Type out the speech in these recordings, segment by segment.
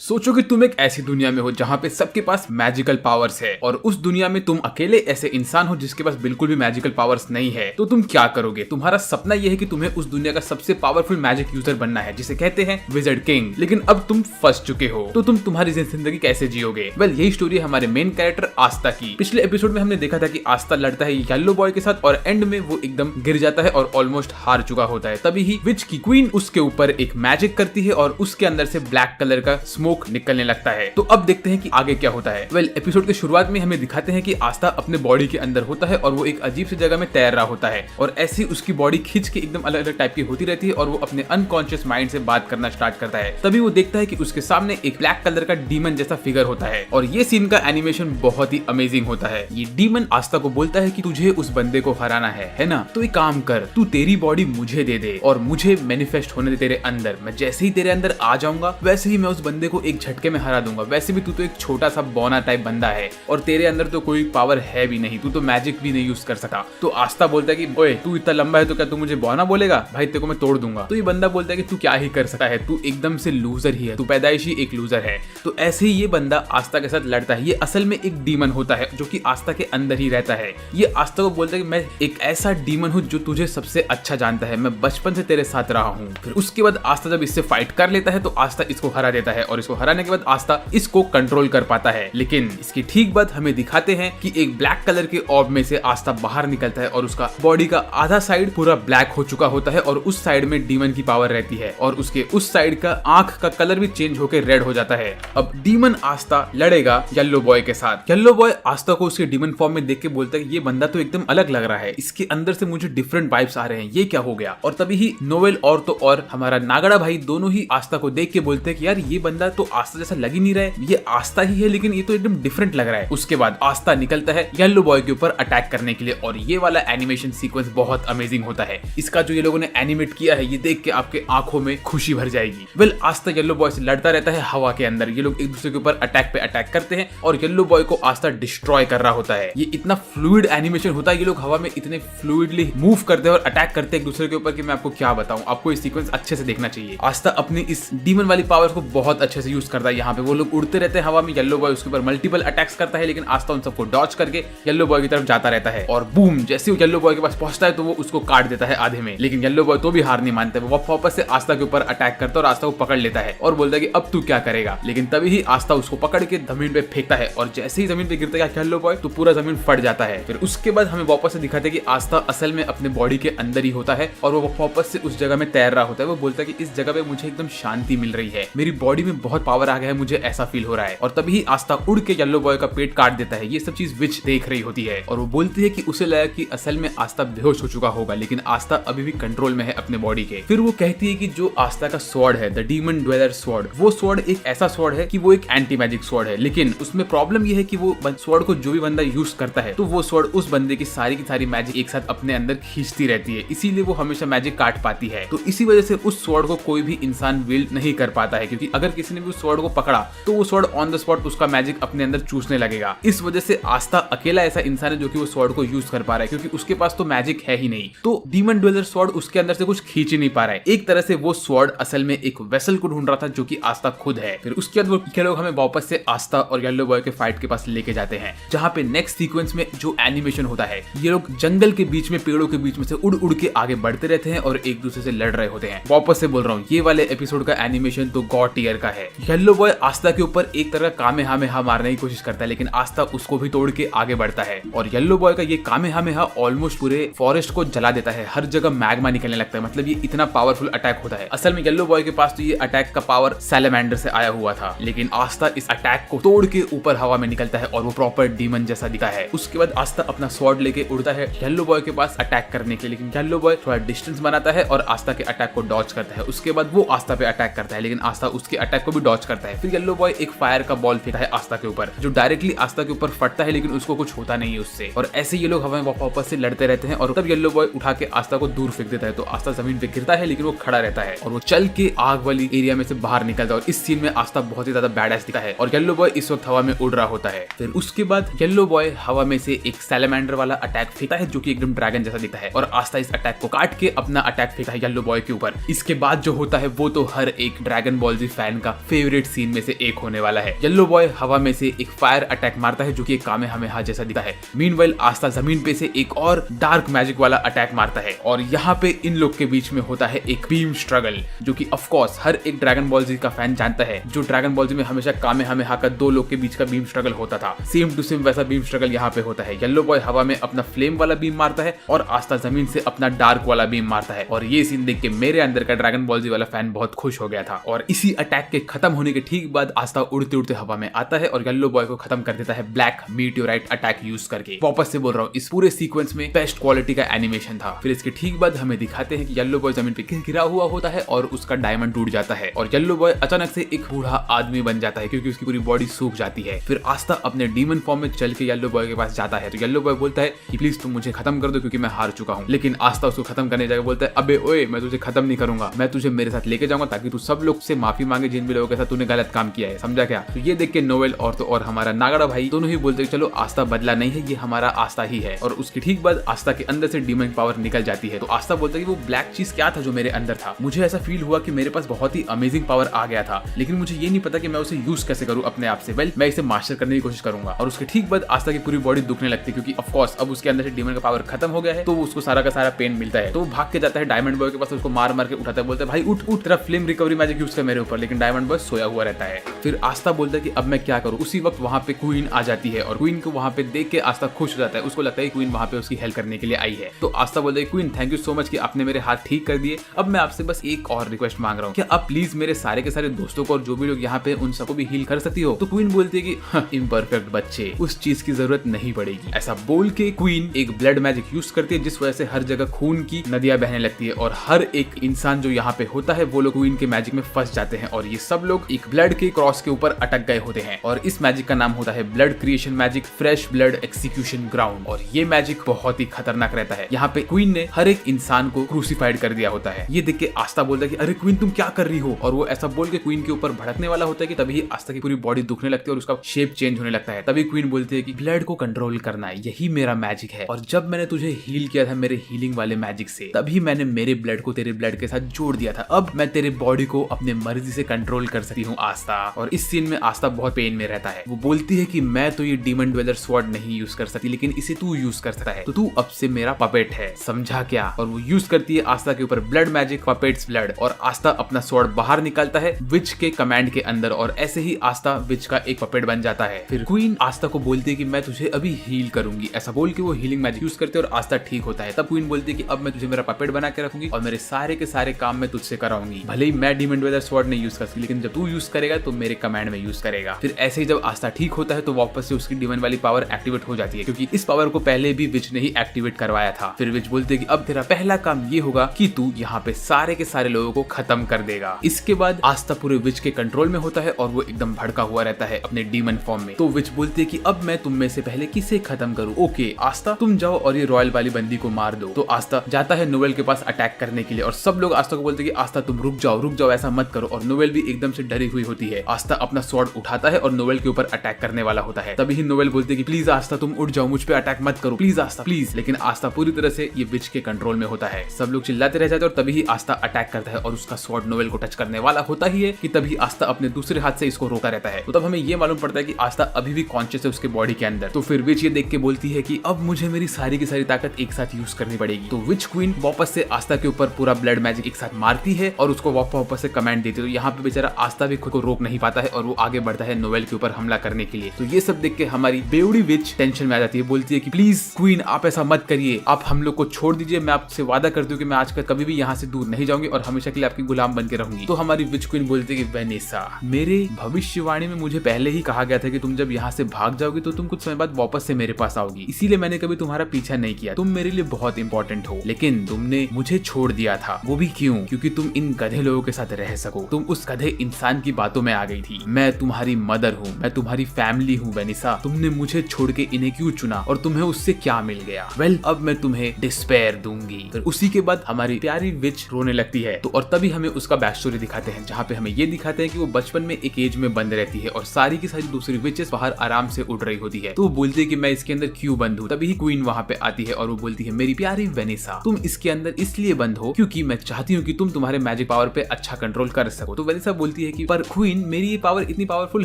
सोचो कि तुम एक ऐसी दुनिया में हो जहाँ पे सबके पास मैजिकल पावर्स है और उस दुनिया में तुम अकेले ऐसे इंसान हो जिसके पास बिल्कुल भी मैजिकल पावर्स नहीं है। तो तुम क्या करोगे? तुम्हारा सपना यह है कि तुम्हें उस दुनिया का सबसे पावरफुल मैजिक यूजर बनना है, जिसे कहते हैं विज़र्ड किंग। लेकिन अब तुम फंस चुके हो, तो तुम तुम्हारी जिंदगी कैसे जियोगे? वेल, यही स्टोरी है हमारे मेन कैरेक्टर आस्था की। पिछले एपिसोड में हमने देखा था कि आस्था लड़ता है येलो बॉय के साथ और एंड में वो एकदम गिर जाता है और ऑलमोस्ट हार चुका होता है। तभी ही विच की क्वीन उसके ऊपर एक मैजिक करती है और उसके अंदर से ब्लैक कलर का स्मोक निकलने लगता है। तो अब देखते हैं कि आगे क्या होता है। वेल, एपिसोड के शुरुआत में हमें दिखाते हैं कि आस्था अपने बॉडी के अंदर होता है और वो एक अजीब सी जगह में तैर रहा होता है और ऐसी उसकी बॉडी खींच के एकदम अलग अलग टाइप की होती रहती है और वो अपने अनकॉन्शियस माइंड से बात करना स्टार्ट करता है। तभी वो देखता है कि उसके सामने एक ब्लैक कलर का डीमन जैसा फिगर होता है और ये सीन का एनिमेशन बहुत ही अमेजिंग होता है। ये डीमन आस्था को बोलता है कि तुझे उस बंदे को हराना है ना? तो एक काम कर, तू तेरी बॉडी मुझे दे दे और मुझे मैनिफेस्ट होने दे तेरे अंदर। मैं जैसे ही तेरे अंदर आ जाऊंगा वैसे ही मैं उस बंदे को एक झटके में हरा दूंगा। वैसे भी तू तो एक छोटा सा बौना टाइप बंदा है और तेरे अंदर तो कोई पावर है भी नहीं, तू तो मैजिक भी नहीं यूज कर सकता। तो आस्था बोलता है कि ओए, तू इतना लंबा है तो क्या तू मुझे बौना बोलेगा? भाई तेरे को मैं तोड़ दूंगा। तो ये बंदा बोलता है कि तू क्या ही कर सकता है, तू एकदम से लूजर ही है, तू पैदाइशी एक लूजर है। तो ऐसे ही ये बंदा आस्था के साथ लड़ता है। ये असल में एक डीमन होता है जो कि आस्था के अंदर ही रहता है। ये आस्था को बोलता है कि मैं एक ऐसा डीमन हूँ जो तुझे सबसे अच्छा जानता है, मैं बचपन से तेरे साथ रहा हूँ। फिर उसके बाद आस्था जब इससे फाइट कर लेता है तो आस्था इसको हरा देता है और इसको हराने के बाद आस्था इसको कंट्रोल कर पाता है। लेकिन इसकी ठीक बाद हमें दिखाते हैं कि एक ब्लैक कलर के ऑर्ब में से आस्था बाहर निकलता है और उसका बॉडी का आधा साइड पूरा ब्लैक हो चुका होता है और उस साइड में डीमन की पावर रहती है और उसके उस साइड का आंख का कलर भी चेंज होकर रेड हो जाता है। अब डीमन आस्था लड़ेगा येलो बॉय के साथ। येलो बॉय आस्था को उसके डीमन फॉर्म में देख के बोलता है कि ये बंदा तो एकदम अलग लग रहा है, इसके अंदर से मुझे डिफरेंट वाइब्स आ रहे हैं, ये क्या हो गया? और तभी ही नोवेल और हमारा नागड़ा भाई दोनों ही आस्था को देख के बोलते हैं कि यार ये बंदा तो आस्था जैसा लग ही नहीं रहा है, ये आस्था ही है लेकिन ये तो एकदम डिफरेंट लग रहा है। उसके बाद आस्था निकलता है येलो बॉय के ऊपर अटैक करने के लिए और ये वाला एनिमेशन सीक्वेंस बहुत अमेजिंग होता है। इसका जो ये लोगों ने एनिमेट किया है ये देख के आपके आंखों में खुशी भर जाएगी। वेल, आस्था येलो बॉय से लड़ता रहता है हवा के अंदर। ये लोग एक दूसरे के ऊपर अटैक पे अटैक करते हैं और येलो बॉय को आस्था डिस्ट्रॉय कर रहा होता है। ये इतना फ्लूइड एनिमेशन होता है, ये लोग हवा में इतने फ्लूइडली मूव करते हैं और अटैक करते हैं एक दूसरे के ऊपर कि मैं आपको क्या बताऊं। आपको ये सीक्वेंस अच्छे से देखना चाहिए। आस्था अपनी इस डीमन वाली पावर को बहुत अच्छे से यूज करता है। यहाँ पे वो लोग उड़ते रहते हैं हवा में, येलो बॉय उसके ऊपर मल्टीपल अटैक्स करता है लेकिन आस्था उन सबको डॉच करके येलो बॉय की तरफ जाता रहता है और बूम, जैसे वो येलो बॉय के पास पहुंचता है तो वो उसको काट देता है आधे में। लेकिन येलो बॉय तो भी हार नहीं मानता, वो वापस से आस्था के ऊपर अटैक करता है और आस्था को पकड़ लेता है और बोलता है कि अब तू क्या करेगा? लेकिन तभी ही आस्था उसको पकड़ के जमीन पे फेंकता है और जैसे ही जमीन पे गिरता है येलो बॉय तो पूरा जमीन फट जाता है। फिर उसके बाद हमें वापस से दिखाते हैं कि आस्था असल में अपने बॉडी के अंदर ही होता है और वो वापस से उस जगह में तैर रहा होता है। वो बोलता है कि इस जगह पे मुझे एकदम शांति मिल रही है, मेरी बॉडी में बहुत पावर आ गया है, मुझे ऐसा फील हो रहा है। और तभी ही आस्था उड़ के येलो बॉय का पेट काट देता है। ये सब चीज विच देख रही होती है और वो बोलती है कि उसे लगा कि असल में आस्था बेहोश हो चुका होगा लेकिन आस्था अभी भी कंट्रोल में है अपने बॉडी के। फिर वो कहती है कि जो आस्था का स्वॉर्ड है, द डीमन ड्वेलर स्वॉर्ड, वो स्वॉर्ड एक ऐसा स्वॉर्ड है कि वो एक एंटी मैजिक स्वॉर्ड है। लेकिन उसमें प्रॉब्लम ये है कि वो स्वॉर्ड को जो भी बंदा यूज करता है तो वो स्वॉर्ड उस बंदे की सारी मैजिक एक साथ अपने अंदर खींचती रहती है, इसीलिए वो हमेशा मैजिक काट पाती है। तो इसी वजह से उस स्वॉर्ड को कोई भी इंसान विल्ड नहीं कर पाता है, क्योंकि अगर किसी ने भी उस स्वॉर्ड को पकड़ा तो वो स्वॉर्ड ऑन द स्पॉट उसका मैजिक अपने अंदर चूसने लगेगा। इस वजह से आस्था अकेला ऐसा इंसान है जो कि वो स्वॉर्ड को यूज कर पा रहा है, क्योंकि उसके पास तो मैजिक है ही नहीं। तो डीमन ड्वेलर स्वॉर्ड उसके अंदर से कुछ खींच ही नहीं पा रहा है। एक तरह से वो स्वॉर्ड असल में एक वेसल को ढूंढ रहा था जो कि आस्था खुद है। फिर उसके बाद वो लोग हमें वापस से आस्था और येलो बॉय के फाइट के पास लेके जाते हैं, जहाँ पे नेक्स्ट सीक्वेंस में जो एनिमेशन होता है ये लोग जंगल के बीच में, पेड़ों के बीच में से उड़ उड़ के आगे बढ़ते रहते हैं और एक दूसरे से लड़ रहे होते हैं। वापस से बोल रहा हूँ, ये वाले एपिसोड का एनिमेशन तो गॉड टियर का है। येलो बॉय आस्था के ऊपर एक तरह का कामेहामेहा मारने की कोशिश करता है लेकिन आस्था उसको भी तोड़ के आगे बढ़ता है और येलो बॉय का ये कामेहामेहा ऑलमोस्ट पूरे फॉरेस्ट को जला देता है। हर जगह मैग्मा निकलने लगता है, मतलब ये इतना पावरफुल अटैक होता है। असल में येलो बॉय के पास तो ये अटैक का पावर सैलेमेंडर से आया हुआ था, लेकिन आस्था इस अटैक को तोड़ के ऊपर हवा में निकलता है और वो प्रॉपर डीमन जैसा दिखा है। उसके बाद आस्था अपना स्वॉर्ड लेके उड़ता है येलो बॉय के पास अटैक करने के लिए, लेकिन येलो बॉय थोड़ा डिस्टेंस बनाता है और आस्था के अटैक को डॉच करता है। उसके बाद वो आस्था पे अटैक करता है लेकिन आस्था उसके अटैक को भी डॉच करता है। फिर येलो बॉय एक फायर का बॉल फेंकता है आस्था के ऊपर जो डायरेक्टली आस्था के ऊपर फटता है लेकिन उसको कुछ होता नहीं है उससे। और ऐसे ये लोग हवा में वापस से लड़ते रहते हैं और तब येलो बॉय उठा के आस्था को दूर फेंक देता है। तो आस्था जमीन पे गिरता है लेकिन वो खड़ा रहता है और वो चल के आग वाली एरिया में से बाहर निकलता है और इस सीन में आस्था बहुत ही ज्यादा बैडएस दिखता है और येलो बॉय इस वक्त हवा में उड़ रहा होता है। फिर उसके बाद येलो बॉय हवा में से एक सैलेमेंडर वाला अटैक फेंकता है जो कि एकदम ड्रैगन जैसा दिखता है और आस्था इस अटैक को काट के अपना अटैक फेंकता है येलो बॉय के ऊपर। इसके बाद जो होता है वो तो हर एक ड्रैगन बॉल जी फैन का फेवरेट सीन में से एक होने वाला है। येलो बॉय हवा में से एक फायर अटैक मारता है जो कि एक कामेहामेहा जैसा दिखता है। मीनवाइल आस्था जमीन पे से एक और डार्क मैजिक वाला अटैक मारता है और यहाँ पे इन लोग के बीच में होता है एक बीम स्ट्रगल, जो कि ऑफ कोर्स हर एक ड्रैगन बॉल जी का फैन जानता है। जो ड्रैगन बॉल जी में हमेशा कामेहामेहा का दो लोग के बीच का बीम स्ट्रगल होता था, सेम टू सेम वैसा बीम स्ट्रगल यहाँ पे होता है। येलो बॉय हवा में अपना फ्लेम वाला बीम मारता है और आस्था जमीन से अपना डार्क वाला बीम मारता है और ये सीन देख के मेरे अंदर का ड्रैगन बॉल जी वाला फैन बहुत खुश हो गया था। और इसी अटैक के खत्म होने के ठीक बाद आस्था उड़ते उड़ते हवा में आता है और येलो बॉय को खत्म कर देता है ब्लैक मीटियोराइट अटैक यूज करके। वापस से बोल रहा हूँ, इस पूरे सीक्वेंस में बेस्ट क्वालिटी का एनिमेशन था। फिर इसके ठीक बाद हमें दिखाते हैं कि येलो बॉय जमीन पे गिरा हुआ होता है और उसका डायमंड टूट जाता है और येलो बॉय अचानक से एक बूढ़ा आदमी बन जाता है क्योंकि उसकी पूरी बॉडी सूख जाती है। फिर आस्था अपने डीमन फॉर्म में चल के येलो बॉय के पास जाता है तो येलो बॉय बोलता है कि प्लीज तुम मुझे खत्म कर दो क्योंकि मैं हार चुका हूँ। लेकिन आस्था उसको खत्म करने जाकर बोलता है, अबे ओए, मैं तुझे खत्म नहीं करूंगा, मैं तुझे मेरे साथ लेके जाऊंगा ताकि तू सब लोग से माफी मांगे जिन भी लोगों के साथ तूने गलत काम किया है, समझा क्या? तो ये देख के नोवेल और हमारा नागड़ा भाई दोनों ही बोलते हैं चलो आस्था बदला नहीं है, ये हमारा आस्था ही है। और उसके ठीक बाद आस्था के अंदर से डीमन पावर निकल जाती है। तो आस्था बोलता है कि वो ब्लैक चीज क्या था जो मेरे अंदर था। मुझे ऐसा फील हुआ कि मेरे पास बहुत ही अमेजिंग पावर आ गया था, लेकिन मुझे ये नहीं पता कि मैं उसे यूज कैसे करूं अपने आप से। वेल, मैं इसे मास्टर करने की कोशिश करूंगा। और उसके ठीक बाद आस्था की पूरी बॉडी दुखने लगती है क्योंकि ऑफ कोर्स अब उसके अंदर से डीमन का पावर खत्म हो गया है, तो उसको सारा का सारा पेन मिलता है। तो वो भाग के जाता है डायमंड बॉय के पास, उसको मार मार के उठाता है, बोलता है भाई उठ उठ, तेरा फ्लेम रिकवरी मैजिक यूज कर मेरे ऊपर। लेकिन डायमंड बॉय सोया हुआ रहता है। फिर आस्था बोलता है कि अब मैं क्या करूं। उसी वक्त वहां पे क्वीन आ जाती है और क्वीन को वहां पे देख के आस्था खुश हो जाता है। उसको लगता है क्वीन वहां पे उसकी हेल्प करने के लिए आई है। तो आस्था बोलता है, queen thank you so much कि आपने मेरे हाथ ठीक कर दिए। अब मैं आपसे बस एक और रिक्वेस्ट मांग रहा हूँ, क्या आप प्लीज मेरे सारे के सारे दोस्तों को और जो भी लोग यहाँ पे उन सबको भी हील कर सकती हो? तो क्वीन बोलती है कि इम्परफेक्ट बच्चे, उस चीज की जरूरत नहीं पड़ेगी। ऐसा बोल के क्वीन एक ब्लड मैजिक यूज करती है जिस वजह से हर जगह खून की नदियां बहने लगती है और हर एक इंसान जो यहाँ पे होता है वो लोग क्वीन के मैजिक में फंस जाते हैं और ये सब लोग एक ब्लड के क्रॉस के ऊपर अटक गए होते हैं। और इस मैजिक का नाम होता है blood creation magic, fresh blood execution ground. और ये मैजिक बहुत ही खतरनाक रहता है। यहाँ पे क्वीन ने हर एक इंसान को क्रूसिफाइड कर दिया होता है। ये देख के आस्था बोलता है कि अरे क्वीन तुम क्या कर रही हो? और वो ऐसा बोल के क्वीन के ऊपर भड़कने वाला होता है कि तभी आस्था की पूरी बॉडी दुखने लगती है और उसका शेप चेंज होने लगता है। तभी क्वीन बोलती है कि ब्लड को कंट्रोल करना है, यही मेरा मैजिक है। और जब मैंने तुझे हील किया था मेरे हीलिंग वाले मैजिक से, तभी मैंने मेरे ब्लड को तेरे ब्लड के साथ जोड़ दिया था। अब मैं तेरे बॉडी को अपने मर्जी से कंट्रोल कर सकती हूँ आस्था। और इस सीन में आस्था बहुत पेन में रहता है। वो बोलती है कि मैं तो ये डीमन ड्वेलर स्वॉर्ड नहीं यूज कर सकती, लेकिन इसे तू यूज कर सकता है, तो तू अब से मेरा पपेट है, समझा क्या? और वो यूज करती है आस्था के ऊपर ब्लड मैजिक, पपेट्स ब्लड। और आस्था अपना स्वॉर्ड बाहर निकालता है विच के कमांड के अंदर और ऐसे ही आस्था विच का एक पपेट बन जाता है। फिर क्वीन आस्था को बोलती है कि मैं तुझे अभी हील करूंगी। ऐसा बोल के वो हीलिंग मैजिक यूज करते हैं और आस्था ठीक होता है। तब क्वीन बोलती है कि अब मैं तुझे मेरा पपेट बना के रखूंगी और मेरे सारे के सारे काम मैं तुझसे कराऊंगी। भले ही मैं डीमन ड्वेलर स्वॉर्ड नहीं यूज कर सकती, लेकिन जब तू यूज करेगा तो मेरे कमांड में यूज करेगा। फिर ऐसे ही जब आस्था ठीक होता है तो वापस से उसकी डीमन वाली पावर एक्टिवेट हो जाती है क्योंकि इस पावर को पहले भी विच ने ही एक्टिवेट करवाया था। फिर विच बोलते कि अब तेरा पहला काम ये होगा कि तू यहाँ पे सारे के सारे लोगों को खत्म कर देगा। इसके बाद आस्था पूरे विच के कंट्रोल में होता है और वो एकदम भड़का हुआ रहता है अपने डीमन फॉर्म में। तो विच बोलते है कि अब मैं तुम में से पहले किसे खत्म करूं? ओके आस्था, तुम जाओ और ये रॉयल वाली बंदी को मार दो। तो आस्था जाता है नोवेल के पास अटैक करने के लिए और सब लोग आस्था को बोलते हैं कि आस्था तुम रुक जाओ, ऐसा मत करो। और नोवेल भी एकदम से डरी हुई होती है। आस्था अपना स्वॉर्ड उठाता है और नोवेल के ऊपर अटैक करने वाला होता है। तभी ही नोवेल बोलते है कि प्लीज आस्था तुम उठ जाओ, मुझ पे अटैक मत करो, प्लीज आस्था प्लीज। लेकिन आस्था पूरी तरह से ये विच के कंट्रोल में होता है। सब लोग चिल्लाते रह जाते हैं और तभी ही आस्था अटैक करता है और उसका स्वॉर्ड नोवेल को टच करने वाला होता ही है कि तभी आस्था अपने दूसरे हाथ से इसको रोकता रहता है। तो तब हमें ये मालूम पड़ता है कि आस्था अभी भी कॉन्शियस है उसके बॉडी के अंदर। तो फिर विच ये देख के बोलती है कि अब मुझे मेरी सारी की सारी ताकत एक साथ यूज करनी पड़ेगी। तो विच क्वीन वापस से आस्था के ऊपर पूरा ब्लड मैजिक एक साथ मारती है और उसको वापस से कमांड देती है। तो यहाँ पे बेचारा आस्था भी खुद को रोक नहीं पाता है और वो आगे बढ़ता है नोवेल के ऊपर हमला करने के लिए। तो ये सब देख के हमारी बेवड़ी विच टेंशन में आ जाती है, बोलती है कि प्लीज क्वीन आप ऐसा मत करिए, आप हम लोग को छोड़ दीजिए। मैं आपसे वादा करती हूँ कि मैं आजकल कभी भी यहाँ से दूर नहीं जाऊंगी और हमेशा के लिए आपकी गुलाम बन के रहूंगी। तो हमारी विच क्वीन बोलती है कि वेनेसा, मेरे भविष्यवाणी में मुझे पहले ही कहा गया था कि तुम जब यहाँ से भाग जाओगी तो तुम कुछ समय बाद वापस से मेरे पास आओगी, इसीलिए मैंने कभी तुम्हारा पीछा नहीं किया। तुम मेरे लिए बहुत इंपॉर्टेंट हो, लेकिन तुमने मुझे छोड़ दिया था। वो भी क्यों? क्योंकि तुम इन गधे लोगों के साथ रह सको। तुम उस गधे इंसान की बातों में आ गई थी। मैं तुम्हारी मदर हूँ, मैं तुम्हारी फैमिली हूँ वेनिसा। तुमने मुझे छोड़ के इन्हें क्यों चुना और तुम्हें उससे क्या मिल गया? वेल, अब मैं तुम्हें डिस्पेयर दूंगी। फिर उसी के बाद हमारी प्यारी विच रोने लगती है। तो और तभी हमें उसका बैक स्टोरी दिखाते हैं, जहाँ पे हमें ये दिखाते हैं कि वो बचपन में एक एज में बंद रहती है और सारी की सारी दूसरी विचेस बाहर आराम से उड़ रही होती है। तो वो बोलती है कि मैं इसके अंदर क्यों बंद हूँ। तभी क्वीन वहाँ पे आती है और वो बोलती है मेरी प्यारी वेनिसा, तुम इसके अंदर इसलिए बंद हो क्योंकि मैं चाहती हूँ कि तुम तुम्हारे मैजिक पावर पे अच्छा कंट्रोल कर सको। तो वेनिसा बोलती बोलती है कि पर क्वीन मेरी ये पावर इतनी पावरफुल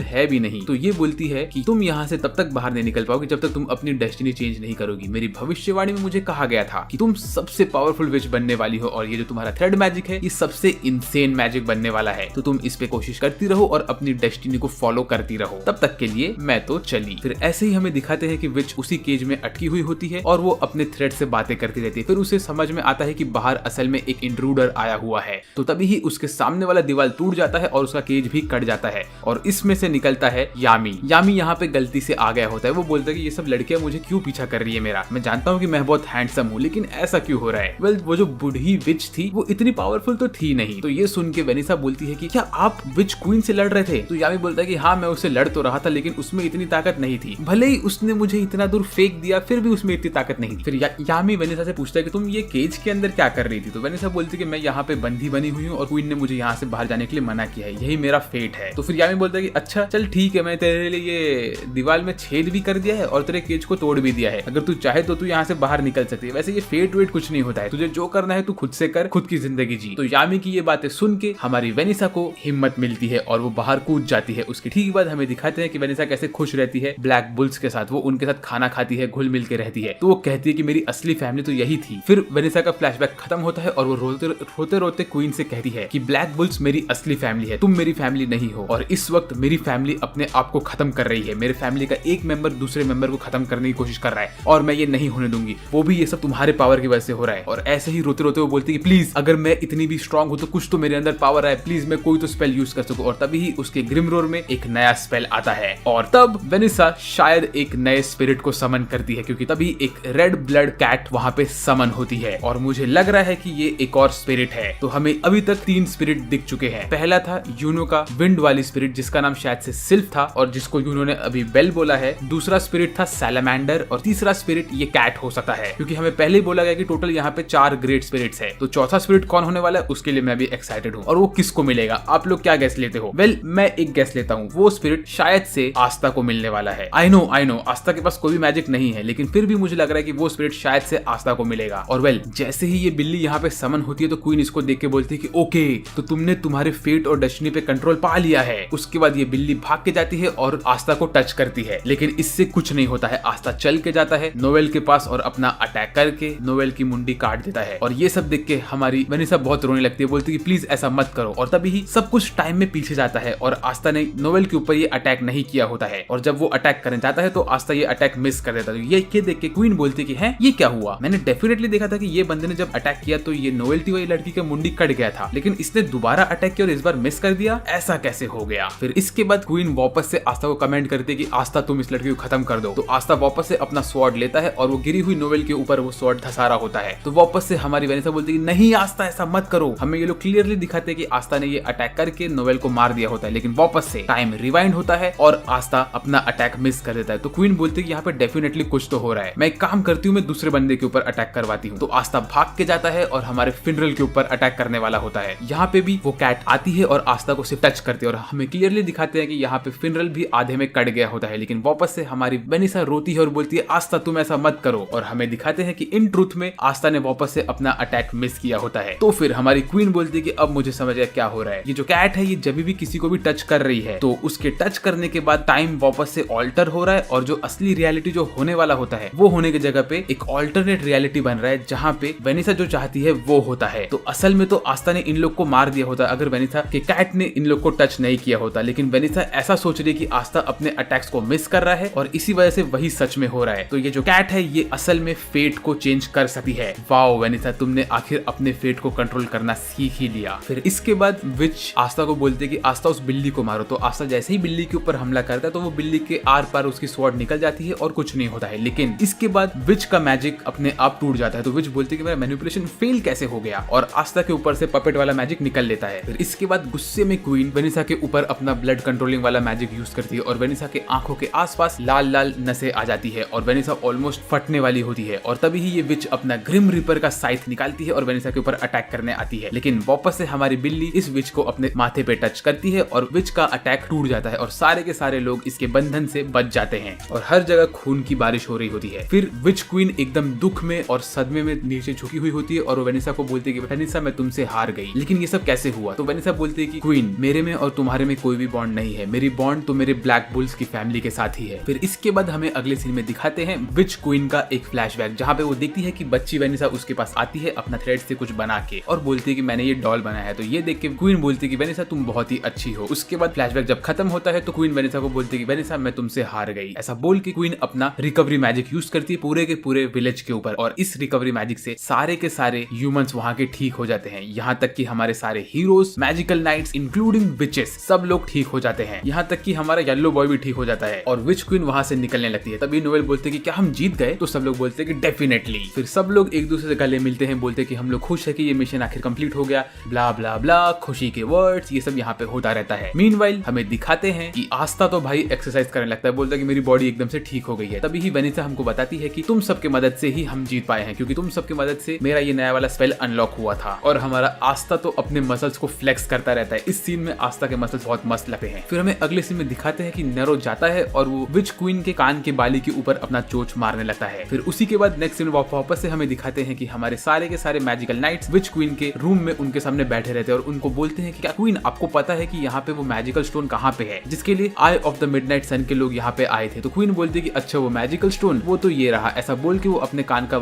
है भी नहीं। तो ये बोलती है कि तुम यहाँ से तब तक बाहर नहीं निकल पाओगे जब तक तुम अपनी डेस्टिनी चेंज नहीं करोगी। मेरी भविष्यवाणी में मुझे कहा गया था कि तुम सबसे पावरफुल विच बनने वाली हो और ये जो तुम्हारा थ्रेड मैजिक है ये सबसे इंसेन मैजिक बनने वाला है। तो तुम इस पे कोशिश करती रहो और अपनी डेस्टिनी को फॉलो करती रहो। तब तक के लिए मैं तो चली। फिर ऐसे ही हमें दिखाते हैं कि विच उसी केज में अटकी हुई होती है और वो अपने थ्रेड से बातें करती रहती है। फिर उसे समझ में आता है कि बाहर असल में एक इंट्रूडर आया हुआ है। तो तभी ही उसके सामने वाला दीवार टूट जाता है और उसका केज भी कट जाता है और इसमें से निकलता है यामी। यामी यहाँ पे गलती से आ गया होता है। वो बोलता है कि ये सब लड़कियां मुझे क्यों पीछा कर रही है मेरा, मैं जानता हूँ कि मैं बहुत हैंडसम हूँ लेकिन ऐसा क्यों हो रहा है। वेल वो जो बूढ़ी विच थी वो इतनी पावरफुल तो थी नहीं। तो ये सुन के वेनिसा बोलती है कि क्या आप विच क्वीन से लड़ रहे थे। तो यामी बोलता है कि हाँ मैं उससे लड़ तो रहा था लेकिन उसमें इतनी ताकत नहीं थी, भले ही उसने मुझे इतना दूर फेंक दिया फिर भी उसमें इतनी ताकत नहीं थी। फिर यामी वेनिसा से पूछता है कि तुम ये केज के अंदर क्या कर रही थी। तो वेनिसा बोलती है कि मैं यहाँ पे बंदी बनी हुई हूँ और क्वीन ने मुझे यहाँ से बाहर जाने के लिए मना किया है, यही मेरा फेट है। तो फिर यामी बोलता है कि अच्छा चल ठीक है, मैं तेरे लिए ये दीवार में छेद भी कर दिया है और तेरे केज को तोड़ भी दिया है, अगर तू चाहे तो तू यहाँ से बाहर निकल सकती है। वैसे ये फेट वेट कुछ नहीं होता है, तुझे जो करना है तू खुद से कर, खुद की जिंदगी जी। तो यामी की ये बातें सुन के हमारी वेनिसा को हिम्मत मिलती है और वो बाहर कूद जाती है। उसके ठीक बाद हमें दिखाते हैं कि वेनिसा कैसे खुश रहती है ब्लैक बुल्स के साथ, वो उनके साथ खाना खाती है, घुल मिल के रहती है। तो वो कहती है कि मेरी असली फैमिली तो यही थी। फिर वेनिसा का फ्लैशबैक खत्म होता है और वो रोते रोते क्वीन से कहती है कि ब्लैक बुल्स मेरी असली फैमिली है, तुम मेरी फैमिली नहीं हो और इस वक्त मेरी फैमिली अपने आप को खत्म कर रही है। मेरे फैमिली का एक मेंबर दूसरे मेंबर को खत्म करने की कोशिश कर रहा है और मैं ये नहीं होने दूंगी, वो भी ये सब तुम्हारे पावर की वजह से हो रहा है। और ऐसे ही रोते रोते वो बोलती है कि प्लीज अगर मैं इतनी भी स्ट्रांग हूं तो कुछ तो मेरे अंदर पावर है, प्लीज मैं कोई तो स्पेल यूज कर सकूं। और तभी ही उसके ग्रिमरोर में एक नया स्पेल आता है और तब वेनिसा शायद एक नए स्पिरिट को समन करती है क्योंकि तभी एक रेड ब्लड कैट वहां पे समन होती है और मुझे लग रहा है कि ये एक और स्पिरिट है। तो हमें अभी तक 3 स्पिरिट दिख चुके हैं। पहला था यूनो का विंड वाली स्पिरिट जिसका नाम शायद से सिल्फ था और जिसको यूनो ने अभी बेल बोला है। दूसरा स्पिरिट था सैलामेंडर और तीसरा स्पिरिट ये कैट हो सकता है क्योंकि हमें पहले ही बोला गया कि टोटल यहाँ पे 4 ग्रेट स्पिरिट्स है। तो चौथा स्पिरिट कौन होने वाला है उसके लिए मैं भी एक्साइटेड हूँ और वो किसको मिलेगा, आप लोग क्या गैस लेते हो। वेल मैं एक गैस लेता हूँ, वो स्पिरिट शायद से आस्था को मिलने वाला है। आई नो आस्था के पास कोई भी मैजिक नहीं है लेकिन फिर भी मुझे लग रहा है कि वो स्पिरिट शायद से आस्था को मिलेगा। और वेल जैसे ही ये बिल्ली यहाँ पे समन होती है तो क्वीन इसको देख के बोलती है कि ओके तो तुमने तुम्हारे फेट और डेस्टिनी पे कंट्रोल पा लिया है। उसके बाद ये बिल्ली भाग के जाती है और आस्था को टच करती है लेकिन इससे कुछ नहीं होता है। आस्था चल के जाता है नोवेल के पास और अपना अटैक करके नोवेल की मुंडी काट देता है। और ये सब देख के हमारी वेनिसा बहुत रोने लगती है, बोलती है कि प्लीज ऐसा मत करो। और तभी ही सब कुछ टाइम में पीछे जाता है और आस्था ने नोवेल के ऊपर ये अटैक नहीं किया होता है और जब वो अटैक करने जाता है तो आस्था ये अटैक मिस कर देता है। ये देख के क्वीन बोलती है कि है ये क्या हुआ, मैंने डेफिनेटली देखा था कि ये बंदे ने जब अटैक किया तो ये नोवेल्टी वाली लड़की का मुंडी कट गया था लेकिन इसने दोबारा अटैक किया और इस बार मिस कर दिया, ऐसा कैसे हो गया। फिर इसके बाद क्वीन वापस से आस्था को कमेंट करती है कि आस्था तुम इस लड़की को खत्म कर दो। तो आस्था वापस से अपना स्वॉर्ड लेता है और वो गिरी हुई नोवेल के ऊपर वो स्वॉर्ड धसा रहा होता है। तो वापस से हमारी वेनिसा बोलती है नहीं आस्था ऐसा मत करो। हमें ये लोग क्लियरली दिखाते हैं कि आस्था ने ये अटैक करके नोवेल को मार दिया होता है लेकिन वापस से टाइम रिवाइंड होता है और आस्था अपना अटैक मिस कर देता है। तो क्वीन बोलती है कि यहाँ पे डेफिनेटली कुछ तो हो रहा है, मैं एक काम करती हूँ मैं दूसरे बंदे के ऊपर अटैक करवाती हूँ। तो आस्था भाग के जाता है और हमारे फिनरल के ऊपर अटैक करने वाला होता है। यहाँ पे भी वो कैट आती है और आस्था को सिर्फ टच करती है और हमें क्लियरली दिखाते हैं कि यहाँ पे फिनरल भी आधे में कट गया होता है लेकिन वापस से हमारी वेनिसा रोती है और बोलती है आस्था तुम ऐसा मत करो। और हमें दिखाते हैं कि इन ट्रूथ में आस्था ने वापस से अपना अटैक मिस किया होता है। तो फिर हमारी क्वीन बोलती है कि अब मुझे समझ आया क्या हो रहा है, ये जो कैट है ये जब भी किसी को भी टच कर रही है तो उसके टच करने के बाद टाइम वापस से ऑल्टर हो रहा है और जो असली रियलिटी जो होने वाला होता है वो होने की जगह पे एक ऑल्टरनेट रियलिटी बन रहा है जहाँ पे वेनिसा जो चाहती है वो होता है। तो असल में तो आस्था ने इन लोग को मार दिया होता अगर वेनिसा के कैट ने इन लोग को टच नहीं किया होता, लेकिन वेनिसा ऐसा सोच रही है कि आस्था अपने अटैक्स को मिस कर रहा है और इसी वजह से वही सच में हो रहा है। तो ये जो कैट है ये असल में फेट को चेंज कर सकती है। वाओ वेनिसा तुमने आखिर अपने फेट को कंट्रोल करना सीख ही लिया। फिर इसके बाद विच आस्था को बोलते कि आस्था उस बिल्ली को मारो। तो आस्था जैसे ही बिल्ली के ऊपर हमला करता है तो वो बिल्ली के आर पार उसकी स्वॉर्ड निकल जाती है और कुछ नहीं होता है। लेकिन इसके बाद विच का मैजिक अपने आप टूट जाता है। तो विच बोलती है कि मेरा मैनिपुलेशन फेल कैसे हो गया और आस्था के ऊपर से पपेट वाला मैजिक निकल लेता है। फिर इसके बाद गुस्से में क्वीन वेनिसा के ऊपर अपना ब्लड कंट्रोलिंग वाला मैजिक यूज करती है और वेनिसा के आंखों के आसपास लाल लाल नसें आ जाती है और वेनिसा ऑलमोस्ट फटने वाली होती है। और तभी ही ये विच अपना ग्रिम रिपर का साइथ निकालती है और वेनिसा के ऊपर अटैक करने आती है। लेकिन वापस से हमारी बिल्ली इस विच को अपने माथे पे टच करती है और विच का अटैक टूट जाता है और सारे के सारे लोग इसके बंधन से बच जाते हैं और हर जगह खून की बारिश हो रही होती है। फिर विच क्वीन एकदम दुख में और सदमे में नीचे झुकी हुई होती है और वो वेनिसा को बोलती है कि वेनिसा मैं तुमसे हार गई। लेकिन ये सब कैसे हुआ। तो वेनिसा बोलती है कि कि क्वीन, मेरे में और तुम्हारे में कोई भी बॉन्ड नहीं है, मेरी बॉन्ड तो मेरे ब्लैक बुल्स की फैमिली के साथ ही है। फिर इसके बाद हमें अगले सीन में दिखाते हैं विच क्वीन का एक फ्लैशबैक, जहाँ पे वो देखती है कि बच्ची वेनिसा उसके पास आती है अपना थ्रेड से कुछ बना के और बोलती है कि मैंने ये डॉल बनाया है। तो ये देख के क्वीन बोलती है कि वेनिसा तुम बहुत ही अच्छी हो। उसके बाद फ्लैशबैक जब खत्म होता है तो क्वीन वेनिसा को बोलती है कि वेनिसा मैं तुमसे हार गई। ऐसा बोल के क्वीन अपना रिकवरी मैजिक यूज करती है पूरे के पूरे विलेज के ऊपर और इस रिकवरी मैजिक से सारे के सारे ह्यूमंस वहां के ठीक हो जाते हैं। यहाँ तक कि हमारे सारे heroes, magical knights including witches, सब लोग ठीक हो जाते हैं। यहाँ तक कि हमारा येलो बॉय भी ठीक हो जाता है और विच क्वीन वहां से निकलने लगती है। तभी नोएल बोलते हैं कि क्या हम जीत गए? तो सब लोग बोलते हैं कि डेफिनेटली। फिर सब लोग एक दूसरे से गले मिलते हैं, बोलते हैं कि हम लोग खुश है कि ये मिशन आखिर कंप्लीट हो गया, ब्ला ब्ला ब्ला, खुशी के वर्ड्स, ये सब यहाँ पे होता रहता है। मीनवाइल हमें दिखाते हैं कि आस्था तो भाई एक्सरसाइज करने लगता है, बोलता है कि मेरी बॉडी एकदम से ठीक हो गई है। तभी ही वेनिसा हमको बताती है कि तुम सबके मदद से ही हम जीत पाए हैं, क्योंकि तुम सबके मदद से मेरा ये नया वाला स्पेल अनलॉक हुआ था। और हमारा आस्था तो अपने मसल्स को फ्लेक्स करता रहता है। इस सीन में आस्था के मसल्स बहुत मस्त लगते हैं। फिर हमें अगले सीन में दिखाते हैं कि नेरो जाता है और वो विच क्वीन के कान के बाली के ऊपर अपना चोच मारने लगता है। फिर उसी के बाद नेक्स्ट सीन वापस से हमें दिखाते हैं कि हमारे सारे के सारे मैजिकल नाइट्स विच क्वीन के रूम में उनके सामने बैठे रहते हैं और उनको बोलते हैं कि क्या क्वीन आपको पता है कि यहाँ पे वो मैजिकल स्टोन कहाँ पे है जिसके लिए आई ऑफ द मिडनाइट सन के लोग यहाँ पे आए थे? तो क्वीन बोलती है कि अच्छा वो मैजिकल स्टोन, वो तो ये रहा। ऐसा बोल के वो अपने कान का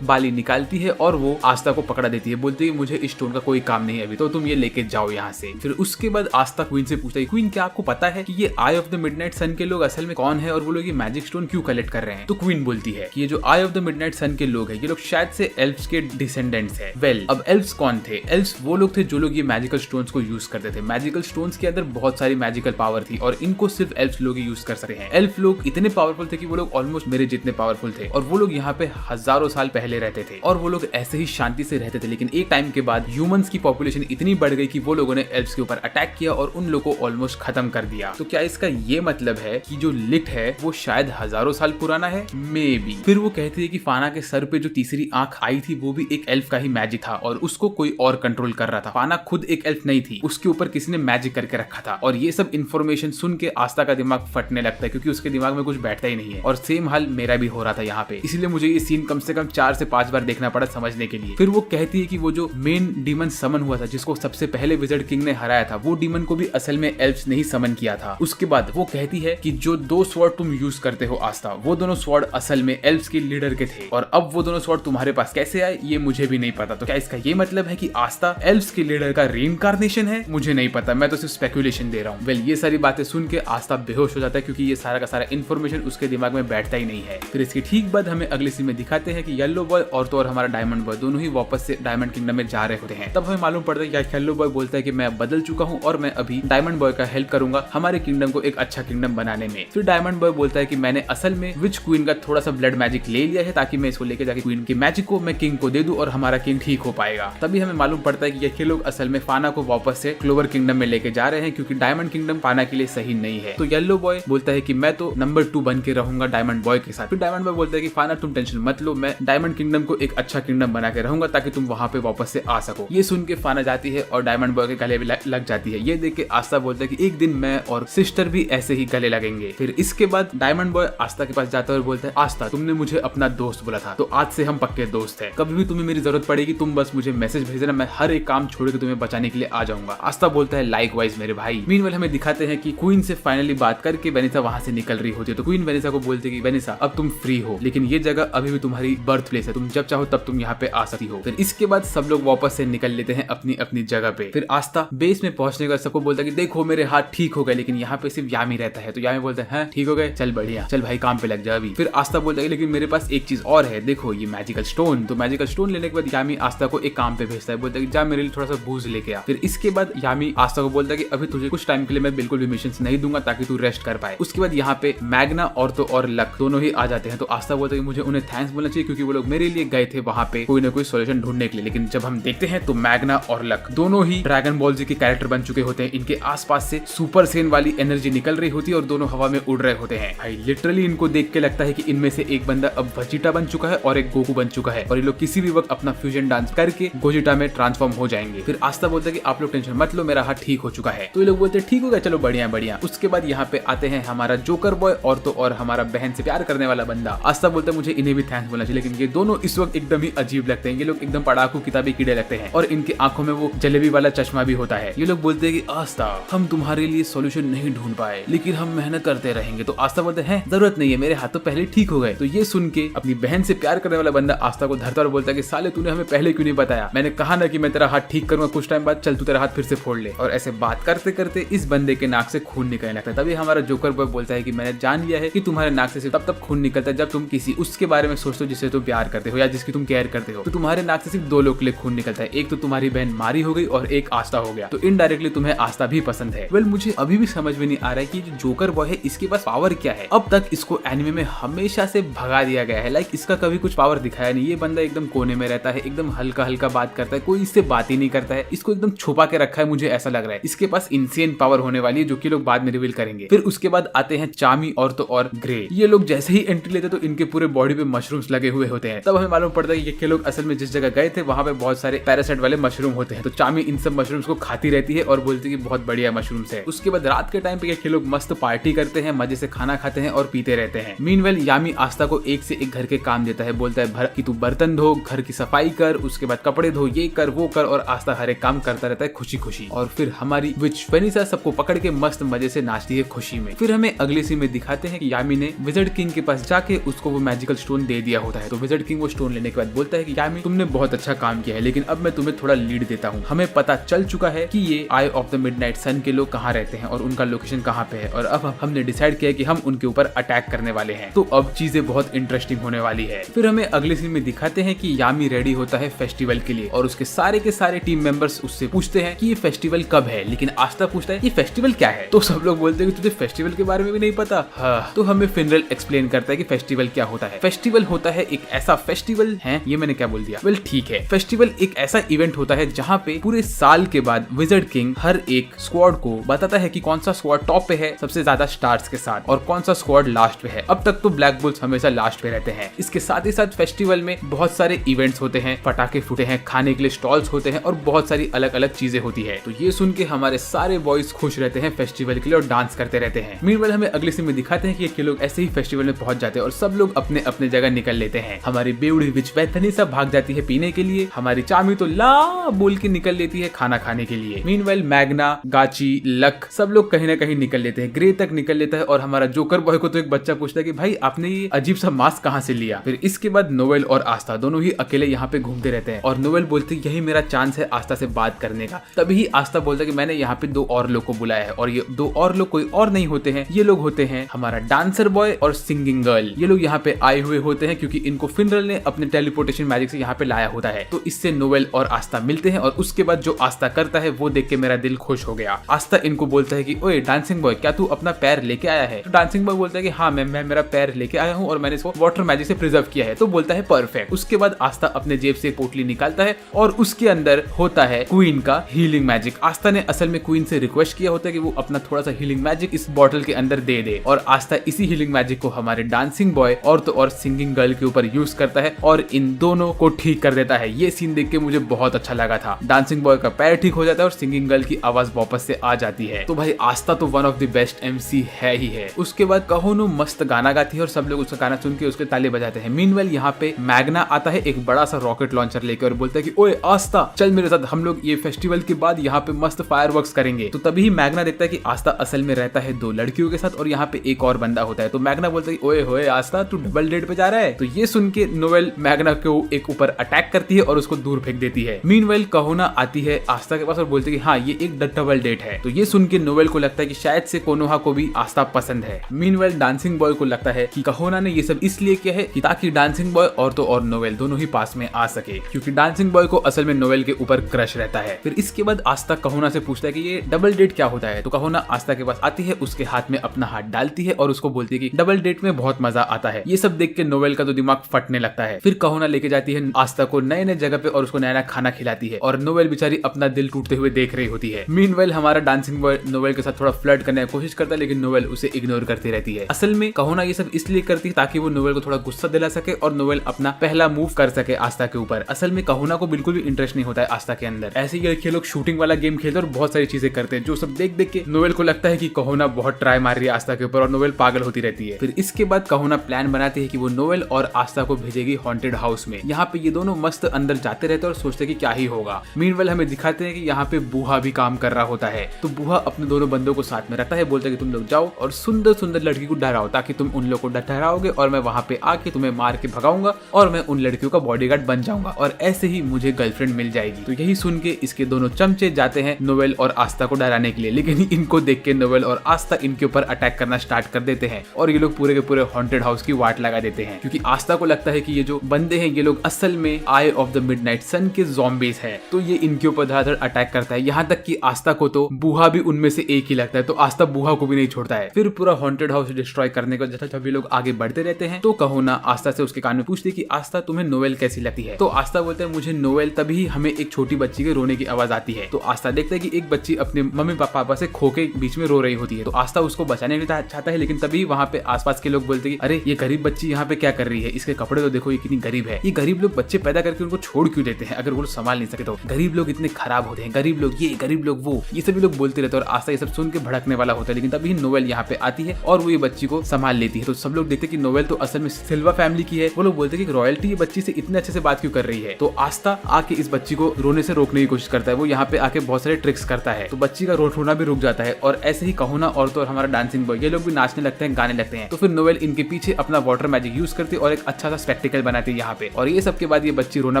बाली निकालती है और वो आस्था को पकड़ा देती है, बोलती है मुझे इस स्टोन का कोई काम नहीं है अभी, तो तुम ये लेके जाओ यहाँ से। फिर उसके बाद आस्था क्वीन से पूछता है क्वीन क्या आपको पता है कि ये आई ऑफ द मिडनाइट सन के लोग असल में कौन है और वो लोग ये मैजिक स्टोन क्यों कलेक्ट कर रहे हैं? तो क्वीन बोलती है कि ये जो आई ऑफ द मिडनाइट सन के लोग हैं ये लोग शायद से एल्फ्स के डिसेंडेंट्स हैं। वेल, अब एल्फ्स कौन थे? एल्फ्स वो लोग थे जो लोग ये मैजिकल स्टोन्स को यूज करते थे। मैजिकल स्टोन्स के अंदर बहुत सारी मैजिकल पावर थी और इनको सिर्फ एल्फ्स लोग यूज कर सकते हैं। एल्फ लोग इतने पावरफुल थे कि वो लोग ऑलमोस्ट मेरे जितने पावरफुल थे और वो लोग यहाँ पे हजारों साल पहले रहते थे और वो लोग ऐसे ही शांति से रहते थे। लेकिन एक टाइम के बाद ह्यूमंस की पॉपुलेशन इतनी बढ़ गई कि वो लोगों ने एल्फ्स के ऊपर अटैक किया और उन लोगों को ऑलमोस्ट खत्म कर दिया। तो क्या इसका ये मतलब है कि जो लिट है वो शायद हजारों साल पुराना है? May be. फिर वो कहती है कि फाना के सर पे जो तीसरी आंख आई थी वो भी एक एल्फ का ही मैजिक था और उसको कोई और कंट्रोल कर रहा था। फाना खुद एक एल्फ नहीं थी, उसके ऊपर किसी ने मैजिक करके रखा था। और ये सब इन्फॉर्मेशन सुन के आस्था का दिमाग फटने लगता है क्योंकि उसके दिमाग में कुछ बैठता ही नहीं है। और सेम हाल मेरा भी हो रहा था यहाँ पे, इसलिए मुझे ये सीन कम से कम 4 से 5 बार देखना पड़ा समझने के लिए। फिर वो कहती है कि वो जो मेन डीमन समन हुआ था जिसको सबसे पहले विज़र्ड किंग ने हराया था, वो डीमन को भी असल में एल्फ्स ने ही समन किया था। उसके बाद वो कहती है कि जो 2 स्वॉर्ड तुम यूज करते हो आस्था, वो दोनों स्वॉर्ड असल में एल्फ्स के लीडर के थे और अब वो दोनों स्वॉर्ड तुम्हारे पास कैसे आए ये मुझे भी नहीं पता। तो क्या इसका ये मतलब है कि आस्था एल्फ्स के लीडर का रीइंकार्नेशन है? मुझे नहीं पता, मैं तो सिर्फ स्पेकुलेशन दे रहा हूँ। वेल, ये सारी बातें सुन के आस्था बेहोश हो जाता है क्योंकि ये सारा का सारा इन्फॉर्मेशन उसके दिमाग में बैठता ही नहीं है। फिर इसके ठीक बाद हमें अगले सीन में दिखाते हैं कि येलो बॉय और हमारा डायमंड बॉय दोनों ही वापस से डायमंड किंगडम में जा रहे होते हैं। तब हमें मालूम पड़ता है कि येलो बॉय बोलता है कि मैं बदल चुका हूँ और मैं अभी डायमंड बॉय का हेल्प करूंगा हमारे किंगडम को एक अच्छा किंगडम बनाने में। फिर डायमंड बॉय बोलता है कि मैंने असल में विच क्वीन का थोड़ा सा ब्लड मैजिक ले लिया है ताकि मैं इसको लेके जाके क्वीन के मैजिक को मैं किंग को दे दूं और हमारा किंग ठीक हो पाएगा। तभी हमें मालूम पड़ता है कि ये लोग असल में फाना को वापस से क्लोवर किंगडम में लेके जा रहे हैं क्योंकि डायमंड किंगडम फाना के लिए सही नहीं है। तो येलो बॉय बोलता है कि मैं तो नंबर 2 बन के रहूंगा डायमंड बॉय के साथ। फिर डायमंड बॉय बोलता है कि फाना तुम टेंशन मत लो, मैं डायमंड किंगडम को एक अच्छा किंगडम बना के रहूंगा ताकि तुम वहां पे वापस से आ सको। ये सुन के फाना जाती है और डायमंड बॉय के गले भी लग जाती है। ये देख के आस्था बोलता है कि एक दिन मैं और सिस्टर भी ऐसे ही गले लगेंगे। फिर इसके बाद डायमंड बॉय आस्था के पास जाता है और बोलता है आस्था तुमने मुझे अपना दोस्त बोला था तो आज से हम पक्के दोस्त हैं। कभी भी तुम्हें मेरी जरूरत पड़ेगी तुम बस मुझे मैसेज भेज देना, मैं हर एक काम छोड़ के तुम्हें बचाने के लिए आ जाऊंगा। आस्था बोलता है लाइकवाइज मेरे भाई। मीनवाइल हमें दिखाते हैं कि क्वीन से फाइनली बात करके वेनिसा वहां से निकल रही होती है। तो क्वीन वेनिसा को बोलती है कि वेनिसा अब तुम फ्री हो, लेकिन ये जगह अभी भी तुम्हारी बर्थ प्लेस है, तुम जब चाहो तब तुम यहाँ पे आ सकती हो। फिर इसके बाद सब लोग वापस से निकल लेते हैं अपनी अपनी जगह पे। फिर आस्था बेस में पहुंचने का सबको बोलता है कि देखो मेरे हाथ ठीक हो गए, लेकिन यहाँ पे सिर्फ यामी रहता है। तो यामी बोलता है ठीक हो गए, चल बढ़िया, चल भाई काम पे लग जा अभी। फिर आस्था बोलता है लेकिन मेरे पास एक चीज और है, देखो ये मैजिकल स्टोन। तो मैजिकल स्टोन लेने के बाद यामी आस्था को एक काम पे भेजता है, बोलता है कि जा मेरे लिए थोड़ा सा बूझ लेके आ। फिर इसके बाद यामी आस्था को बोलता है कि अभी तुझे कुछ टाइम के लिए मैं बिल्कुल भी मिशन नहीं दूंगा ताकि तू रेस्ट कर पाए। उसके बाद यहाँ पे मैग्ना और लक दोनों ही आ जाते हैं। तो आस्था बोलता है कि मुझे उन्हें थैंक्स बोलना चाहिए क्योंकि वो लोग मेरे लिए गए थे वहां पे कोई ना कोई सोल्यूशन ढूंढने के लिए। लेकिन जब हम देखते हैं तो मैग्ना और लक दोनों ही ड्रैगन बॉल जी के कैरेक्टर बन चुके होते हैं। इनके आसपास से सुपर सेन वाली एनर्जी निकल रही होती है और दोनों हवा में उड़ रहे होते हैं। भाई लिटरली इनको देख के लगता है कि इनमें से एक बंदा अब वेजिटा बन चुका है और एक गोकू बन चुका है और ये लोग किसी भी वक्त अपना फ्यूजन डांस करके गोजिटा में ट्रांसफॉर्म हो जाएंगे। फिर आस्था बोलता है कि आप लोग टेंशन मत लो, मेरा हाथ ठीक हो चुका है। तो ये लोग बोलते हैं ठीक हो गया, चलो बढ़िया बढ़िया। उसके बाद यहाँ पे आते हैं हमारा जोकर बॉय और हमारा बहन से प्यार करने वाला बंदा। आस्था बोलता है मुझे इन्हें भी थैंक्स बोलना चाहिए, लेकिन ये दोनों इस वक्त एकदम ही अजीब लगते हैं। ये लोग एकदम पढ़ाकू किताबी कीड़े लगते हैं और इनकी आंखों में वो जलेबी वाला चश्मा भी होता है। ये लोग बोलते हैं कि आस्था, हम तुम्हारे लिए सॉल्यूशन नहीं ढूंढ पाए, लेकिन हम मेहनत करते रहेंगे। तो आस्था बोलते हैं जरूरत नहीं है, मेरे हाथ तो पहले ठीक हो गए। तो ये सुन के अपनी बहन से प्यार करने वाला बंदा आस्था को धरता और बोलता है कि साले तूने हमें पहले क्यों नहीं बताया, मैंने कहा ना कि मैं तेरा हाथ ठीक करूंगा कुछ टाइम बाद, चल तू तेरा हाथ फिर से फोड़ ले। और ऐसे बात करते करते इस बंदे के नाक से खून निकलने लगता है। तभी हमारा जोकर बॉय बोलता है कि मैंने जान लिया है कि तुम्हारे नाक से सिर्फ तब खून निकलता है जब तुम किसी उसके बारे में सोचते हो जिससे तुम प्यार करते हो या जिसकी तुम केयर करते हो। तो तुम्हारे नाक से सिर्फ दो लोग के लिए खून निकलता है, एक तो तुम्हारी बहन मारी हो गई और एक आस्था हो गया। तो इनडायरेक्टली तुम्हें आस्था भी पसंद है। वेल मुझे अभी भी समझ में नहीं आ रहा है कि जो जोकर बॉय है इसके पास पावर क्या है। अब तक इसको एनिमे में हमेशा से भगा दिया गया है, लाइक इसका कभी कुछ पावर दिखाया नहीं। ये बंदा एकदम कोने में रहता है, एकदम हल्का हल्का बात करता है, कोई इससे बात ही नहीं करता है, इसको एकदम छुपा के रखा है। मुझे ऐसा लग रहा है इसके पास इनसेन पावर होने वाली है जो कि लोग बाद में रिवील करेंगे। फिर उसके बाद आते हैं चामी और तो और ग्रे। ये लोग जैसे ही एंट्री लेते तो इनके पूरे बॉडी पे मशरूम्स लगे हुए होते हैं। तब हमें मालूम पड़ता है कि ये लोग असल में जिस जगह गए थे वहां पे बहुत सारे पैरासाइट वाले मशरूम होते हैं। तो चामी इन सब मशरूम्स को खाती रहती है और बोलती है कि बहुत बढ़िया मशरूम्स है। उसके बाद रात के टाइम पे ये लोग मस्त पार्टी करते हैं, मजे से खाना खाते हैं और पीते रहते हैं। मीनवेल यामी आस्था को एक से एक घर के काम देता है, बोलता है कि तू बर्तन धो, घर की सफाई कर, उसके बाद कपड़े धो, ये कर वो कर, और आस्था हर एक काम करता रहता है खुशी खुशी। और फिर हमारी विच वेनिसा सबको पकड़ के मस्त मजे से नाचती है खुशी में। फिर हमें अगले सीन में दिखाते हैं कि यामी ने विजर्ड किंग के पास जाके उसको वो मैजिकल स्टोन दे दिया होता है। तो विजर्ड किंग वो स्टोन लेने के बाद बोलता है कि यामी तुमने बहुत अच्छा काम किया है, लेकिन अब मैं तुम्हें थोड़ा लीड देता हूँ। हमें पता चल चुका है कि ये आई ऑफ द मिडनाइट सन के लोग कहाँ रहते हैं और उनका लोकेशन कहाँ पे है, और अब हमने डिसाइड किया कि हम उनके ऊपर अटैक करने वाले हैं। तो अब चीजें बहुत इंटरेस्टिंग होने वाली है। फिर हमें अगले सीन में दिखाते हैं कि यामी रेडी होता है फेस्टिवल के लिए और उसके सारे टीम मेंबर्स उससे पूछते हैं कि ये फेस्टिवल कब है, लेकिन आस्था पूछता है ये फेस्टिवल क्या है। तो सब लोग बोलते हैं कि तुझे फेस्टिवल के बारे में भी नहीं पता। हाँ। तो हमें फिनरल एक्सप्लेन करता है कि फेस्टिवल क्या होता है। फेस्टिवल होता है एक ऐसा फेस्टिवल है, ये मैंने क्या बोल दिया, वेल ठीक है। फेस्टिवल एक ऐसा इवेंट होता है जहाँ पे पूरे साल के बाद विजर्ड किंग हर एक स्क्वाड को बताता है कि कौन सा स्क्वाड टॉप पे है सबसे ज्यादा स्टार्स के साथ और कौन सा स्क्वाड लास्ट पे है। अब तक तो ब्लैक बुल्स हमेशा लास्ट पे रहते हैं। इसके साथ ही साथ फेस्टिवल में बहुत सारे इवेंट्स होते हैं, पटाखे फूटे हैं, खाने के लिए स्टॉल्स होते हैं और बहुत सारी अलग अलग चीजें होती है। तो ये सुन के हमारे सारे बॉयज खुश रहते हैं फेस्टिवल के लिए और डांस करते रहते हैं। मीनवाइल हमें अगले सीन में दिखाते हैं कि ये लोग ऐसे ही फेस्टिवल में पहुंच जाते हैं और सब लोग अपने अपने जगह निकल लेते हैं। हमारी बेवड़ी विच वेनिसा भाग जाती है पीने के लिए, हमारी चामी तो ला बोल के निकल लेती है खाना खाने के लिए। मीनवाइल मैग्ना, गाची, लक सब लोग कहीं ना कहीं निकल लेते हैं, ग्रे तक निकल लेता है और हमारा जोकर बॉय को तो एक बच्चा पूछता है कि भाई आपने ये अजीब सा मास्क कहाँ से लिया। फिर इसके बाद नोवेल और आस्था दोनों ही अकेले यहाँ पे घूमते रहते हैं और नोवेल बोलती है यही मेरा चांस है आस्था से बात करने का। तभी आस्था बोलता है कि मैंने यहाँ पे दो और लोग को बुलाया है और ये दो और लोग कोई और नहीं होते हैं, ये लोग होते हैं हमारा डांसर बॉय और सिंगिंग गर्ल। ये लोग यहाँ पे आए हुए होते हैं क्योंकि इनको फिनरल ने अपने टेलीपोर्टेशन मैजिक से यहाँ पे लाया होता है। तो इससे नोवेल और आस्था मिलते हैं और उसके बाद जो आस्था करता है वो देख के मेरा दिल खुश हो गया। आस्था इनको बोलता है कि ओए डांसिंग बॉय क्या तू अपना पैर लेके आया है। तो डांसिंग बॉय बोलता है कि हाँ मैं मेरा पैर लेके आया हूँ और मैंने इसको वाटर मैजिक से प्रिजर्व किया है। तो बोलता है परफेक्ट। उसके बाद आस्था अपने जेब से एक पोटली निकालता है और उसके अंदर होता है क्वीन का हीलिंग मैजिक। आस्था ने असल में क्वीन से रिक्वेस्ट किया होता है कि वो अपना थोड़ा सा हीलिंग मैजिक इस बॉटल के अंदर दे दे और आस्था इसी हीलिंग मैजिक को हमारे डांसिंग बॉय और तो और सिंगिंग गर्ल के ऊपर यूज करता है और इन दोनों को ठीक कर देता है। ये सीन देख के मुझे बहुत अच्छा लगा था। डांसिंग बॉय का पैर ठीक हो जाता है और सिंगिंग गर्ल की आवाज वापस से आ जाती है। तो भाई आस्था तो one of the best MC है ही है। उसके बाद कहोनू मस्त गाना गाती है और सब लोग उसका गाना सुन के उसके ताली बजाते हैं। मीनवेल यहाँ पे मैग्ना आता है एक बड़ा सा रॉकेट लॉन्चर लेके और बोलता है कि ओए आस्था चल मेरे साथ, हम लोग ये फेस्टिवल के बाद यहाँ पे मस्त फायरवर्क्स करेंगे। तो तभी मैग्ना देखता है कि आस्था असल में रहता है दो लड़कियों के साथ और यहाँ पे एक और बंदा होता है। तो मैग्ना बोलता है ओए होए आस्था तू डबल डेट पे जा रहा है। तो ये सुन के नोवेल मैग्ना को एक ऊपर अटैक करती है और उसको दूर फेंक देती है। मीनवेल कोनोहा आती है आस्था के पास और बोलती है कि हाँ ये एक डबल डेट है। तो ये सुन के नोवेल को लगता है कि शायद से कोनोहा को भी आस्था पसंद है। मीनवेल डांसिंग बॉय को लगता है कि कोनोहा ने ये सब इसलिए किया है कि ताकि डांसिंग बॉय और तो और नोवेल दोनों ही पास में आ सके, क्योंकि डांसिंग बॉय को असल में नोवेल के ऊपर क्रश रहता है। फिर इसके बाद आस्था कोनोहा से पूछता है कि ये डबल डेट क्या होता है। तो कोनोहा आस्था के पास आती है, उसके हाथ में अपना हाथ डालती है और उसको बोलती है कि डबल डेट में बहुत मजा आता है। ये सब देख के नोवेल का तो दिमाग फटने लगता है। फिर कोनोहा लेके जाती है आस्था को नए नए जगह पे और उसको नया नया खाना खिलाती है और नोवेल बेचारी अपना दिल टूटते हुए देख रही होती है। मीनवाइल हमारा डांसिंग बॉय नोवेल के साथ थोड़ा फ्लर्ट करने की कोशिश करता है, लेकिन नोवेल उसे इग्नोर करती रहती है। असल में कोनोहा ये सब इसलिए करती है ताकि वो नोवेल को थोड़ा गुस्सा दिला सके और नोवेल अपना पहला मूव कर सके आस्था के ऊपर। असल में कोनोहा को बिल्कुल भी इंटरेस्ट नहीं होता है आस्था के अंदर। ऐसे ही लड़के लोग शूटिंग वाला गेम खेलते हैं और बहुत सारी चीजें करते हैं, जो सब देख देख के नोवेल को लगता है कि कोनोहा बहुत ट्राई मार रही है आस्था के ऊपर और नोवेल पागल होती रहती है। फिर इसके बाद कोनोहा प्लान बनाती है कि वो नोवेल और आस्था को भेजेगी हॉन्टेड हाउस में। यहाँ पे ये दोनों मस्त अंदर जाते रहते हैं और सोचते कि क्या ही होगा। मीनवाइल हमें दिखाते हैं कि यहाँ यहाँ पे बूहा भी काम कर रहा होता है। तो बूहा अपने दोनों बंदों को साथ में रखता है, बोलता है कि तुम लोग जाओ और सुंदर सुंदर लड़की को डराओ ताकि तुम उन लोग को डराओगे और मैं वहां पे आके तुम्हें मार के भगाऊंगा और मैं उन लड़कियों का बॉडीगार्ड बन जाऊंगा और ऐसे ही मुझे गर्लफ्रेंड मिल जाएगी। तो यही सुन के इसके दोनों चमचे जाते हैं नोवेल और आस्था को डराने के लिए, लेकिन इनको देख के नोवेल और आस्था इनके ऊपर अटैक करना स्टार्ट कर देते हैं और ये लोग पूरे के पूरे हॉन्टेड हाउस की वाट लगा देते हैं, क्योंकि आस्था को लगता है कि ये जो बंदे हैं ये लोग असल में आई ऑफ द मिडनाइट सन के ज़ॉम्बीज हैं। तो ये इनके ऊपर धड़ाधड़ अटैक करता है, यहाँ तक कि आस्था को तो बूहा भी उनमें से एक ही लगता है। तो आस्था बूहा को भी नहीं छोड़ता है। फिर पूरा हॉन्टेड हाउस डिस्ट्रॉय करने को जैसा सभी लोग आगे बढ़ते रहते हैं तो कहोना आस्था से उसके कान में पूछती कि आस्था तुम्हें नोवेल कैसी लगती है। तो आस्था बोलते हैं मुझे नोवेल तभी हमें एक छोटी बच्ची के रोने की आवाज आती है। तो आस्था देखता है कि एक बच्ची अपने मम्मी पापा से खो के बीच में रो रही होती है। तो आस्था उसको बचाने के लिए चाहता है, लेकिन तभी वहाँ पे आसपास के लोग बोलते हैं अरे ये गरीब बच्ची यहाँ पे क्या कर रही है, इसके कपड़े तो देखो ये कितनी गरीब है। ये गरीब लोग बच्चे पैदा करके उनको छोड़ क्यों देते हैं, अगर वो संभाल नहीं सके तो गरीब लोग इतने खराब होते हैं, गरीब लोग ये गरीब लोग वो, ये सभी लोग बोलते रहते हैं और आस्था ये सब सुन के भड़कने वाला होता है। लेकिन तभी नोवेल यहाँ पे आती है और वो ये बच्ची को संभाल लेती है। तो सब लोग देखते हैं कि नोवेल तो असल में सिल्वा फैमिली की है। वो लोग बोलते हैं कि रॉयल्टी ये बच्ची से इतने अच्छे से बात क्यों कर रही है। तो आस्था आके इस बच्ची को रोने से रोकने की कोशिश करता है, वो यहाँ पे आके बहुत सारे ट्रिक्स करता है तो बच्ची का रोना भी रुक जाता है। और ऐसे ही कहोना और तो और हमारा डांसिंग बॉय ये लोग भी नाचने लगते हैं, गाने लगते हैं। तो फिर नोवेल इनके पीछे अपना वाटर मैजिक यूज करती है और एक अच्छा सा स्पेक्टिकल बनाती है यहाँ पे, और ये सब के बाद ये बच्ची रोना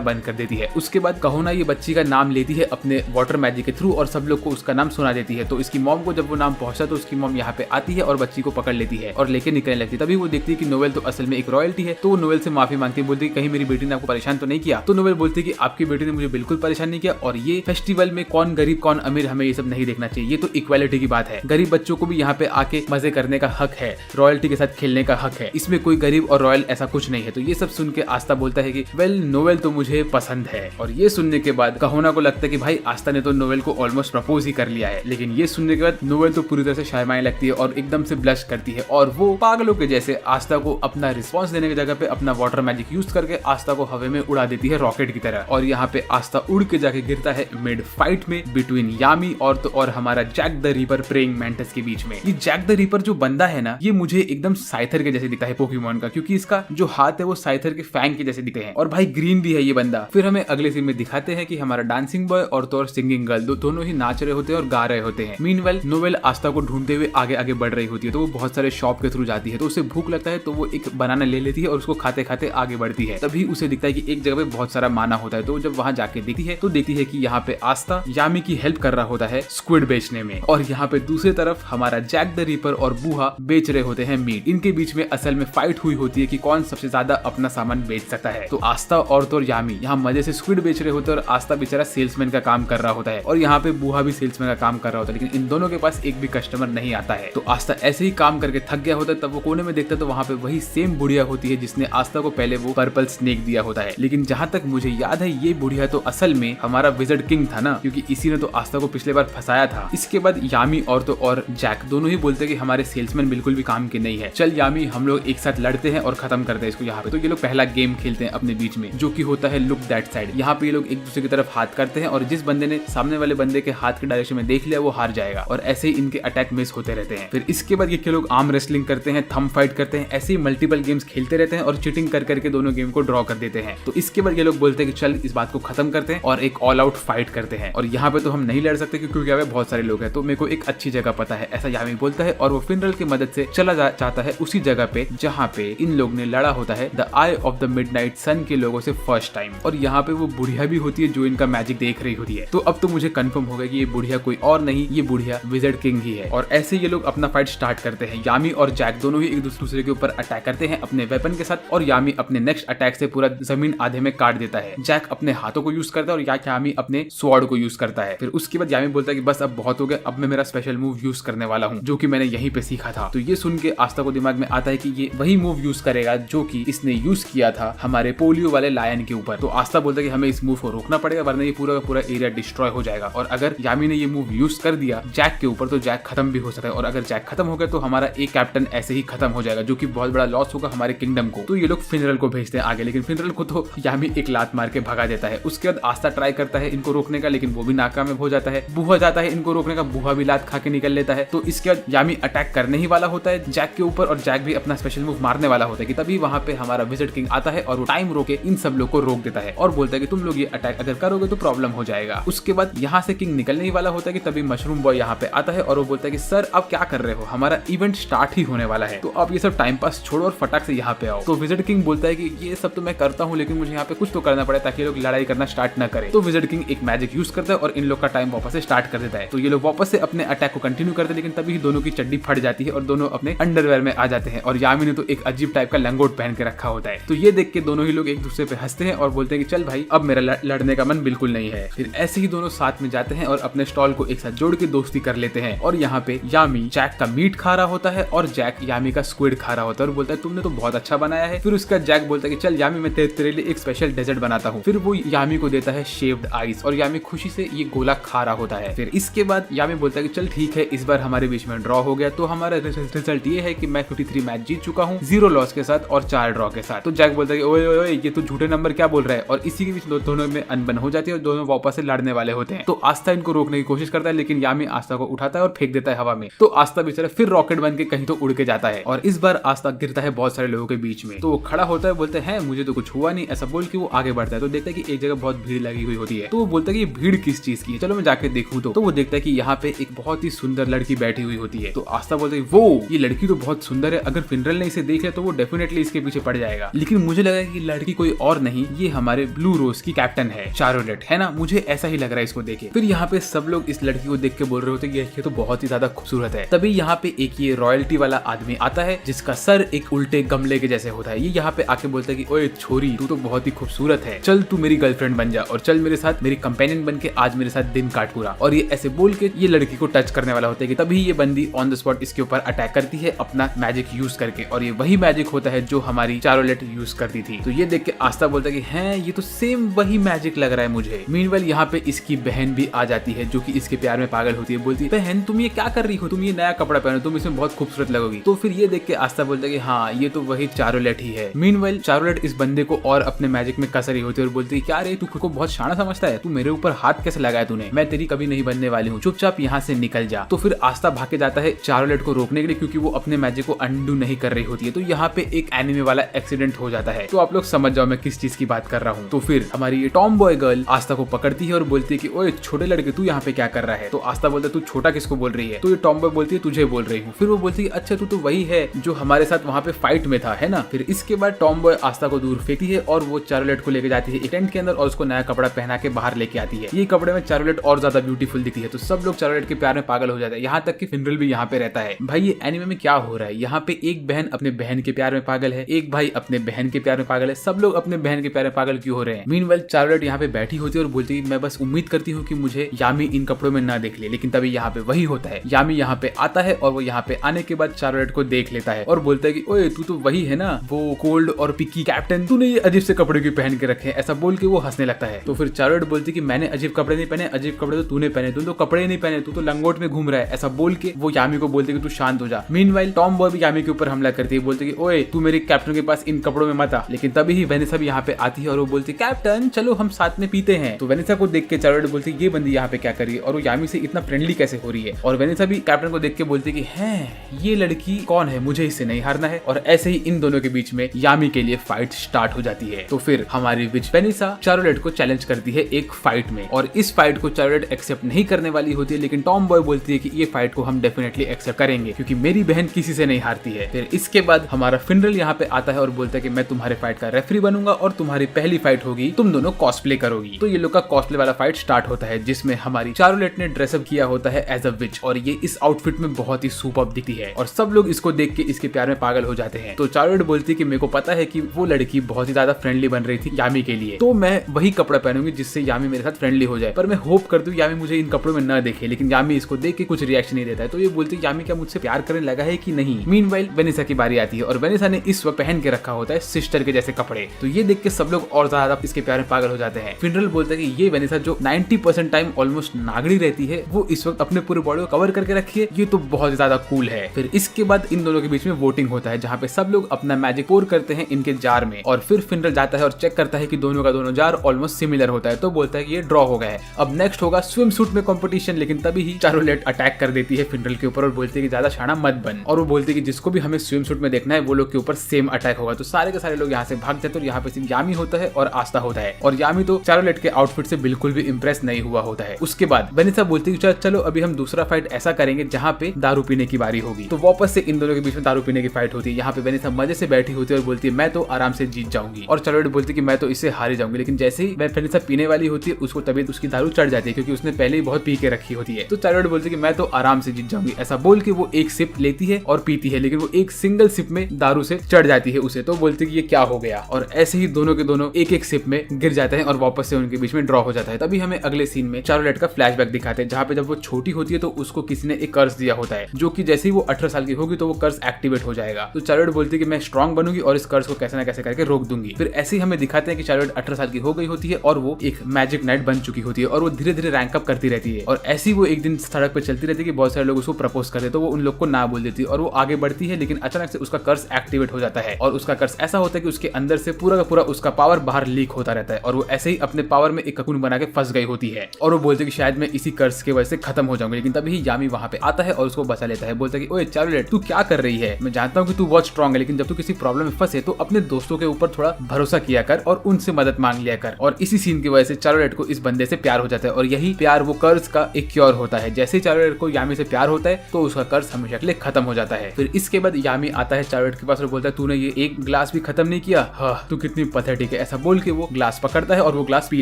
बंद कर देती है। उसके बाद कहोना ये बच्ची का नाम लेती है अपने वाटर मैजिक के थ्रू और सब लोग को उसका नाम सुना देती है। तो इसकी मॉम को जब वो नाम पहुंचा तो उसकी मॉम यहाँ पे आती है और बच्ची को पकड़ लेती है और लेके निकलने लगती है। तभी वो देखती है कि नोवेल तो असल में एक रॉयल्टी है। तो वो नोवेल से माफी मांगती है, बोलती है कहीं मेरी बेटी ने आपको परेशान तो नहीं किया। तो नोवेल बोलती है कि आपकी बेटी ने मुझे बिल्कुल परेशान नहीं किया और ये फेस्टिवल में कौन गरीब कौन अमीर हमें ये सब नहीं देखना चाहिए, ये तो इक्वालिटी की बात है। गरीब बच्चों को भी यहाँ पे आके मजे करने का हक है, रॉयल्टी के साथ खेलने का हक है, इसमें कोई गरीब और रॉयल ऐसा कुछ नहीं है। तो ये सब सुन के आस्था बोलता है कि वेल नोवेल तो मुझे पसंद है। और ये सुनने के बाद कहोना को लगता है कि भाई आस्था ने तो नोवेल को ऑलमोस्ट प्रपोज ही कर लिया है। लेकिन ये सुनने के बाद नोवेल तो पूरी तरह से शर्माने लगती है और एकदम से ब्लश करती है और वो पागलों के जैसे आस्था को अपना रिस्पॉन्स देने की जगह पे अपना वाटर मैजिक यूज करके आस्था को हवा में उड़ा देती है रॉकेट की तरह। और यहाँ पे आस्था उड़ के जाके गिरता है मिड फाइट में बिटवीन यामी और हमारा Jack the reaper praying mantis के बीच में। ये जैक द रीपर जो बंदा है ना, ये मुझे एकदम साइथर के जैसे दिखता है पोकेमॉन का, क्योंकि इसका जो हाथ है वो साइथर के फैंग के जैसे दिखते हैं और भाई ग्रीन भी है ये बंदा। फिर हमें अगले सीन में दिखाते हैं कि हमारा डांसिंग बॉय और तो और सिंगिंग गर्ल दोनों ही नाच रहे होते हैं और गा रहे होते हैं। मीनवेल नोवेल आस्था को ढूंढते हुए आगे आगे बढ़ रही होती है। तो वो बहुत सारे शॉप के थ्रू जाती है, तो उसे भूख लगता है तो वो एक बनाना ले लेती है और उसको खाते खाते आगे बढ़ती है। तभी उसे दिखता है कि एक जगह पे बहुत सारा माना होता है। तो जब वहां जाके देखती है तो देखती है कि यहाँ पे आस्था यामी की हेल्प कर रहा होता है स्क्विड बेचने में, और यहाँ पे दूसरी तरफ हमारा जैक द रीपर और बूहा बेच रहे होते हैं मीट। इनके बीच में असल में फाइट हुई होती है कि कौन सबसे ज्यादा अपना सामान बेच सकता है। तो आस्था और तो यामी यहाँ मजे से स्क्विड बेच रहे होते हैं और आस्था बेचारा सेल्समैन का काम कर रहा होता है और यहाँ पे बूहा भी सेल्समैन का काम कर रहा होता है। लेकिन इन दोनों के पास एक भी कस्टमर नहीं आता है। तो आस्था ऐसे ही काम करके थक गया होता है, तब वो कोने में देखता है तो वहाँ पे वही सेम बुढ़िया होती है जिसने आस्था को पहले वो पर्पल स्नेक दिया होता है। लेकिन जहाँ तक मुझे याद है ये बुढ़िया तो असल में हमारा विज़र्ड किंग था ना, क्योंकि इसी ने तो आस्था को पिछले बार फंसाया था। इसके बाद यामी और तो और जैक दोनों ही बोलते हैं कि हमारे सेल्समैन बिल्कुल भी काम के नहीं है, चल यामी हम लोग एक साथ लड़ते हैं और खत्म करते हैं इसको यहाँ पे। तो ये लोग पहला गेम खेलते हैं अपने बीच में, जो कि होता है लुक दैट साइड। यहाँ पे ये लोग एक दूसरे की तरफ हाथ करते हैं और जिस बंदे ने सामने वाले बंदे के हाथ के डायरेक्शन में देख लिया वो हार जाएगा, और ऐसे ही इनके अटैक मिस होते रहते हैं। फिर इसके बाद ये लोग आर्म रेसलिंग करते हैं, थंब फाइट करते हैं, ऐसे ही मल्टीपल गेम्स खेलते रहते हैं और चीटिंग कर करके दोनों गेम को ड्रॉ कर देते हैं। तो इसके बाद ये लोग बोलते हैं कि चल इस बात को खत्म करते हैं और एक ऑल आउट फाइट करते हैं। और यहाँ पे तो हम नहीं लड़ सकते क्योंकि यहाँ पे बहुत सारे लोग हैं, तो मेरे को एक अच्छी जगह पता है, ऐसा यामी बोलता है। और वो फिनरल की मदद से चला जाता है उसी जगह पे जहाँ पे इन लोग ने लड़ा होता है the eye of the midnight sun के लोगों से फर्स्ट टाइम। और यहाँ पे वो बुढ़िया भी होती है जो इनका मैजिक देख रही होती है। तो अब तो मुझे कंफर्म हो गया कि ये बुढ़िया कोई और नहीं, ये बुढ़िया विज़र्ड किंग ही है। और ऐसे ये लोग अपना फाइट स्टार्ट करते हैं। यामी और जैक दोनों ही एक दूसरे के ऊपर अटैक करते हैं अपने वेपन के साथ, और यामी अपने नेक्स्ट अटैक से पूरा जमीन आधे में काट देता है। जैक अपने हाथों को यूज करता है और यामी अपने स्वॉर्ड को यूज करता है। फिर उसके बाद यामी बोलता है कि बस अब बहुत हो गया, अब मैं मेरा स्पेशल मूव यूज करने वाला हूँ जो कि मैंने यहीं पे सीखा था। तो ये सुन के आस्था को दिमाग में आता है कि ये वही मूव यूज करेगा जो कि इसने यूज किया था हमारे पोलियो वाले लायन के ऊपर। तो आस्था बोलता है कि हमें इस मूव को रोकना पड़ेगा वरना ये पूरा का पूरा एरिया डिस्ट्रॉय हो जाएगा, और अगर यामी ने ये मूव यूज कर दिया जैक के ऊपर तो जैक खत्म भी हो सकता है, और अगर जैक खत्म हो गया तो हमारा एक कैप्टन ऐसे ही खत्म हो जाएगा जो कि बहुत बड़ा लॉस होगा हमारे किंगडम को। तो ये लोग फिनरल को भेजते हैं आगे, लेकिन फिनरल को तो यामी एक लात मार के भगा देता है। उसके बाद आस्था ट्राई करता है इनको रोकने का, लेकिन वो भी नाकामयाब हो जाता है। बूहा जाता है इनको रोकने का, बूहा भी लात खा के निकल लेता है। तो इसके बाद यामी अटैक करने ही वाला होता है जैक के ऊपर, और जैक भी अपना स्पेशल मूव मारने वाला होता है कि तभी वहां पे हमारा विज़र्ड किंग आता है और वो टाइम रोके इन सब लोग को रोक देता है और बोलता है कि तुम लोग ये अटैक अगर करोगे तो प्रॉब्लम हो जाएगा। उसके उसके बाद यहाँ से किंग निकलने ही वाला होता है कि तभी मशरूम बॉय यहाँ पे आता है और वो बोलता है कि सर अब क्या कर रहे हो, हमारा इवेंट स्टार्ट ही होने वाला है, तो अब ये सब टाइम पास छोड़ो और फटाक से यहाँ पे आओ। तो विज़र्ड किंग बोलता है कि ये सब तो मैं करता हूँ लेकिन मुझे यहाँ पे कुछ तो करना पड़े ताकि लोग लड़ाई करना स्टार्ट न करें। तो विज़र्ड किंग एक मैजिक यूज करता है और इन लोग का टाइम वापस से स्टार्ट कर देता है। तो ये लोग वापस से अपने अटैक को कंटिन्यू करते हैं, लेकिन तभी दोनों की चड्डी फट जाती है और दोनों अपने अंडरवेयर में आ जाते हैं और यामी ने तो एक अजीब टाइप का लंगोट पहन के रखा होता है। तो ये देख के दोनों ही लोग एक दूसरे पे हंसते हैं और बोलते हैं कि चल भाई अब मेरा लड़ने का मन बिल्कुल नहीं है। फिर ऐसे ही दोनों साथ में जाते हैं और अपने स्टॉल को एक साथ जोड़ के दोस्ती कर लेते हैं। और यहाँ पे यामी जैक का मीट खा रहा होता है और जैक यामी का स्क्विड खा रहा होता है और बोलता है तुमने तो बहुत अच्छा बनाया है। फिर उसका जैक बोलता है कि चल यामी मैं तेरे लिए एक स्पेशल डेजर्ट बनाता हूँ। फिर वो यामी को देता है शेव्ड आइस और यामी खुशी से ये गोला खा रहा होता है। फिर इसके बाद यामी बोलता है कि चल ठीक है इस बार हमारे बीच में ड्रॉ हो गया, तो हमारा रिजल्ट ये है कि मैं 53 मैच जीत चुका हूँ 0 लॉस के साथ और 4 ड्रॉ के साथ। तो जैक बोलता है कि ओए ओए ये तो झूठे नंबर क्या बोल रहा है, और इसी के बीच दोनों में अनबन हो जाती है और दोनों वापस से लड़ने वाले होते हैं। तो आस्था इनको रोकने की कोशिश करता है लेकिन यामी आस्था को उठाता है और फेंक देता है हवा में। तो आस्था बेचारा फिर रॉकेट बन के कहीं तो उड़ के जाता है और इस बार आस्था गिरता है बहुत सारे लोगों के बीच में। तो वो खड़ा होता है, बोलते हैं मुझे तो कुछ हुआ नहीं, ऐसा बोल के वो आगे बढ़ता है। तो देखता है कि एक जगह बहुत भीड़ लगी हुई होती है। तो वो बोलता है कि ये भीड़ किस चीज की है, चलो मैं जाके देखूं। तो वो देखता है कि यहाँ पे एक बहुत ही सुंदर लड़की बैठी हुई होती है। तो आस्था बोलता है वो ये लड़की तो बहुत सुंदर है, अगर फिनरल ने इसे देख लिया तो वो डेफिनेटली इसके पीछे पड़ जाएगा। लेकिन मुझे लगा कि लड़की कोई और नहीं, ये हमारे ब्लू रोज की कैप्टन है चारोलेट, है ना, मुझे ऐसा ही लग रहा है इसको देखे। फिर यहाँ पे सब लोग इस लड़की को देख के बोल रहे होते कि ये तो बहुत ही ज्यादा खूबसूरत है। तभी यहाँ पे एक ये रॉयल्टी वाला आदमी आता है जिसका सर एक उल्टे गमले के जैसे होता है। ये यहाँ पे आके बोलता है कि ओए छोरी तू तो बहुत ही खूबसूरत है, चल तू मेरी गर्लफ्रेंड बन जा और चल मेरे साथ मेरी कंपेनियन बन के आज मेरे साथ दिन काट पूरा। और ये ऐसे बोल के ये लड़की को टच करने वाला होता है कि तभी ये बंदी ऑन द स्पॉट इसके ऊपर अटैक करती है अपना मैजिक यूज करके, और ये वही मैजिक होता है जो हमारी चारोलेट यूज करती थी। तो ये देख के आस्था बोलता है कि हैं ये तो सेम वही मैजिक लग रहा है मुझे। मीनवाइल यहाँ पे इसकी बहन भी आ जाती है जो कि इसके प्यार में पागल होती है, बोलती है बहन तुम ये क्या कर रही हो, तुम ये नया कपड़ा पहनो, तुम इसमें बहुत खूबसूरत लगोगी। तो फिर ये देख के आस्था बोलता है कि हाँ ये तो वही चारोलेट ही है। मीनवाइल चारोलेट इस बंदे को और अपने मैजिक में कस रही होती है और बोलती है क्या रे तू खुद को बहुत शाना समझता है, तू मेरे ऊपर हाथ कैसे लगाया तूने, मैं तेरी कभी नहीं बनने वाली हूँ, चुपचाप यहाँ से निकल जा। तो फिर आस्था भाग के जाता है चारोलेट को रोकने के लिए क्योंकि वो अपने मैजिक को अंडू नहीं कर रही होती है। तो यहाँ पे एक एनिमे वाला एक्सीडेंट हो जाता है, तो आप लोग समझ जाओ मैं किस चीज की बात कर रहा हूँ। तो फिर हमारी ये टॉम बॉय गर्ल आस्था को पकड़ती है और बोलती है कि ओए छोटे लड़के तू यहाँ पे क्या कर रहा है। तो आस्था बोलता है तू छोटा किसको बोल रही है। तो ये टॉम बॉय बोलती है तुझे बोल रही हूँ। फिर वो बोलती है अच्छा तू तो वही है जो हमारे साथ वहाँ पे फाइट में था, है ना। फिर इसके बाद टॉम बॉय आस्था को दूर फेंकती है और वो चारोलेट को लेके जाती है एक टेंट के अंदर और उसको नया कपड़ा पहना के बाहर लेके आती है। ये कपड़े में चारोलेट और ज्यादा ब्यूटीफुल दिखती है। तो सब लोग चारोलेट के प्यार में पागल हो जाते हैं, यहाँ तक कि फिनरल भी यहाँ पे रहता है। भाई ये एनिमे में क्या हो रहा है, यहाँ पे एक बहन अपने बहन के प्यार में पागल है, एक भाई अपने बहन के प्यार में पागल है, सब लोग अपने बहन के प्यार में पागल क्यों हो रहे हैं। मीनवाइल चारोलेट यहाँ पे बैठी होती है और बोलती है मैं बस उम्मीद करती हूँ कि मुझे यामी इन कपड़ों में ना देख ले। लेकिन तभी यहाँ पे वही होता है, यामी यहाँ पे आता है और वो यहाँ पे आने के बाद चारोलेट को देख लेता है और बोलता है कि ओए तू तो वही है ना वो कोल्ड और पिकी कैप्टन, तूने ये अजीब से कपड़े क्यों पहन के रखे हैं, ऐसा बोल के वो हंसने लगता है। तो फिर चारोलेट बोलती है कि मैंने अजीब कपड़े नहीं पहने, अजीब कपड़े तो तूने पहने, तू तो कपड़े नहीं पहने, तू तो लंगोट में घूम रहा है, ऐसा बोल के वो यामी को बोलती है कि तू शांत हो जा। मीनवाइल टॉम बॉय भी यामी के ऊपर हमला करती है, बोलती है कि ओए तू मेरे कैप्टन के पास इन कपड़ों में मत आ। लेकिन तभी ही वेनेसा भी यहाँ पे आती है और वो बोलती है कैप्टन चलो हम साथ में पीते हैं। तो वेनेसा को देख के चारोलेट बोलती है ये बंदी यहाँ पे क्या कर रही है और वो यामी से इतना फ्रेंडली कैसे हो रही है। और वेनेसा भी कैप्टन को देख के बोलती है कि हैं ये लड़की कौन है, मुझे इससे नहीं हारना है। और ऐसे ही इन दोनों के बीच में यामी के लिए फाइट स्टार्ट हो जाती है। तो फिर हमारी विच वेनेसा चारोलेट को चैलेंज करती है एक फाइट में और इस फाइट को चारोलेट एक्सेप्ट नहीं करने वाली होती है। लेकिन टॉम बॉय बोलती है कि ये फाइट को हम डेफिनेटली एक्सेप्ट करेंगे क्योंकि मेरी बहन किसी से नहीं हारती है। फिर इसके बाद हमारा फिनरल यहाँ पे आता है और बोलता है कि मैं तुम्हारे फाइट का रेफरी बनूंगा और तुम्हारी पहली फाइट होगी, तुम दोनों कॉस्प्ले करोगी। तो ये लोग का कॉस्प्ले वाला फाइट स्टार्ट होता है जिसमें हमारी चारोलेट ने ड्रेसअप किया होता है एज अ विच और ये इस आउटफिट में बहुत ही सुपर्ब दिखती है और सब लोग इसको देख के इसके प्यार में पागल हो जाते हैं। तो चारोलेट बोलती है कि मेरे को पता है कि वो लड़की बहुत ही ज्यादा फ्रेंडली बन रही थी यामी के लिए, तो मैं वही कपड़ा पहनूंगी जिससे यामी मेरे साथ फ्रेंडली हो जाए। पर मैं होप करती हूँ यामी मुझे इन कपड़ों में न देखे। लेकिन यामी इसको देख के कुछ रिएक्शन नहीं देता है। तो ये बोलती है यामी क्या मुझसे प्यार करने लगा है कि नहीं। मीनवाइल वेनेसा की बारी आती है और वेनेसा ने इस वक्त पहन के रखा होता है सिस्टर के जैसे कपड़े। तो ये देख के सब लोग और ज्यादा इसके प्यार में पागल हो जाते हैं। फिनरल बोलता है कि ये वेनेसा जो 90% टाइम ऑलमोस्ट नागड़ी रहती है वो इस वक्त अपने पूरे बॉडी को कवर करके रखी है, ये तो बहुत ज्यादा कूल है। फिर इसके बाद इन दोनों के बीच में वोटिंग होता है जहाँ पे सब लोग अपना मैजिक पोर करते हैं इनके जार में और फिर फिनरल जाता है और चेक करता है कि दोनों का दोनों जार ऑलमोस्ट सिमिलर होता है। तो बोलता है कि ये ड्रॉ हो गया है, अब नेक्स्ट होगा स्विम सूट में कंपटीशन। लेकिन तभी ही चारोलेट अटैक कर देती है फिनरल के ऊपर और बोलती है कि ज्यादा शाना मत बन। और वो बोलती है कि जिसको भी हमें स्विम सूट में देखना है वो लोग के ऊपर सेम अटैक होगा। तो सारे के सारे लोग यहाँ से भाग जाते हैं और यहाँ पे सिर्फ यामी होता है और आस्था होता है और यामी तो चारोलेट के आउटफिट से बिल्कुल भी इम्प्रेस नहीं हुआ होता है। उसके बाद वेनेसा बोलती है चलो अभी हम दूसरा फाइट ऐसा करेंगे जहाँ पे दारू पीने की बारी होगी। तो वापस से इन दोनों के बीच में दारू पीने की फाइट होती है। यहाँ पे वेनेसा मजे से बैठी होती है और बोलती है मैं तो आराम से जीत जाऊंगी, और चार्लोट बोलती है कि मैं तो इससे हार जाऊंगी। लेकिन जैसे ही वेनेसा पीने वाली होती है उसको तबीयत उसकी दारू चढ़ जाती है क्योंकि उसने पहले ही बहुत पी के रखी होती है। तो चार्लोट बोलती है कि मैं तो आराम से जीत जाऊंगी। ऐसा बोल के वो एक सिप लेती है और पीती है, लेकिन वो एक सिंगल सिप में दारू से चढ़ जाती है उसे। तो बोलती है कि ये क्या हो गया, और ऐसे ही दोनों के दोनों एक एक सिप में गिर जाते हैं और वापस से उनके बीच में ड्रॉ हो जाता है। तभी हमें अगले सीन में चार्लोट का फ्लैशबैक दिखाते हैं जहाँ पे जब वो छोटी होती है तो उसको किसी ने एक कर्स दिया होता है, जो कि जैसे ही वो 18 साल की होगी तो वो कर्स एक्टिवेट हो जाएगा। तो चार्लोट बोलती है कि मैं स्ट्रांग बनूंगी और इस कर्स को कैसे ना कैसे करके रोक दूंगी। फिर ऐसे ही हमें दिखाते हैं कि चार्लोट 18 साल की हो गई होती है और वो एक मैजिक नाइट बन चुकी होती है और वो धीरे धीरे रैंक अप करती रहती है। और ऐसी वो एक दिन सड़क पर चलती रहती है कि बहुत सारे लोग उसको प्रपोज करते, तो वो उन लोग को ना बोल देती है और वो आगे बढ़ती है। लेकिन अचानक से उसका कर्स एक्टिवेट हो जाता है और उसका कर्स ऐसा होता है कि उसके अंदर से पूरा का पूरा उसका पावर बाहर लीक होता रहता है और वो ऐसे ही अपने पावर में एक ककून बना के फंस गई होती है। और वो बोलते कि शायद मैं इसी कर्स की वजह से खत्म हो जाऊंगी। लेकिन तभी यामी वहां पे आता है और उसको बचा लेता है। बोलता है कि ओए चार्लोट तू क्या कर रही है, मैं जानता हूँ कि तू बहुत स्ट्रांग है, लेकिन जब तू किसी प्रॉब्लम में फंसे तो अपने दोस्तों के ऊपर थोड़ा भरोसा किया कर और उनसे मदद मांग लिया कर। और इसी सीन की वजह से चार्लोट को इस बंदे से प्यार हो जाता है और यही प्यार वो कर्स का एक क्योर होता है। जैसे ही चार्लोट को यामी से प्यार होता है तो उसका कर्स हमेशा के लिए खत्म हो जाता है। फिर इसके बाद यामी आता है चार्लोट के पास और बोलता है तूने ये एक ग्लास भी खत्म नहीं किया, हाँ तू कितनी पथेटिक है। ऐसा बोल के वो ग्लास पकड़ता है और वो ग्लास पी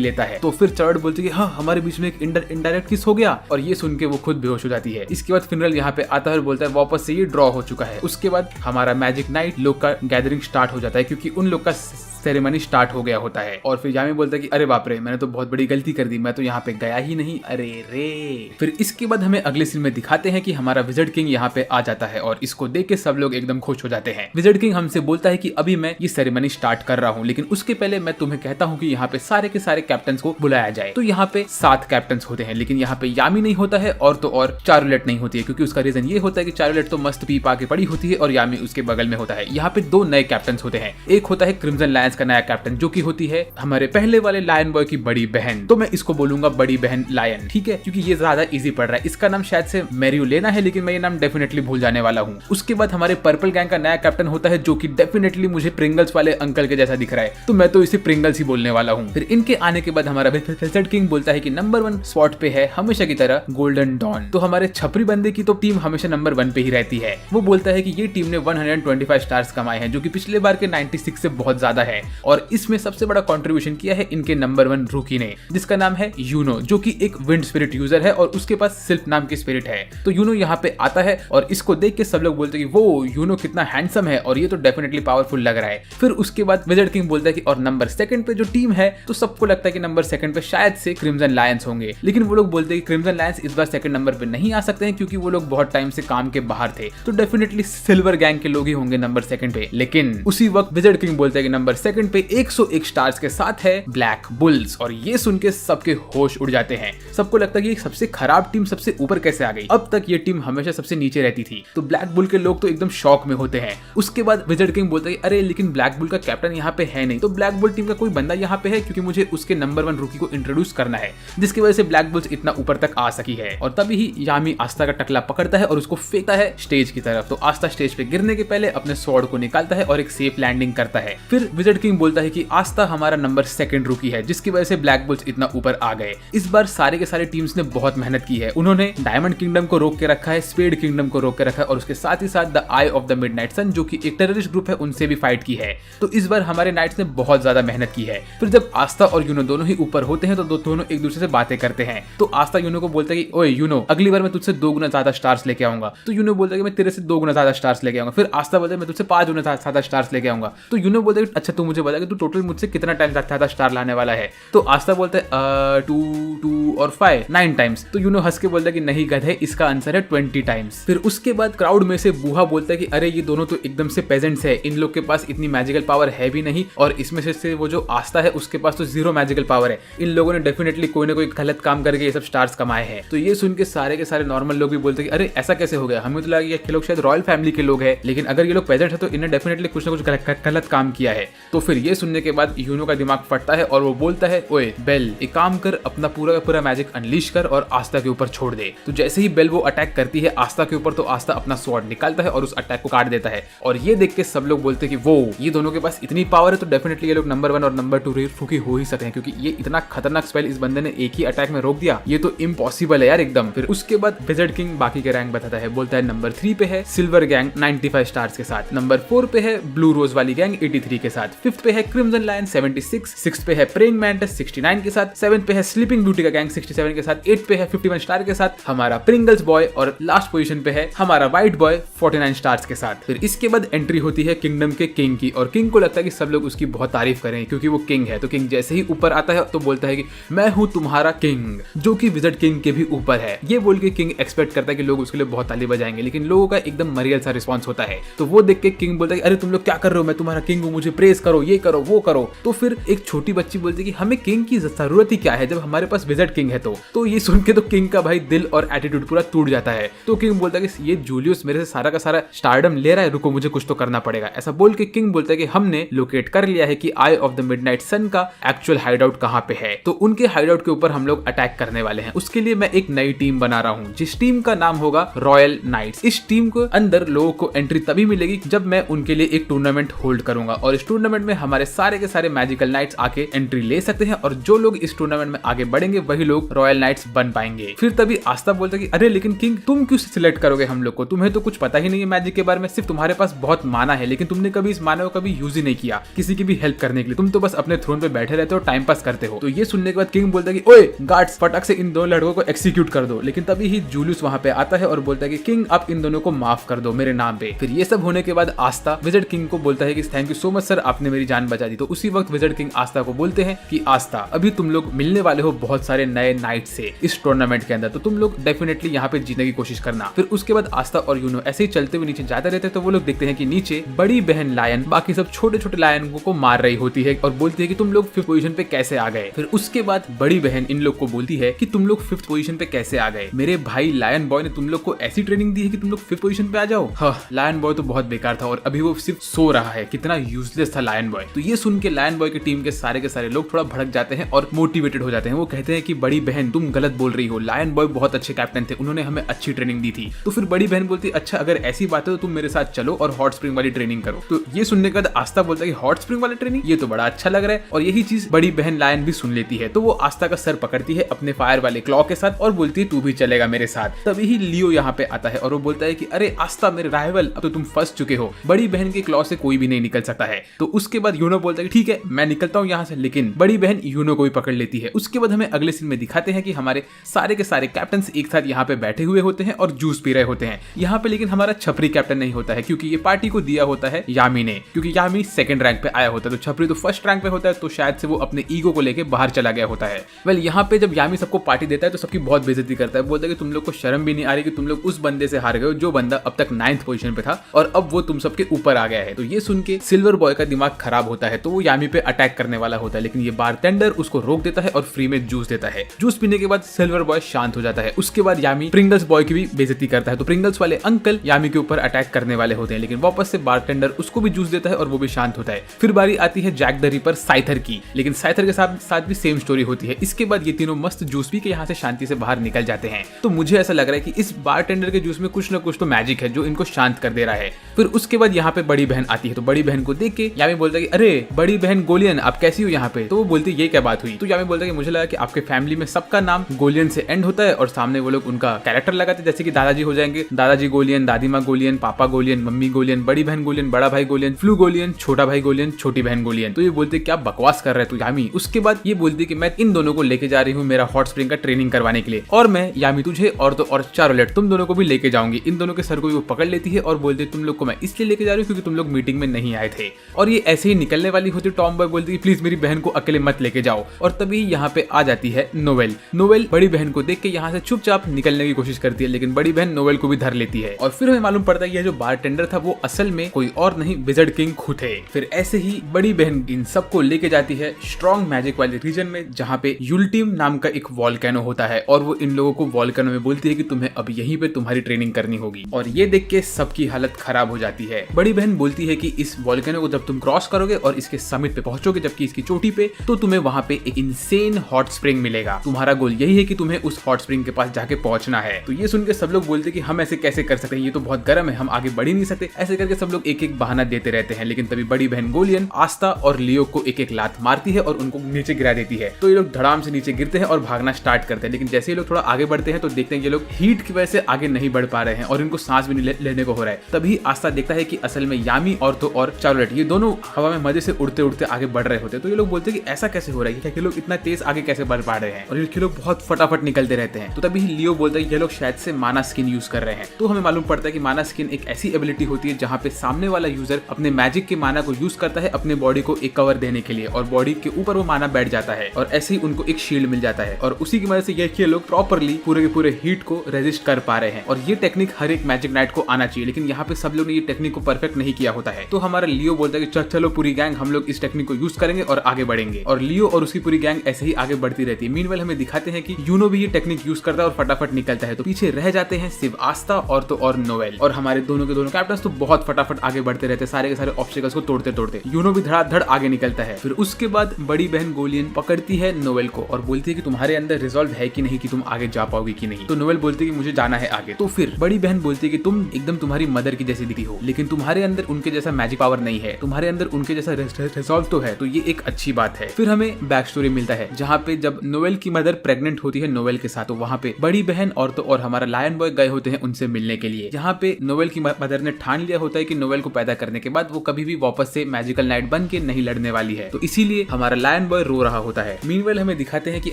लेता है। तो फिर चार्लोट बोलती है कि हाँ हमारे बीच में एक इनडायरेक्ट किस हो गया, और ये सुन के वो खुद बेहोश हो जाती है। इसके बाद फिनरल यहाँ पे आता है और बोलता है वापस से ये ड्रॉ हो चुका है। उसके बाद हमारा मैजिक नाइट लोग का गैदरिंग स्टार्ट हो जाता है क्योंकि उन लोग का सेरेमनी स्टार्ट हो गया होता है। और फिर यामी बोलता है कि अरे बाप रे मैंने तो बहुत बड़ी गलती कर दी, मैं तो यहाँ पे गया ही नहीं, अरे रे। फिर इसके बाद हमें अगले सीन में दिखाते हैं कि हमारा विजर्ड किंग यहाँ पे आ जाता है और इसको देख के सब लोग एकदम खुश हो जाते हैं। विजर्ड किंग हमसे बोलता है कि अभी मैं ये सेरेमनी स्टार्ट कर रहा हूँ, लेकिन उसके पहले मैं तुम्हें कहता हूँ कि यहाँ पे सारे के सारे कैप्टन को बुलाया जाए। तो यहाँ पे 7 कैप्टन होते हैं, लेकिन यहाँ पे यामी नहीं होता है और तो और चार्लोट नहीं होती है, क्योंकि उसका रीजन ये होता है कि चार्लोट तो मस्त पी पा के पड़ी होती है और यामी उसके बगल में होता है। यहाँ पे 2 नए कैप्टन होते हैं। एक होता है क्रिम्सन लायंस का नया कैप्टन जो की होती है हमारे पहले वाले लायन बॉय की बड़ी बहन। तो मैं इसको बोलूंगा बड़ी बहन लायन, ठीक है, क्योंकि ये ज्यादा इजी पड़ रहा है। इसका नाम शायद से मैरियो लेना है, लेकिन मैं ये नाम डेफिनेटली भूल जाने वाला हूँ। उसके बाद हमारे पर्पल गैंग का नया कैप्टन होता है जो कि डेफिनेटली मुझे प्रिंगल्स वाले अंकल के जैसा दिख रहा है, तो मैं तो इसे प्रिंगल्स ही बोलने वाला हूँ। फिर इनके आने के बाद हमारा विजर्ड किंग बोलता है कि नंबर 1 स्पॉट पे है हमेशा की तरह गोल्डन डॉन। तो हमारे छपरी बंदे की तो टीम हमेशा नंबर 1 पे ही रहती है। वो बोलता है कि ये टीम ने 125 स्टार्स कमाए हैं, जो कि पिछले बार के 96 से बहुत ज्यादा है। और इसमें सबसे बड़ा कंट्रीब्यूशन किया है इनके नंबर 1 रूकी ने, जिसका नाम है यूनो, जो कि एक विंड स्पिरिट यूजर है और उसके पास सिल्फ नाम की स्पिरिट है। तो यूनो यहाँ पे आता है और इसको देख के सब लोग बोलते हैं कि वो यूनो कितना हैंडसम है और ये तो डेफिनेटली पावरफुल लग रहा है। फिर उसके बाद विजर्ड किंग बोलता है कि और नंबर 2 पे जो टीम है, तो सबको लगता है कि नंबर 2 पे शायद से क्रिम्सन लायंस होंगे, लेकिन वो लोग बोलते हैं कि क्रिम्सन लायंस इस बार 2nd नंबर पे नहीं आ सकते हैं क्योंकि वो लोग बहुत टाइम से काम के बाहर थे। तो डेफिनेटली सिल्वर गैंग के लोग ही होंगे नंबर 2 पे। लेकिन उसी वक्त विजर्ड किंग बोलता है कि नंबर 2 पे 101 स्टार्स के साथ है ब्लैक बुल्स। और ये सुन के सबके होश उड़ जाते हैं। सबको लगता है कि सबसे खराब टीम सबसे ऊपर कैसे आ गई, अब तक ये टीम हमेशा सबसे नीचे रहती थी। तो ब्लैक बुल के लोग तो एकदम शॉक में होते हैं। उसके बाद विजर्ड किंग बोलता है अरे लेकिन ब्लैक बुल का कैप्टन यहाँ पे है नहीं, तो ब्लैक बुल टीम का कोई बंदा यहाँ पे है क्योंकि मुझे उसके नंबर 1 रूकी को इंट्रोड्यूस करना है, जिसकी वजह से ब्लैक बुल्स इतना ऊपर तक आ सकी है। और तभी ही यामी आस्था का टकला पकड़ता है और उसको फेंकता है स्टेज की तरफ। तो आस्था स्टेज पे गिरने के पहले अपने स्वॉर्ड को निकालता है और एक सेफ लैंडिंग करता है। फिर विजर्ड किंग बोलता है कि आस्था हमारा नंबर 2 रूकी है, जिसकी वजह से ब्लैक बुल्स इतना ऊपर आ गए। इस बार सारे के सारे टीम्स ने बहुत मेहनत की है। उन्होंने डायमंड किंगडम को रोक के रखा है, स्पेड किंगडम को रोक के रखा है और उसके साथ ही साथ the eye of the midnight sun जो कि एक टेररिस्ट ग्रुप है उनसे भी फाइट की है। तो इस बार हमारे नाइट्स ने बहुत ज्यादा मेहनत की है। फिर जब आस्था और यूनो दोनों ही ऊपर होते हैं तो दोनों एक दूसरे से बातें करते हैं। तो आस्था यूनो को बोलता है कि ओए यूनो, अगली बार मैं तुझसे 2 गुना ज्यादा स्टार्स लेके आऊंगा। तो यूनो बोलता है कि मैं तेरे से 2 गुना ज्यादा स्टार्स लेके आऊंगा। फिर आस्था बोलता है मैं तुझसे 5 गुना ज्यादा स्टार्स लेके आऊंगा। तो यूनो बोलता है अच्छा तू मुझे बता कि तू टोटल मुझसे कितना टाइम ज्यादा स्टार लाने वाला है। तो आस्था बोलता है 2 और 5 9 टाइम्स। तो यूनो हंस के बोलता है कि नहीं गधे, इसका आंसर है 20 टाइम्स। फिर उसके बाद क्राउड में से बूहा बोलता है कि अरे ये दोनों तो एकदम से पेजेंट्स है, इन लोग के पास इतनी मैजिकल पावर है भी नहीं, और इसमें से वो जो आस्था है उसके पास तो 0 मैजिकल पावर है। इन लोगों ने डेफिनेटली कोई ना कोई गलत काम करके ये सब स्टार्स कमाए हैं। तो ये सुन के सारे के सारे नॉर्मल लोग भी बोलते हैं कि अरे ऐसा कैसे हो गया, हमें तो लगा कि ये लोग शायद रॉयल फैमिली के लोग हैं, लेकिन अगर ये लोग पेजेंट है तो इन्हें डेफिनेटली कुछ ना कुछ गलत काम किया है। तो फिर ये सुनने के बाद यूनो का दिमाग फटता है और वो बोलता है ओए बेल, एक काम कर, अपना पूरा का पूरा मैजिक अनलीश कर और आस्था के ऊपर छोड़ दे। तो जैसे ही बेल वो अटैक करती है आस्था के ऊपर, तो आस्था अपना स्वॉर्ड निकालता है और उस अटैक को काट देता है। और ये देख के सब लोग बोलते हैं कि वो ये दोनों के पास इतनी पावर है तो डेफिनेटली ये लोग नंबर 1 और नंबर 2 रूकी हो ही सकते हैं, क्योंकि ये इतना खतरनाक स्पेल इस बंदे ने एक ही अटैक में रोक दिया, ये तो इम्पॉसिबल है यार एकदम। फिर उसके बाद विज़र्ड किंग बाकी के रैंक बताता है, बोलता है नंबर 3 पे है सिल्वर गैंग 95 स्टार्स के साथ, नंबर 4 पे है ब्लू रोज वाली गैंग 83 के साथ, 5th पे है क्रिम्सन लायन 76, 6th पे है प्रेइंग मैंटिस 69 के साथ, 7th पे है स्लीपिंग ब्यूटी का गैंग 67 के साथ, 8th पे है 51 स्टार के साथ हमारा प्रिंगल्स बॉय, और लास्ट पोजीशन पे है हमारा व्हाइट बॉय 49 स्टार्स के साथ। फिर इसके बाद एंट्री होती है किंगडम के किंग की, और किंग को लगता है कि सब लोग उसकी बहुत तारीफ करें क्योंकि वो किंग है। तो किंग जैसे ही ऊपर आता है तो बोलता है कि मैं हूं तुम्हारा किंग, जो कि विज़र्ड किंग के भी ऊपर है। ये बोल के किंग एक्सपेक्ट करता है कि लोग उसके लिए बहुत ताली बजाएंगे, लेकिन लोगों का एकदम मरियल सा रिस्पॉन्स होता है। तो वो देख के किंग बोलता है अरे तुम लोग क्या कर रहे हो, मैं तुम्हारा किंग हूं, मुझे प्रेज करो, ये करो वो करो। तो फिर एक छोटी बच्ची बोलती है कि हमें किंग की जरूरत ही क्या है जब हमारे पास विज़र्ड किंग है। तो ये सुन के तो किंग का भाई दिल और एटीट्यूड पूरा टूट जाता है। तो किंग बोलता है कि ये जूलियस मेरे से सारा का सारा स्टारडम ले रहा है, रुको मुझे कुछ तो करना पड़ेगा। ऐसा बोल के किंग बोलता है कि हमने लोकेट कर लिया है कि आई ऑफ द मिडनाइट सन का एक्चुअल हाइडआउट कहां पे है, तो उनके हाइडआउट के ऊपर हम लोग अटैक करने वाले हैं। उसके लिए मैं एक नई टीम बना रहा हूं जिस टीम का नाम होगा रॉयल नाइट्स। इस टीम को अंदर लोगों को एंट्री तभी मिलेगी जब मैं उनके लिए एक टूर्नामेंट होल्ड करूंगा, और इस टूर्नामेंट में हमारे सारे के सारे मैजिकल नाइट्स आके एंट्री ले सकते हैं, और जो लोग इस टूर्नामेंट में आगे बढ़ेंगे वही लोग रॉयल नाइट्स बन पाएंगे। फिर तभी आस्था बोलता है कि अरे लेकिन किंग तुम क्यों सिलेक्ट करोगे हम लोग को, तुम्हें तो कुछ पता ही नहीं है मैजिक के बारे में, सिर्फ तुम्हारे पास बहुत माना है लेकिन तुमने कभी इस माना को कभी यूज ही नहीं किया किसी की भी हेल्प करने के लिए, तुम तो बस अपने थ्रोन पे बैठे रहते हो, टाइम पास करते हो। तो ये सुनने के बाद किंग बोलता है कि ओए गार्ड्स फटाक से इन दोनों लड़कों को एक्सिक्यूट कर दो। लेकिन तभी ही जूलियस वहां पे आता है और बोलता है कि किंग आप इन दोनों को माफ कर दो मेरे नाम पे। फिर ये सब होने के बाद आस्था विज़र्ड किंग को बोलता है कि thank you so much sir, आपने मेरी जान बचा दी। तो उसी वक्त विज़र्ड किंग आस्था को बोलते हैं कि आस्था अभी तुम लोग मिलने वाले हो बहुत सारे नए नाइट से इस टूर्नामेंट के अंदर, तो तुम लोग डेफिनेटली यहाँ पे जीतने की कोशिश करना। फिर उसके बाद आस्था और यूनो ऐसे ही चलते हुए नीचे जाते रहते हैं, तो वो लोग देखते हैं कि नीचे बड़ी बहन लायन बाकी सब छोटे छोटे लायन को मार रही होती है और बोलती है कि तुम लोग 5th पोजीशन पे कैसे आ गए। फिर उसके बाद बड़ी बहन इन लोग को बोलती है कि तुम लोग 5th पोजीशन पे कैसे आ गए, मेरे भाई लायन बॉय ने तुम लोग को ऐसी ट्रेनिंग दी है कि तुम लोग 5th पोजीशन पे आ जाओ। हाँ, लायन बॉय तो बहुत बेकार था और अभी वो सिर्फ सो रहा है, कितना यूजलेस था लायन बॉय। तो ये सुन के लायन बॉय की टीम के सारे लोग थोड़ा भड़क जाते हैं और मोटिवेटेड हो जाते हैं। वो कहते हैं कि बड़ी बहन तुम गलत बोल रही हो, लायन बॉय बहुत अच्छे कैप्टन थे, उन्होंने हमें अच्छी ट्रेनिंग दी थी। तो फिर बड़ी बहन बोलती अच्छा अगर ऐसी बात है तो तुम मेरे साथ चलो और हॉट स्प्रिंग वाली ट्रेनिंग करो। तो ये सुनने के बाद आस्था बोलता है कि हॉट स्प्रिंग वाली ट्रेनिंग, ये तो बड़ा अच्छा लग रहा है। और यही चीज बड़ी बहन लायन भी सुन लेती है, तो वो आस्था का सर पकड़ती है अपने फायर वाले क्लॉ के साथ और बोलती है तू भी चलेगा मेरे साथ। तभी ही लियो यहाँ पे आता है और वो बोलता है कि अरे आस्था मेरे राइवल, अब तो तुम फंस चुके हो, बड़ी बहन के क्लॉ से कोई भी नहीं निकल सकता है। तो उसके बाद यूनो बोलता है कि ठीक है मैं निकलता हूँ यहाँ से, लेकिन बड़ी बहन यूनो को भी पकड़ लेती है। उसके बाद हमें अगले सीन में दिखाते हैं कि हमारे सारे के सारे कैप्टन एक साथ यहाँ पे बैठे हुए होते हैं और जूस पी रहे होते हैं यहाँ पे। लेकिन हमारा छपरी कैप्टन नहीं होता है क्योंकि ये पार्टी को दिया होता है यामी ने, क्योंकि यामी 2nd रैंक पे आया होता है, तो छपरी तो 1st रैंक पे होता है, तो शायद से वो अपने ईगो को लेके बाहर चला गया होता है। वेल यहाँ पे जब यामी सबको पार्टी देता है तो सबकी बहुत बेइज्जती करता है, बोलता है कि तुम लोग को शर्म भी नहीं आ रही कि तुम लोग उस बंदे से हार गए जो बंदा अब तक 9th पोजीशन पे था और अब वो तुम सबके ऊपर आ गया है। तो ये सुन के सिल्वर बॉय का दिमाग खराब होता है, तो वो यामी पे अटैक करने वाला होता है, लेकिन ये बारटेंडर उसको रोक देता है और फ्री में जूस देता है। जूस पीने के बाद सिल्वर बॉय शांत हो जाता है। उसके बाद यामी प्रिंगल्स बॉय की भी बेइज्जती करता है, तो प्रिंगल्स वाले अंकल यामी के ऊपर अटैक करने वाले होते हैं, लेकिन वापस से बारटेंडर उसको भी जूस देता है और वो भी शांत होता है। फिर बारी आती है जैक द रिपर साइथर की, लेकिन साइथर के साथ भी सेम स्टोरी होती है। इसके बाद ये तीनों मस्त जूस पी के यहाँ से शांति से बाहर निकल जाते हैं। तो मुझे ऐसा लग रहा है कि इस बारटेंडर के जूस में कुछ ना कुछ तो मैजिक है जो इनको शांत कर दे रहा है। फिर उसके बाद यहाँ पे बड़ी बहन आती है, तो बड़ी बहन को देख के यामी बोलता है कि अरे बड़ी बहन गोलियन आप कैसी हो यहाँ पे। तो वो बोलती है ये क्या बात हुई। तो यामी बोलता है कि मुझे लगा कि आपके फैमिली में सबका नाम गोलियन से एंड होता है और सामने वो लोग उनका कैरेक्टर लगाते जैसे कि दादाजी हो जाएंगे, दादाजी गोलियन, दादी माँ गोलियन, पापा गोलियन, मम्मी गोलियन, बड़ी बहन गोलियन, बड़ा भाई गोलियन, फ्लू गोलियन, छोटा भाई गोलियन, छोटी बहन गोलियन। तो ये बोलते क्या बकवास कर रहे है तू यामी। उसके बाद ये बोलती कि मैं इन दोनों को लेके जा रही हूँ मेरा हॉट स्प्रिंग का ट्रेनिंग करवाने के लिए, और मैं यामी तुझे और तो और चारोलेट तुम दोनों को भी लेके जाऊंगी। इन दोनों के सर को भी वो पकड़ लेती है और बोलती तुम लोग को मैं इसलिए लेके जा रही हूँ क्योंकि तुम लोग मीटिंग में नहीं आए थे। और ये ऐसे ही निकलने वाली होती, टॉम बॉय बोलती है प्लीज मेरी बहन को अकेले मत लेके जाओ। और तभी यहाँ पे आ जाती है नोवेल। नोवेल बड़ी बहन को देख के यहाँ से चुपचाप निकलने की कोशिश करती है, लेकिन बड़ी बहन नोवेल को भी धर लेती है। और फिर हमें मालूम पड़ता है कि जो बारटेंडर था वो असल में कोई और नहीं विज़र्ड किंग खुद थे। फिर ऐसे ही बड़ी बहन इन सबको लेके जाती है स्ट्रॉन्ग मैजिक वाले रीजन में जहाँ पे यूल्टीम नाम का एक वॉल्केनो होता है, और वो इन लोगों को वॉल्केनो में बोलती है कि तुम्हें अब यहीं पे तुम्हारी ट्रेनिंग करनी होगी। और ये देख के सबकी हालत खराब हो जाती है। बड़ी बहन बोलती है कि इस वॉल्केनो को जब तुम क्रॉस करोगे और इसके समिट पे पहुंचोगे, जबकि इसकी चोटी पे, तो तुम्हें वहां पे एक इंसेन हॉट स्प्रिंग मिलेगा। तुम्हारा गोल यही है कि तुम्हें उस हॉट स्प्रिंग के पास जाके पहुंचना है। तो ये सुन के सब लोग बोलते कि हम ऐसे कैसे कर सकते हैं, ये तो बहुत गर्म है, हम आगे बढ़ ही नहीं सकते। ऐसे करके सब लोग एक एक बहाना देते रहते हैं, लेकिन तभी बड़ी बहन गोलियन आस्था और लियो को एक एक लात मारती है और उनको नीचे गिरा देती है। तो ये लोग धड़ाम से नीचे गिरते हैं और भागना स्टार्ट करते हैं। लेकिन जैसे ही लोग थोड़ा आगे बढ़ते हैं तो देखते हैं ये लोग हीट की वजह से आगे नहीं बढ़ पा रहे हैं और इनको सांस भी नहीं लेने को हो रहा है। तभी आस्था देखता है कि असल में यामी और चार्लोट ये दोनों हवा में मजे से उड़ते उड़ते आगे बढ़ रहे होते हैं। तो ये लोग बोलते हैं कि ऐसा कैसे हो रहा है, ये लोग इतना तेज आगे कैसे बढ़ पा रहे हैं, और ये लोग बहुत फटाफट निकलते रहते हैं। तो तभी लियो बोलता है कि ये लोग शायद से माना स्किन यूज कर रहे हैं। तो हमें मालूम पड़ता है कि माना स्किन एक ऐसी एबिलिटी होती है जहाँ पे सामने वाला यूजर अपने मैजिक के माना को यूज करता है अपने बॉडी को एक कवर देने के लिए, और बॉडी के ऊपर वो माना बैठ जाता है और ऐसे ही उनको एक शील्ड मिल जाता है, और उसी की वजह से ये लोग प्रॉपरली पूरे के पूरे हीट को रेजिस्ट कर पा रहे हैं। और ये टेक्निक हर एक मैजिक नाइट को आना चाहिए, लेकिन यहाँ पे सब लोग ने ये टेक्निक को परफेक्ट नहीं किया होता है। तो हमारा लियो बोलता है कि चलो पूरी गैंग हम लोग इस टेक्निक को यूज करेंगे और आगे बढ़ेंगे, और लियो और उसकी पूरी गैंग ऐसे ही आगे बढ़ती रहती है। मीनवेल हमें दिखाते हैं कि यूनो भी ये टेक्निक यूज करता है और फटाफट निकलता है। तो पीछे रह जाते हैं सिर्फ आस्था और नोवेल, और हमारे दोनों के दोनों कैप्टन्स तो बहुत फटाफट आगे बढ़ते रहते हैं सारे के सारे ऑब्स्टिकल्स को तोड़ते तोड़ते। यूनो भी धड़ाधड़ आगे निकलता है। फिर उसके बाद बड़ी बहन गोलियन पकड़ती है नोवेल को और बोलती है कि तुम्हारे अंदर रिजॉल्व है कि नहीं कि तुम आगे जा पाओगे कि नहीं। तो नोवेल बोलती है कि मुझे जाना है आगे। तो फिर बड़ी बहन बोलती है कि तुम एकदम तुम्हारी मदर की जैसी दिखती हो, लेकिन तुम्हारे अंदर उनके जैसा मैजिक पावर नहीं है, तुम्हारे अंदर उनके जैसा रिजॉल्व तो है, तो ये एक अच्छी बात है। फिर हमें बैक स्टोरी मिलता है जहाँ पे जब नोवेल की मदर प्रेग्नेंट होती है नोवेल के साथ, तो वहाँ पे बड़ी बहन और हमारा लायन बॉय गए होते हैं उनसे मिलने के लिए, जहाँ पे नोवेल की मदर ने ठान लिया होता है कि नोवेल को पैदा करने के बाद वो कभी भी वापस से मैजिकल नाइट बन के नहीं लड़ने वाली है। तो इसीलिए हमारा लायन बॉय रो रहा होता है। मीनवेल हमें दिखाते हैं कि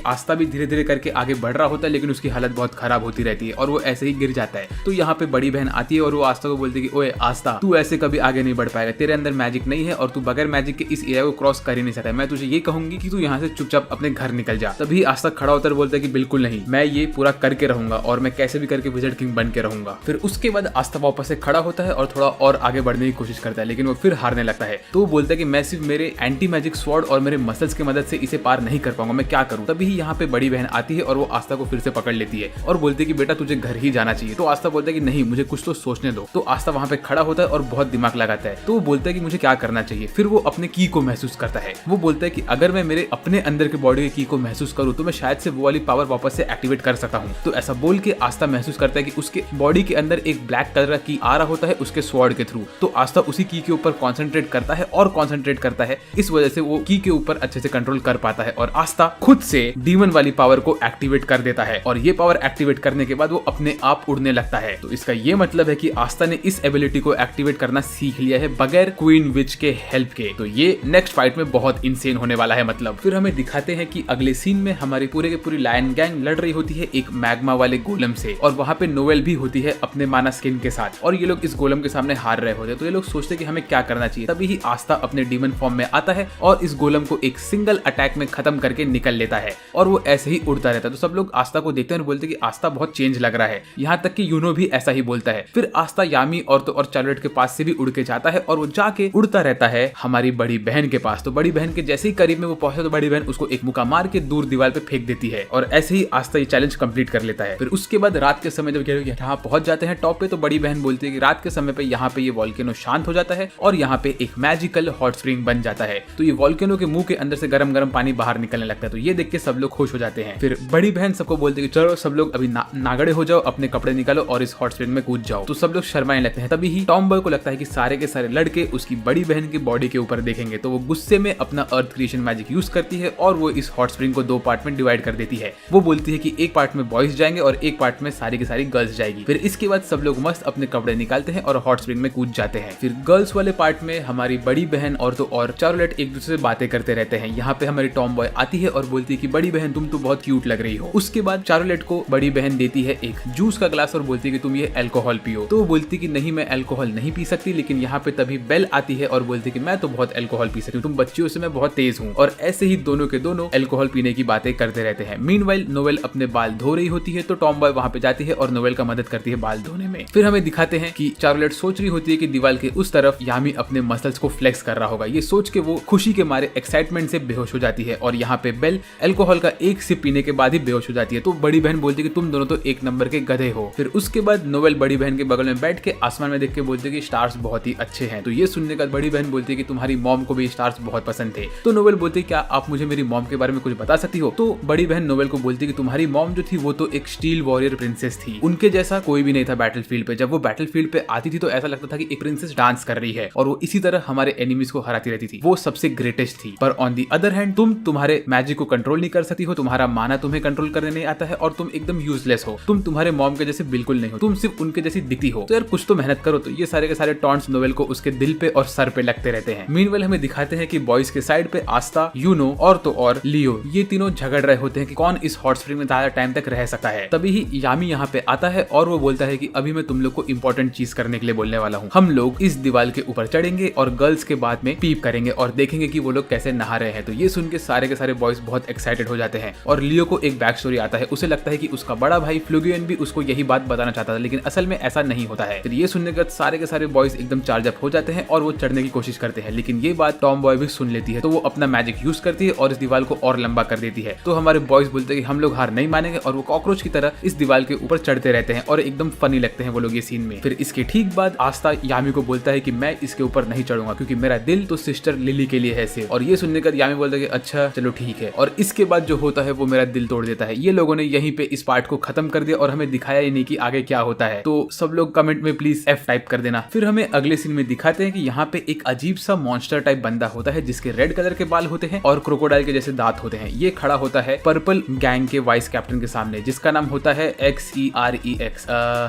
आस्था भी धीरे धीरे करके आगे बढ़ रहा होता है, लेकिन उसकी हालत बहुत खराब होती रहती है और वो ऐसे ही गिर जाता है। तो यहाँ पे बड़ी बहन आती है और वो आस्था को बोलती है कि ओए आस्था, तू ऐसे कभी आगे नहीं बढ़ पाएगा, तेरे अंदर मैजिक नहीं है और तू बगैर मैजिक के इस एरिया को क्रॉस कर ही नहीं सकता। मैं तुझे ये कहूंगी कि तू यहाँ से चुपचाप अपने घर निकल जा। तभी आस्था खड़ा होकर बोलता है कि बिल्कुल नहीं, मैं ये पूरा करके रहूंगा और मैं कैसे भी करके विज़र्ड किंग बन के रहूंगा। फिर उसके बाद आस्था वापस से खड़ा होता है और थोड़ा और आगे बढ़ने की कोशिश करता है, लेकिन वो फिर हारने लगता है। तो वो बोलता है कि मैं सिर्फ मेरे एंटी मैजिक स्वॉर्ड और मेरे मसल्स की मदद से इसे पार नहीं कर पाऊंगा, मैं क्या करूं। तभी यहाँ पे बड़ी बहन आती है और वो आस्था को फिर से पकड़ लेती है और बोलती है कि बेटा तुझे घर ही जाना चाहिए। तो आस्था बोलता है कि नहीं, मुझे कुछ तो सोचने दो। तो आस्था वहाँ पे खड़ा होता है और बहुत दिमाग लगाता है। तो वो बोलता है कि मुझे क्या करना चाहिए। फिर वो अपने की को महसूस करता है। वो बोलता है कि अगर मैं मेरे अपने अंदर के बॉडी की को महसूस करूं तो मैं शायद से वो वाली पावर वापस से एक्टिवेट कर सकता हूं। तो ऐसा बोल के आस्था महसूस करता है कि उसके बॉडी के अंदर एक ब्लैक कलर की आ रहा होता है उसके स्वॉर्ड के थ्रू। तो आस्था उसी की के ऊपर कॉन्सेंट्रेट करता है और कॉन्सेंट्रेट करता है, इस वजह से वो की के ऊपर अच्छे से कंट्रोल कर पाता है और आस्था खुद से डीमन वाली पावर को एक्टिवेट कर देता है। और ये पावर एक्टिवेट करने के बाद वो अपने आप उड़ने लगता है। तो इसका ये मतलब है कि आस्था ने इस एबिलिटी को एक्टिवेट करना सीख लिया है बगैर क्वीन विच के हेल्प के। तो ये नेक्स्ट फाइट में बहुत इंसेन होने वाला है। मतलब फिर हमें दिखाते हैं कि अगले सीन में हमारी पूरे के पूरी लायन गैंग लड़ रही होती है एक मैग्मा वाले गोलम से, और वहाँ पे नोवेल भी होती है अपने माना स्किन के साथ, और ये लोग इस गोलम के सामने हार रहे होते हैं। तो ये लोग सोचते हैं कि हमें क्या करना चाहिए। तभी ही आस्था अपने डीमन फॉर्म में आता है और इस गोलम को एक सिंगल अटैक में खत्म करके निकल लेता है, और वो ऐसे ही उड़ता रहता है। तो सब लोग आस्था को देखते हैं और बोलते हैं कि आस्था बहुत चेंज लग रहा है। यहाँ तक कि यूनो भी ऐसा ही बोलता है। फिर आस्था यामी और चार्लोट के पास से भी उड़ के जाता है और वो जाके उड़ता रहता है हमारी बड़ी बहन के पास। तो बड़ी बहन के जैसे ही करीब में वो पहुंचे तो बड़ी बहन उसको एक मुक्का मार के दूर दीवार पे फेंक देती है, और ऐसे ही आस्था ये चैलेंज कंप्लीट कर लेता है। फिर उसके बाद रात के समय जब यहाँ पहुंच जाते हैं टॉप पे, तो बड़ी बहन बोलती है कि रात के समय पे यहाँ पे ये वॉल्केनो शांत हो जाता है और यहाँ पे एक मैजिकल हॉट स्प्रिंग बन जाता है। तो ये वॉल्केनो के मुंह के अंदर से गरम गरम पानी बाहर निकलने लगता है। तो ये देख के सब लोग खुश हो जाते हैं। फिर बड़ी बहन सबको बोलती है कि चलो सब लोग अभी नागड़े हो जाओ, अपने कपड़े निकालो और इस हॉट स्प्रिंग में कूद जाओ। तो सब लोग शर्माने लगते हैं। तभी ही टॉम बॉय को लगता है कि सारे के सारे लड़के उसकी बड़ी बहन की बॉडी के ऊपर देखेंगे, तो वो गुस्से में अपना अर्थ क्रिएशन मैजिक यूज करती है और वो इस हॉट स्प्रिंग को 2 पार्ट में डिवाइड कर देती है। वो बोलती है कि एक पार्ट में बॉयज जाएंगे और एक पार्ट में सारी की सारी गर्ल्स जाएगी। फिर इसके बाद सब लोग मस्त अपने कपड़े निकालते हैं और हॉट स्प्रिंग में कूद जाते हैं। फिर गर्ल्स वाले पार्ट में हमारी बड़ी बहन और चार्लोट एक दूसरे से बातें करते रहते हैं। यहाँ पे हमारी टॉम बॉय आती है और बोलती है कि बड़ी बहन तुम तो बहुत क्यूट लग रही हो। उसके बाद चार्लोट को बड़ी बहन देती है एक जूस का ग्लास और बोलती है कि तुम ये अल्कोहल पियो। तो वो बोलती कि नहीं, मैं अल्कोहल नहीं पी सकती। लेकिन यहाँ पे तभी बेल आती है और बोलती कि मैं तो बहुत अल्कोहल पी सकती हूँ, तुम बच्चियों से मैं बहुत तेज हूँ। और ऐसे ही दोनों के दोनों अल्कोहल पीने की बातें करते रहते हैं। मीनवाइल नोवेल अपने बाल धो रही होती है, तो टॉम बॉय वहाँ पे जाती है और नोवेल का मदद करती है बाल धोने में। फिर हमें दिखाते हैं कि चार्लोट सोच रही होती है कि दीवार के उस तरफ यामी अपने मसल्स को फ्लेक्स कर रहा होगा। ये सोच के वो खुशी के मारे एक्साइटमेंट से बेहोश हो जाती है, और यहाँ पे बेल अल्कोहल का एक सिप पीने के बाद ही बेहोश हो जाती है। तो बड़ी बहन बोलती है कि तुम दोनों तो एक नंबर के गधे हो। फिर उसके बाद नोवेल बड़ी बहन के बगल में बैठ के आसमान में देख के बोलती है कि स्टार्स बहुत ही अच्छे हैं। तो ये सुनने का बड़ी बहन बोलती है कि तुम्हारी मॉम को भी स्टार्स बहुत पसंद थे। तो नोवेल बोलती है क्या आप मुझे मेरी मॉम के बारे में कुछ बता सकती हो। तो बड़ी बहन नोवेल को बोलती है कि तुम्हारी मॉम जो थी वो तो एक स्टील वॉरियर प्रिंसेस थी, उनके जैसा कोई भी नहीं था बैटलफील्ड पे। जब वो बैटलफील्ड पे आती थी तो ऐसा लगता था कि एक प्रिंसेस डांस कर रही है और वो इसी तरह हमारे एनिमीज को हराती रहती थी, वो सबसे ग्रेटेस्ट थी। पर ऑन दी अदर हैंड तुम तुम्हारे मैजिक को कंट्रोल नहीं कर सकती हो, तुम्हारा माना तुम्हें कंट्रोल करने नहीं आता है और तुम एकदम यूजलेस हो, तुम तुम्हारे मॉम के जैसे बिल्कुल नहीं हो, तुम सिर्फ उनके जैसी दिखती हो, तो यार कुछ तो मेहनत करो। तो ये सारे के सारे टॉन्ट्स नोवेल को उसके दिल पे और सर पे लगते रहते हैं। मीनवेल हमें दिखाते हैं कि बॉयज के साइड पे आस्था, यूनो और तो और लियो, ये तीनों झगड़ रहे होते हैं कि कौन इस हॉट स्प्रिंग में ज्यादा टाइम तक रह सकता है। तभी ही यामी यहाँ पे आता है और वो बोलता है कि अभी मैं तुम लोग को इंपॉर्टेंट चीज करने के लिए बोलने वाला हूँ। हम लोग इस दीवार के ऊपर चढ़ेंगे और गर्ल्स के बाद में पीप करेंगे और देखेंगे कि वो लोग कैसे नहा रहे हैं। तो ये सुन के सारे के सारे बॉयज बहुत एक्साइटेड हो जाते हैं और लियो को एक बैक स्टोरी आता है। उसे लगता है कि उसका बड़ा भाई फ्लूगियन भी उसको यही बात बताना चाहता था, लेकिन असल में ऐसा नहीं होता है। फिर ये सुनने के बाद सारे के सारे बॉयज एकदम चार्ज अप हो जाते हैं और वो चढ़ने की कोशिश करते हैं, लेकिन ये बात टॉम बॉय भी सुन लेती है। तो वो अपना मैजिक यूज करती है और इस दीवार को और लंबा कर देती है। तो हमारे बॉयज बोलते हैं कि हम लोग हार नहीं मानेंगे और वो कॉकरोच की तरह इस दीवार के ऊपर चढ़ते रहते हैं और एकदम फनी लगते हैं वो लोग ये सीन में। फिर इसके ठीक बाद आस्था यामी को बोलता है कि मैं इसके ऊपर नहीं चढ़ूंगा क्योंकि मेरा दिल तो सिस्टर लिली के लिए है सिर्फ। और ये सुनने के बाद यामी बोलता है कि अच्छा चलो ठीक है। और इसके बाद जो होता है वो मेरा दिल तोड़ देता है। ये लोगों ने यहीं पे इस पार्ट को खत्म कर दिया और हमें दिखाया ही नहीं कि आगे क्या होता है। तो सब लोग कमेंट में प्लीज F टाइप कर देना। फिर हमें अगले सीन में दिखाते हैं कि यहाँ पे एक अजीब सा मॉन्स्टर टाइप बंदा होता है जिसके रेड कलर के बाल होते हैं और क्रोकोडाइल के जैसे दांत होते हैं। ये खड़ा होता है पर्पल गैंग के वाइस कैप्टन के सामने जिसका नाम होता है XEREX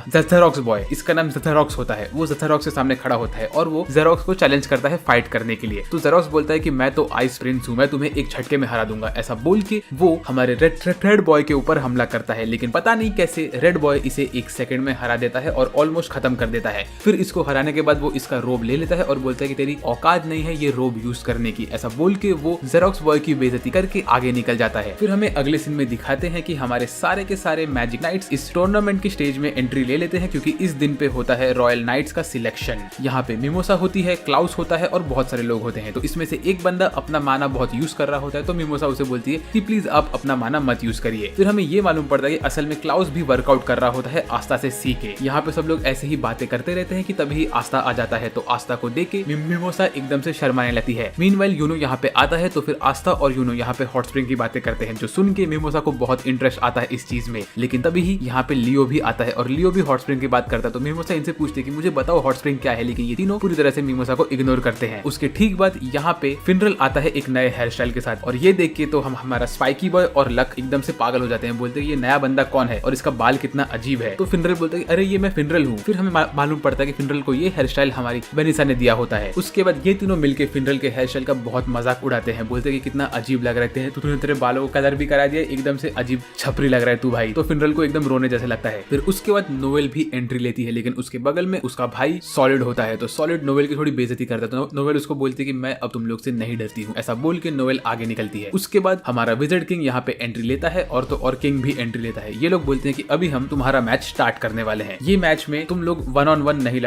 ज़ेथेरॉक्स बॉय। इसका नाम ज़ेथेरॉक्स होता है। वो ज़ेथेरॉक्स के सामने खड़ा होता है और वो ज़ेरोक्स को चैलेंज करता है फाइट करने के लिए। तो ज़ेरोक्स बोलता है कि मैं तो आइस प्रिंस हूँ, मैं तुम्हें एक झटके में हरा दूंगा। ऐसा बोल के वो हमारे रेड बॉय के ऊपर हमला करता है, लेकिन पता नहीं कैसे रेड बॉय इसे 1 सेकंड में हरा देता है और ऑलमोस्ट खत्म कर देता है। फिर इसको हराने के बाद वो इसका रोब ले लेता है और बोलता है कि तेरी औकात नहीं है ये रोब यूज करने की। ऐसा बोल के वो ज़ेरोक्स बॉय की बेइज्जती करके आगे निकल जाता है। फिर हमें अगले सीन में दिखाते हैं कि हमारे सारे के सारे मैजिक नाइट्स इस टूर्नामेंट की स्टेज में एंट्री ले लेते हैं क्योंकि इस दिन पे होता है रॉयल नाइट्स का सिलेक्शन। यहाँ पे मिमोसा होती है, क्लाउस होता है और बहुत सारे लोग होते हैं। तो इसमें से एक बंदा अपना माना बहुत यूज कर रहा होता है, तो मिमोसा उसे बोलती है कि प्लीज आप अपना माना मत यूज करिए। फिर हमें ये मालूम पड़ता है कि असल में क्लाउस भी वर्कआउट कर रहा होता है आस्था से सीख के। यहाँ पे सब लोग ऐसे ही बातें करते रहते हैं कि तभी आस्था आ जाता है। तो आस्था को देख के मिमोसा एकदम से शर्माने लगती है। मीनवाइल यूनो यहाँ पे आता है तो फिर आस्था और यूनो यहाँ पे हॉट स्प्रिंग की बातें करते हैं, जो सुन के मिमोसा को बहुत इंटरेस्ट आता है इस चीज में। लेकिन तभी ही यहाँ पे लियो भी आता है और लियो भी हॉट स्प्रिंग की बात करता है। तो मिमोसा इनसे पूछते कि मुझे बताओ हॉट स्प्रिंग क्या है, लेकिन ये तीनों पूरी तरह से मिमोसा को इग्नोर करते हैं। उसके ठीक बाद यहाँ पे फिनरल आता है एक नए हेयर स्टाइल के साथ और ये देख के तो हमारा स्पाइकी बॉय और लक एकदम से पागल हो जाते हैं। बोलते हैं ये नया बंदा कौन है और इसका बाल कितना अजीब है। तो फिनरल बोलता है अरे ये मैं फिनरल हूँ। फिर हमें मालूम पड़ता है कि फिनरल को ये हेयर स्टाइल हमारी वेनिसा ने दिया होता है। उसके बाद ये तीनों मिलके फिनरल के हेयर स्टाइल का बहुत मजाक उड़ाते हैं। बोलते हैं कि कितना अजीब लग रहे हैं, तूने तेरे बालों को कलर भी करा दिया, एकदम से अजीब छपरी लग रहा है तू भाई। तो फिनरल को एकदम रोने जैसे लगता है। फिर उसके बाद नोवेल भी एंट्री लेती है, लेकिन उसके बगल में उसका भाई सॉलिड होता है। तो सॉलिड नोवेल की थोड़ी बेइज्जती करता है। तो नोवेल उसको बोलती है कि मैं अब तुम लोग से नहीं डरती हूँ। ऐसा बोल के नोवेल आगे निकलती है। उसके बाद हमारा विजर्ड किंग यहाँ पे एंट्री लेता है और तो और किंग भी एंट्री लेता है। ये लोग बोलते हैं कि अभी हम तुम्हारा मैच स्टार्ट करने वाले हैं। ये मैच में तुम लोग 1-on-1 नहीं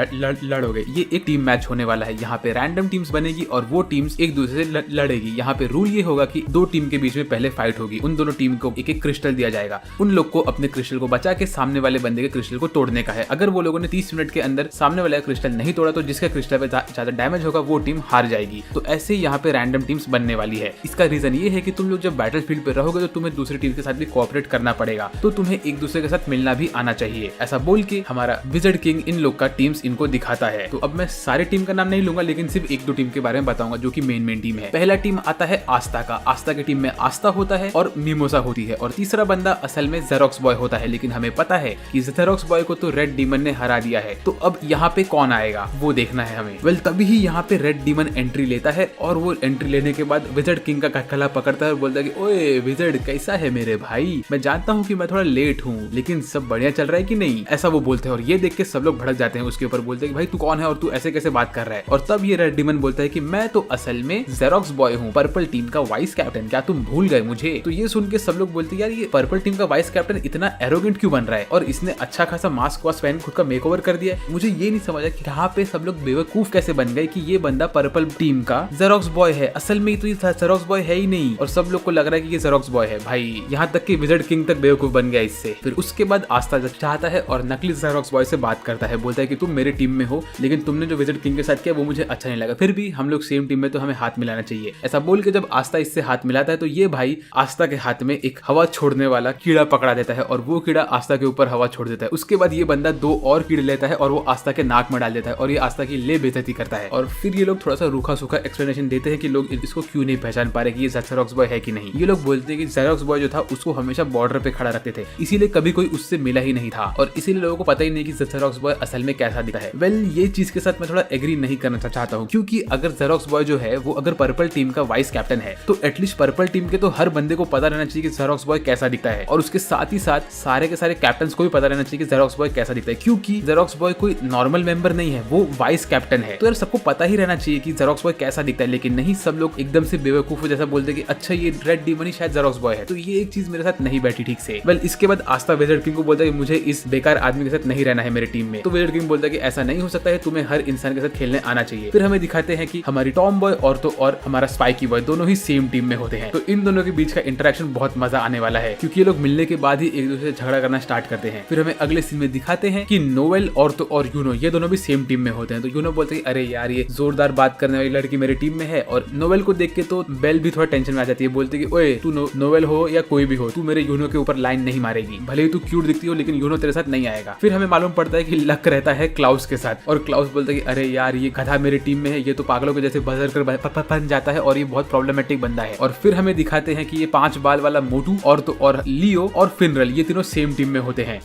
लड़ोगे, ये एक टीम मैच होने वाला है। यहाँ पे रैंडम टीम्स बनेगी और वो टीम्स एक दूसरे से लड़ेगी। यहाँ पे रूल ये होगा कि 2 टीम के बीच में पहले फाइट होगी। उन दोनों टीम को एक एक क्रिस्टल दिया जाएगा। उन लोग को अपने क्रिस्टल को बचा के सामने वाले बंदे के क्रिस्टल को तोड़ने का है। अगर वो लोगों ने 30 मिनट के अंदर सामने वाले क्रिस्टल नहीं तोड़ा तो जिसका क्रिस्टल पे ज्यादा डैमेज होगा वो टीम हार जाएगी। तो ऐसे यहाँ पे रैंडम टीम्स बनने वाली है। इसका रीजन ये है कि तुम लोग जब बैटल फील्ड पे रहोगे तो तुम्हें दूसरी टीम के साथ भी कोऑपरेट करना पड़ेगा, तो तुम्हें एक दूसरे के साथ मिलना भी आना चाहिए। ऐसा बोल के हमारा विजर्ड किंग इन लोग का टीम्स इनको दिखाता है। तो अब मैं सारे टीम का नाम नहीं लूंगा, लेकिन सिर्फ 1-2 टीम के बारे में बताऊंगा जो कि मेन टीम है। पहला टीम आता है आस्था का। आस्था की टीम में आस्था होता है और मिमोसा होती है और तीसरा बंदा असल में ज़ेरोक्स बॉय होता है। लेकिन हमें पता है कि ज़ेरोक्स बॉय को तो रेड डीमन ने हरा दिया है। तो अब यहाँ पे कौन आएगा वो देखना है हमें। वेल तभी ही यहाँ पे रेड डीमन एंट्री लेता है और वो एंट्री लेने के बाद विजर्ड किंग का गला पकड़ता है और बोलता है कि ओए विजर्ड कैसा है मेरे भाई, मैं जानता हूँ कि मैं थोड़ा लेट हूँ लेकिन सब बढ़िया चल रहा है कि नहीं, ऐसा वो बोलते हैं। और ये देख के सब लोग भड़क जाते हैं उसके ऊपर, बोलते हैं कि भाई तू कौन है और तू ऐसे कैसे बात कर रहा है। और तब ये रेड डीमन बोलता है कि मैं तो असल में ज़ेरोक्स बॉय हूँ, पर्पल टीम का वाइस कैप्टन, क्या तुम भूल गए मुझे। तो ये सुन के सब लोग बोलते हैं यार ये पर्पल टीम का वाइस कैप्टन इतना एरोगेंट क्यों बन रहा है और इसने अच्छा खासा मास्क वास्क पहन खुद का मेकओवर कर दिया है। मुझे ये नहीं समझा कि यहाँ पे सब लोग बेवकूफ कैसे बन गए कि ये बंदा पर्पल टीम का ज़ेरोक्स बॉय है। असल में तो ये ज़ेरोक्स बॉय है ही नहीं और सब लोग को लग रहा है कि ये ज़ेरोक्स बॉय है। भाई यहाँ तक कि विजर्ड किंग तक बेवकूफ बन गया इससे। फिर उसके बाद आस्था चाहता है और नकली ज़ेरोक्स बॉय से बात करता है, बोलता है कि तुम मेरे टीम में हो लेकिन तुमने जो विजर्ड किंग के साथ किया वो मुझे अच्छा नहीं लगा, फिर भी हम लोग सेम टीम में तो हमें हाथ मिलाना चाहिए। ऐसा बोल के जब आस्था इससे हाथ मिलाता है तो ये भाई आस्था के हाथ में एक हवा छोड़ने वाला कीड़ा पकड़ा देता है और वो कीड़ा आस्था के ऊपर हवा छोड़ देता है। उसके बाद ये बंदा 2 और कीड़े लेता है और वो आस्था के नाक में डाल देता है और ये आस्था की बेइज्जती करता है। और फिर ये लोग थोड़ा सा रूखा सूखा एक्सप्लेनेशन देते हैं कि लोग इसको क्यों नहीं पहचान पा रहे कि ये ज़ेरोक्स जेरोक्स बॉय है कि नहीं। ये लोग बोलते हैं कि जेरोक्स बॉय जो था उसको हमेशा बॉर्डर पे खड़ा रखते थे, इसीलिए कभी कोई उससे मिला ही नहीं था और इसीलिए लोगों को पता ही नहीं कि जेरोक्स बॉय असल में कैसा दिखता है। वेल, ये चीज के साथ मैं थोड़ा एग्री नहीं करना चाहता हूँ, क्योंकि अगर जेरोक्स बॉय जो है वो अगर पर्पल टीम का वाइस कैप्टन है तो एटलीस्ट पर्पल टीम के तो हर बंदे को पता रहना चाहिए कि जेरोक्स बॉय कैसा दिखता है, और उसके साथ ही साथ सारे के सारे कैप्टन को भी पता रहना चाहिए कि जेरोक्स बॉय कैसा दिखता है, क्योंकि जेरोक्स बॉय कोई नॉर्मल मेंबर नहीं है, वो वाइस कैप्टन है। तो यार सबको पता ही रहना चाहिए कि जेरोक्स बॉय कैसा दिखता है, लेकिन नहीं, सब लोग एकदम से बेवकूफ जैसा बोलते कि अच्छा ये रेड डीमन ही शायद जेरोक्स बॉय है। तो ये एक चीज मेरे साथ नहीं बैठी ठीक से। वेल, इसके बाद आस्था विज़ार्ड किंग को बोलता है कि मुझे इस बेकार आदमी के साथ नहीं रहना है मेरे टीम में। तो विज़ार्ड किंग बोलता है कि ऐसा नहीं हो सकता है, तुम्हें हर इंसान के साथ खेलने आना चाहिए। फिर हमें दिखाते हैं कि हमारी टॉम बॉय और हमारा स्पाइकी बॉय दोनों ही सेम टीम में होते हैं। तो इन दोनों के बीच का इंटरेक्शन बहुत मजा आने वाला है, क्योंकि ये लोग मिलने के बाद ही एक दूसरे से झगड़ा करना स्टार्ट करते हैं। फिर हमें अगले सीन में दिखाते हैं कि नोवेल और यूनो ये दोनों भी सेम टीम में होते हैं। तो यूनो बोलते हैं अरे यार ये जोरदार बात करने वाली लड़की मेरे टीम में है, और नोवेल को देख के तो बेल भी थोड़ा टेंशन में आ जाती है, बोलती है कि ओए तू नोवेल हो या कोई भी हो, तू मेरे यूनो के ऊपर लाइन नहीं मारेगी, भले ही तू क्यूट दिखती हो लेकिन यूनो तेरे साथ नहीं आएगा। फिर हमें मालूम पड़ता है कि लक रहता है क्लाउस के साथ, और क्लाउस बोलता है कि अरे यार ये गधा मेरी टीम में है, ये तो पागलों के जैसे बजर कर बन जाता है और ये बहुत प्रॉब्लमेटिक बंदा है। और फिर हमें दिखाते हैं कि ये 5 बाल वाला मोटू और लियो और फिनरल ये तीनों सेम टीम में होते हैं।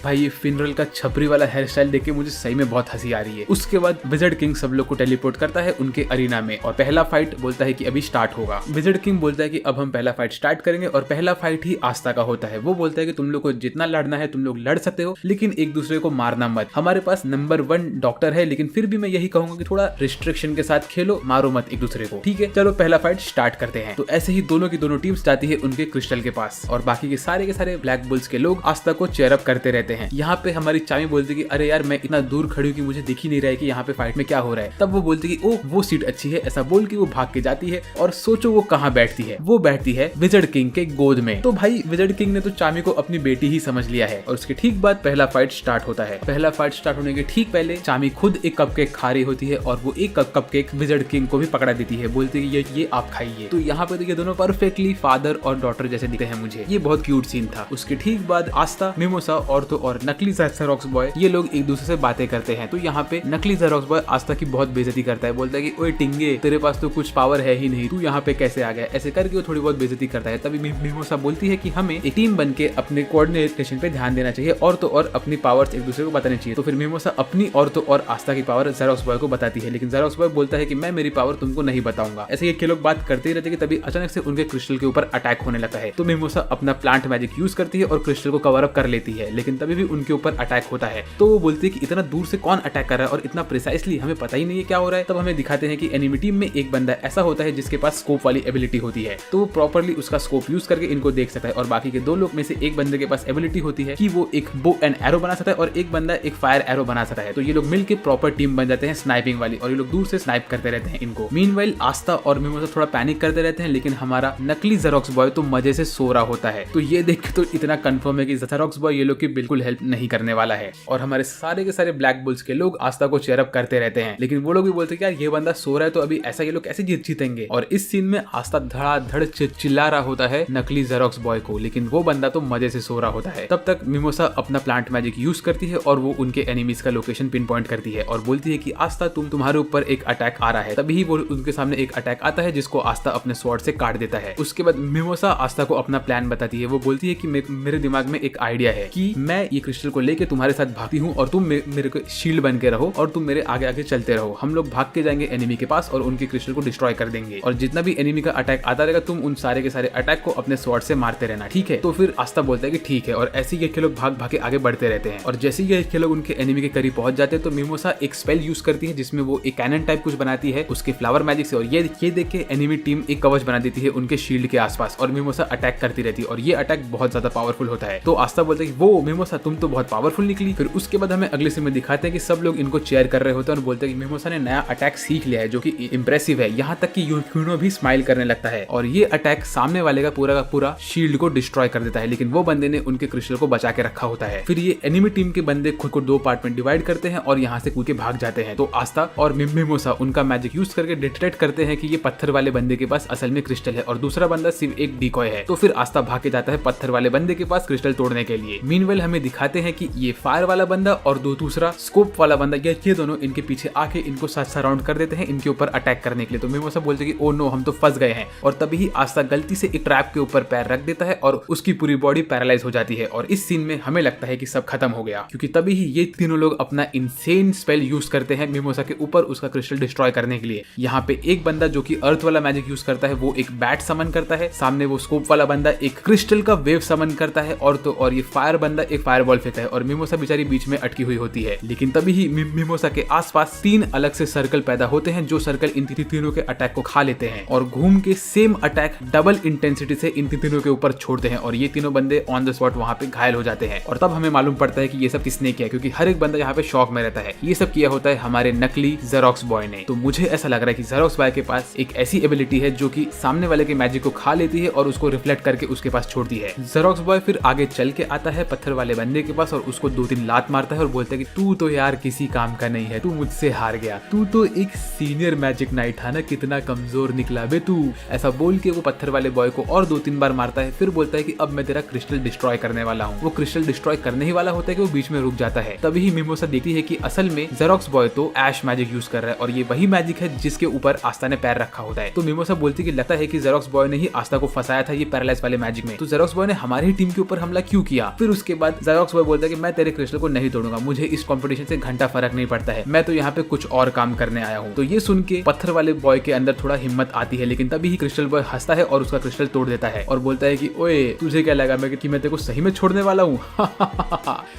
भाई ये फिनरल का छपरी वाला हेयर स्टाइल देख के मुझे सही में बहुत हंसी आ रही है। उसके बाद विज़ार्ड किंग सब लोग को टेलीपोर्ट करता है उनके अरीना में, और पहला फाइट बोलता है कि अभी स्टार्ट होगा। विज़ार्ड किंग बोलता है कि अब हम पहला फाइट स्टार्ट करेंगे, और पहला फाइट ही आस्था का होता है। वो बोलता है कि तुम लोग को जितना लड़ना है तुम लोग लड़ सकते हो, लेकिन एक दूसरे को मारना मत। हमारे पास नंबर 1 डॉक्टर है, लेकिन फिर भी मैं यही कहूंगा कि थोड़ा रिस्ट्रिक्शन के साथ खेलो, मारो मत एक दूसरे को, ठीक है। चलो पहला फाइट स्टार्ट करते हैं। तो ऐसे ही दोनों की दोनों टीम्स जाती है उनके क्रिस्टल के पास, और बाकी के सारे ब्लैक बुल्स के लोग आस्था को चेयर अप करते रहते हैं। यहाँ पे हमारी चामी बोलती कि अरे यार मैं इतना दूर खड़ी हूँ कि मुझे दिख ही नहीं रहा है कि यहाँ पे फाइट में क्या हो रहा है। तब वो बोलती कि ओ वो सीट अच्छी है, ऐसा बोल के वो भाग के जाती है, और सोचो वो कहाँ बैठती है, वो बैठती है विज़ार्ड किंग के गोद में। तो भाई विज़ार्ड किंग ने तो चामी को अपनी बेटी ही समझ लिया है, और उसके ठीक बाद पहला फाइट स्टार्ट होता है। पहला फाइट स्टार्ट होने के ठीक पहले चामी खुद एक कपकेक खा रही होती है, और वो एक कपकेक विज़ार्ड किंग को भी पकड़ा देती है, बोलती है ये आप खाइए। तो यहाँ पे तो ये दोनों परफेक्टली फादर और डॉटर जैसे दिखते हैं मुझे, ये बहुत क्यूट सीन था। उसके ठीक बाद आस्था, मिमोसा और नकली जेरोक्स बॉय ये लोग एक दूसरे से बातें करते हैं। तो यहाँ पे नकली जेरोक्स बॉय आस्था की बहुत बेइज्जती करता है, बोलता है कि ओए टिंगे तेरे पास तो कुछ पावर है ही नहीं, तू यहाँ पे कैसे आ गया, ऐसे करके वो थोड़ी बहुत बेइज्जती करता है। तभी मिमोसा बोलती है कि हमें एक टीम बन के अपने कोऑर्डिनेशन पे ध्यान देना चाहिए, और अपनी पावर्स एक दूसरे को बतानी चाहिए। तो फिर मिमोसा अपनी और आस्था की पावर जेरोक्स बॉय को बताती है, लेकिन जेरोक्स बॉय बोलता है कि मैं मेरी पावर तुमको नहीं बताऊंगा। ऐसे ये लोग बात करते ही रहते कि तभी अचानक से उनके क्रिस्टल के ऊपर अटैक होने लगता है। तो मिमोसा अपना प्लांट मैजिक यूज करती है और क्रिस्टल को कवर अप कर लेती है, लेकिन तभी भी उनके ऊपर अटैक होता है। तो वो बोलती है कि इतना दूर से कौन अटैक कर रहा है और इतना प्रिसाइसली हमें पता ही नहीं है क्या हो रहा है। तब हमें दिखाते हैं कि एनिमी टीम में एक बंदा ऐसा होता है जिसके पास स्कोप वाली एबिलिटी होती है, तो वो प्रॉपर्ली उसका स्कोप यूज करके इनको देख सकता है। और बाकी के 2 लोग में से एक बंदे के पास एबिलिटी होती है कि वो एक बो एंड एरो बना सकता है, और एक बंदा एक फायर एरो बना सकता है। तो ये लोग मिलकर प्रॉपर टीम बन जाते हैं स्नाइपिंग वाली, और ये लोग दूर से स्नाइप करते रहते हैं इनको। मीनवाइल आस्था और मिमोसा थोड़ा पैनिक करते रहते हैं, लेकिन हमारा नकली जेरोक्स बॉय तो मजे से सो रहा होता है। तो ये देख के तो इतना कंफर्म है कि जेरोक्स बॉय ये लोग की बिल्कुल हेल्प नहीं करने वाला है, और हमारे सारे के सारे ब्लैक बुल्स के लोग आस्था को चेयर अप करते रहते हैं। लेकिन वो लोग भी बोलते हैं कि यार ये बंदा सो रहा है, तो अभी ऐसा ये लोग कैसे जीतेंगे। और इस सीन में आस्था धड़ाधड़ चिल्ला रहा होता है नकली जेरोक्स बॉय को, लेकिन वो बंदा तो मजे से सो रहा होता है। तब तक मिमोसा अपना प्लांट मैजिक यूज करती है, और वो उनके एनिमीज का लोकेशन पिन पॉइंट करती है, और बोलती है कि आस्था तुम्हारे ऊपर एक अटैक आ रहा है। तभी वो उनके सामने एक अटैक आता है जिसको आस्था अपने स्वॉर्ड से काट देता है। उसके बाद मिमोसा आस्था को अपना प्लान बताती है। वो बोलती है कि मेरे दिमाग में एक आइडिया है कि मैं ये क्रिस्टल को लेके तुम्हारे साथ भागती हूँ, और तुम मेरे को शील्ड बन के रहो, और तुम मेरे आगे आगे चलते रहो। हम लोग भाग के जाएंगे एनिमी के पास और उनके क्रिस्टल को डिस्ट्रॉय कर देंगे, और जितना भी एनिमी का अटैक आता रहेगा तुम उन सारे के सारे अटैक को अपने स्वॉर्ड से मारते रहना, ठीक है। तो फिर आस्था बोलता है कि ठीक है, और ऐसे ये लोग भाग भाग के आगे बढ़ते रहते हैं। और जैसे ये लोग उनके एनिमी के करीब पहुंच जाते हैं तो मिमोसा एक स्पेल यूज करती है जिसमें वो एक कैनन टाइप कुछ बनाती है उसके फ्लावर मैजिक से, और ये देख के एनिमी टीम एक कवच बना देती है उनके शील्ड के आसपास, और मिमोसा अटैक करती रहती है, और ये अटैक बहुत ज्यादा पावरफुल होता है। तो आस्था बोलता है कि वो मिमोसा तुम तो बहुत पावरफुल निकली। फिर उसके बाद हमें अगले सीन में दिखाते हैं कि सब लोग इनको चेयर कर रहे होते हैं, और बोलते हैं कि मिमोसा ने नया अटैक सीख लिया है जो कि इंप्रेसिव है। यहाँ तक कि यूनो भी स्माइल करने लगता है, और ये अटैक सामने वाले का पूरा शील्ड को डिस्ट्रॉय कर देता है, लेकिन वो बंदे ने उनके क्रिस्टल को बचा के रखा होता है। फिर ये एनिमी टीम के बंदे खुद को 2 पार्ट में डिवाइड करते हैं और यहाँ से कूद के भाग जाते हैं। तो आस्था और मिमोसा उनका मैजिक यूज करके डिटेक्ट करते हैं कि ये पत्थर वाले बंदे के पास असल में क्रिस्टल है, और दूसरा बंदा सिर्फ एक डिकॉय है। तो फिर आस्था भाग के जाता है पत्थर वाले बंदे के पास क्रिस्टल तोड़ने के लिए। मीनवेल हमें दिखाते हैं कि ये फायर वाला बंदा और दूसरा स्कोप वाला बंदा ये दोनों इनके पीछे आके इनको सराउंड कर देते हैं इनके ऊपर अटैक करने के लिए। तो मिमोसा बोलते हैं कि ओ नो, हम तो फंस गए हैं। और तभी ही आस्था गलती से एक ट्रैप के ऊपर पैर रख देता है और उसकी पूरी बॉडी पैरालाइज हो जाती है। और इस सीन में हमें लगता है कि सब खत्म हो गया, क्योंकि तभी ही ये तीनों लोग अपना इनसेन स्पेल यूज करते हैं मिमोसा के ऊपर उसका क्रिस्टल डिस्ट्रॉय करने के लिए। यहाँ पे एक बंदा जो कि अर्थ वाला मैजिक यूज करता है वो एक बैट समन करता है, सामने वो स्कोप वाला बंदा एक क्रिस्टल का वेव समन करता है और ये फायर बंदा एक फायरबॉल फेंकता है और मिमोसा बेचारी बीच में अटकी हुई होती है। लेकिन तभी ही मिमोसा के आसपास 3 अलग से सर्कल पैदा होते हैं जो सर्कल इन तीनों के अटैक को खा लेते हैं और घूम के सेम अटैक डबल इंटेंसिटी से इन तीनों के ऊपर छोड़ते हैं और ये तीनों बंदे ऑन द स्पॉट वहां पे घायल हो जाते हैं। और तब हमें मालूम पड़ता है कि ये सब किसने किया, क्योंकि हर एक बंदा यहाँ पे शॉक में रहता है। ये सब किया होता है हमारे नकली जेरोक्स बॉय ने। तो मुझे ऐसा लग रहा है कि जेरोक्स बॉय के पास एक ऐसी एबिलिटी है जो कि सामने वाले के मैजिक को खा लेती है और उसको रिफ्लेक्ट करके उसके पास छोड़ती है। जेरोक्स बॉय फिर आगे चल के आता है पत्थर वाले बंदे के पास और उसको 2-3 लात मारता है और बोलता है कि तू तो यार किसी काम का नहीं है, तू मुझसे हार गया, तू तो एक सीनियर मैजिक नाइट था ना, कितना कमजोर निकला बे तू। ऐसा बोल के वो पत्थर वाले बॉय को और 2-3 बार मारता है। फिर बोलता है कि अब मैं तेरा क्रिस्टल डिस्ट्रॉय करने वाला हूँ। वो क्रिस्टल डिस्ट्रॉय करने ही वाला होता है कि वो बीच में रुक जाता है। तभी ही मिमोसा देखती है कि असल में जेरोक्स बॉय तो ऐश मैजिक यूज कर रहा है और ये वही मैजिक है जिसके ऊपर आस्था ने पैर रखा होता है। तो मिमोसा बोलती है कि लगता है कि जेरोक्स बॉय ने ही आस्था को फंसाया था ये पैरालाइज वाले मैजिक में, तो जेरोक्स बॉय ने हमारी ही टीम के ऊपर हमला क्यों किया। फिर उसके बाद जेरोक्स बॉय बोलता है कि मैं तेरे क्रिस्टल को नहीं तोड़ूंगा, मुझे इस कंपटीशन से घंटा फर्क नहीं पड़ता है, मैं तो यहाँ पे कुछ और काम करने आया हूँ। तो ये सुन के पत्थर वाले बॉय के अंदर थोड़ा हिम्मत आती है, लेकिन तभी ही क्रिस्टल बॉय हंसता है और उसका क्रिस्टल तोड़ देता है और बोलता है कि ओए तुझे क्या लगा मैं तेरे को सही में छोड़ने वाला हूँ।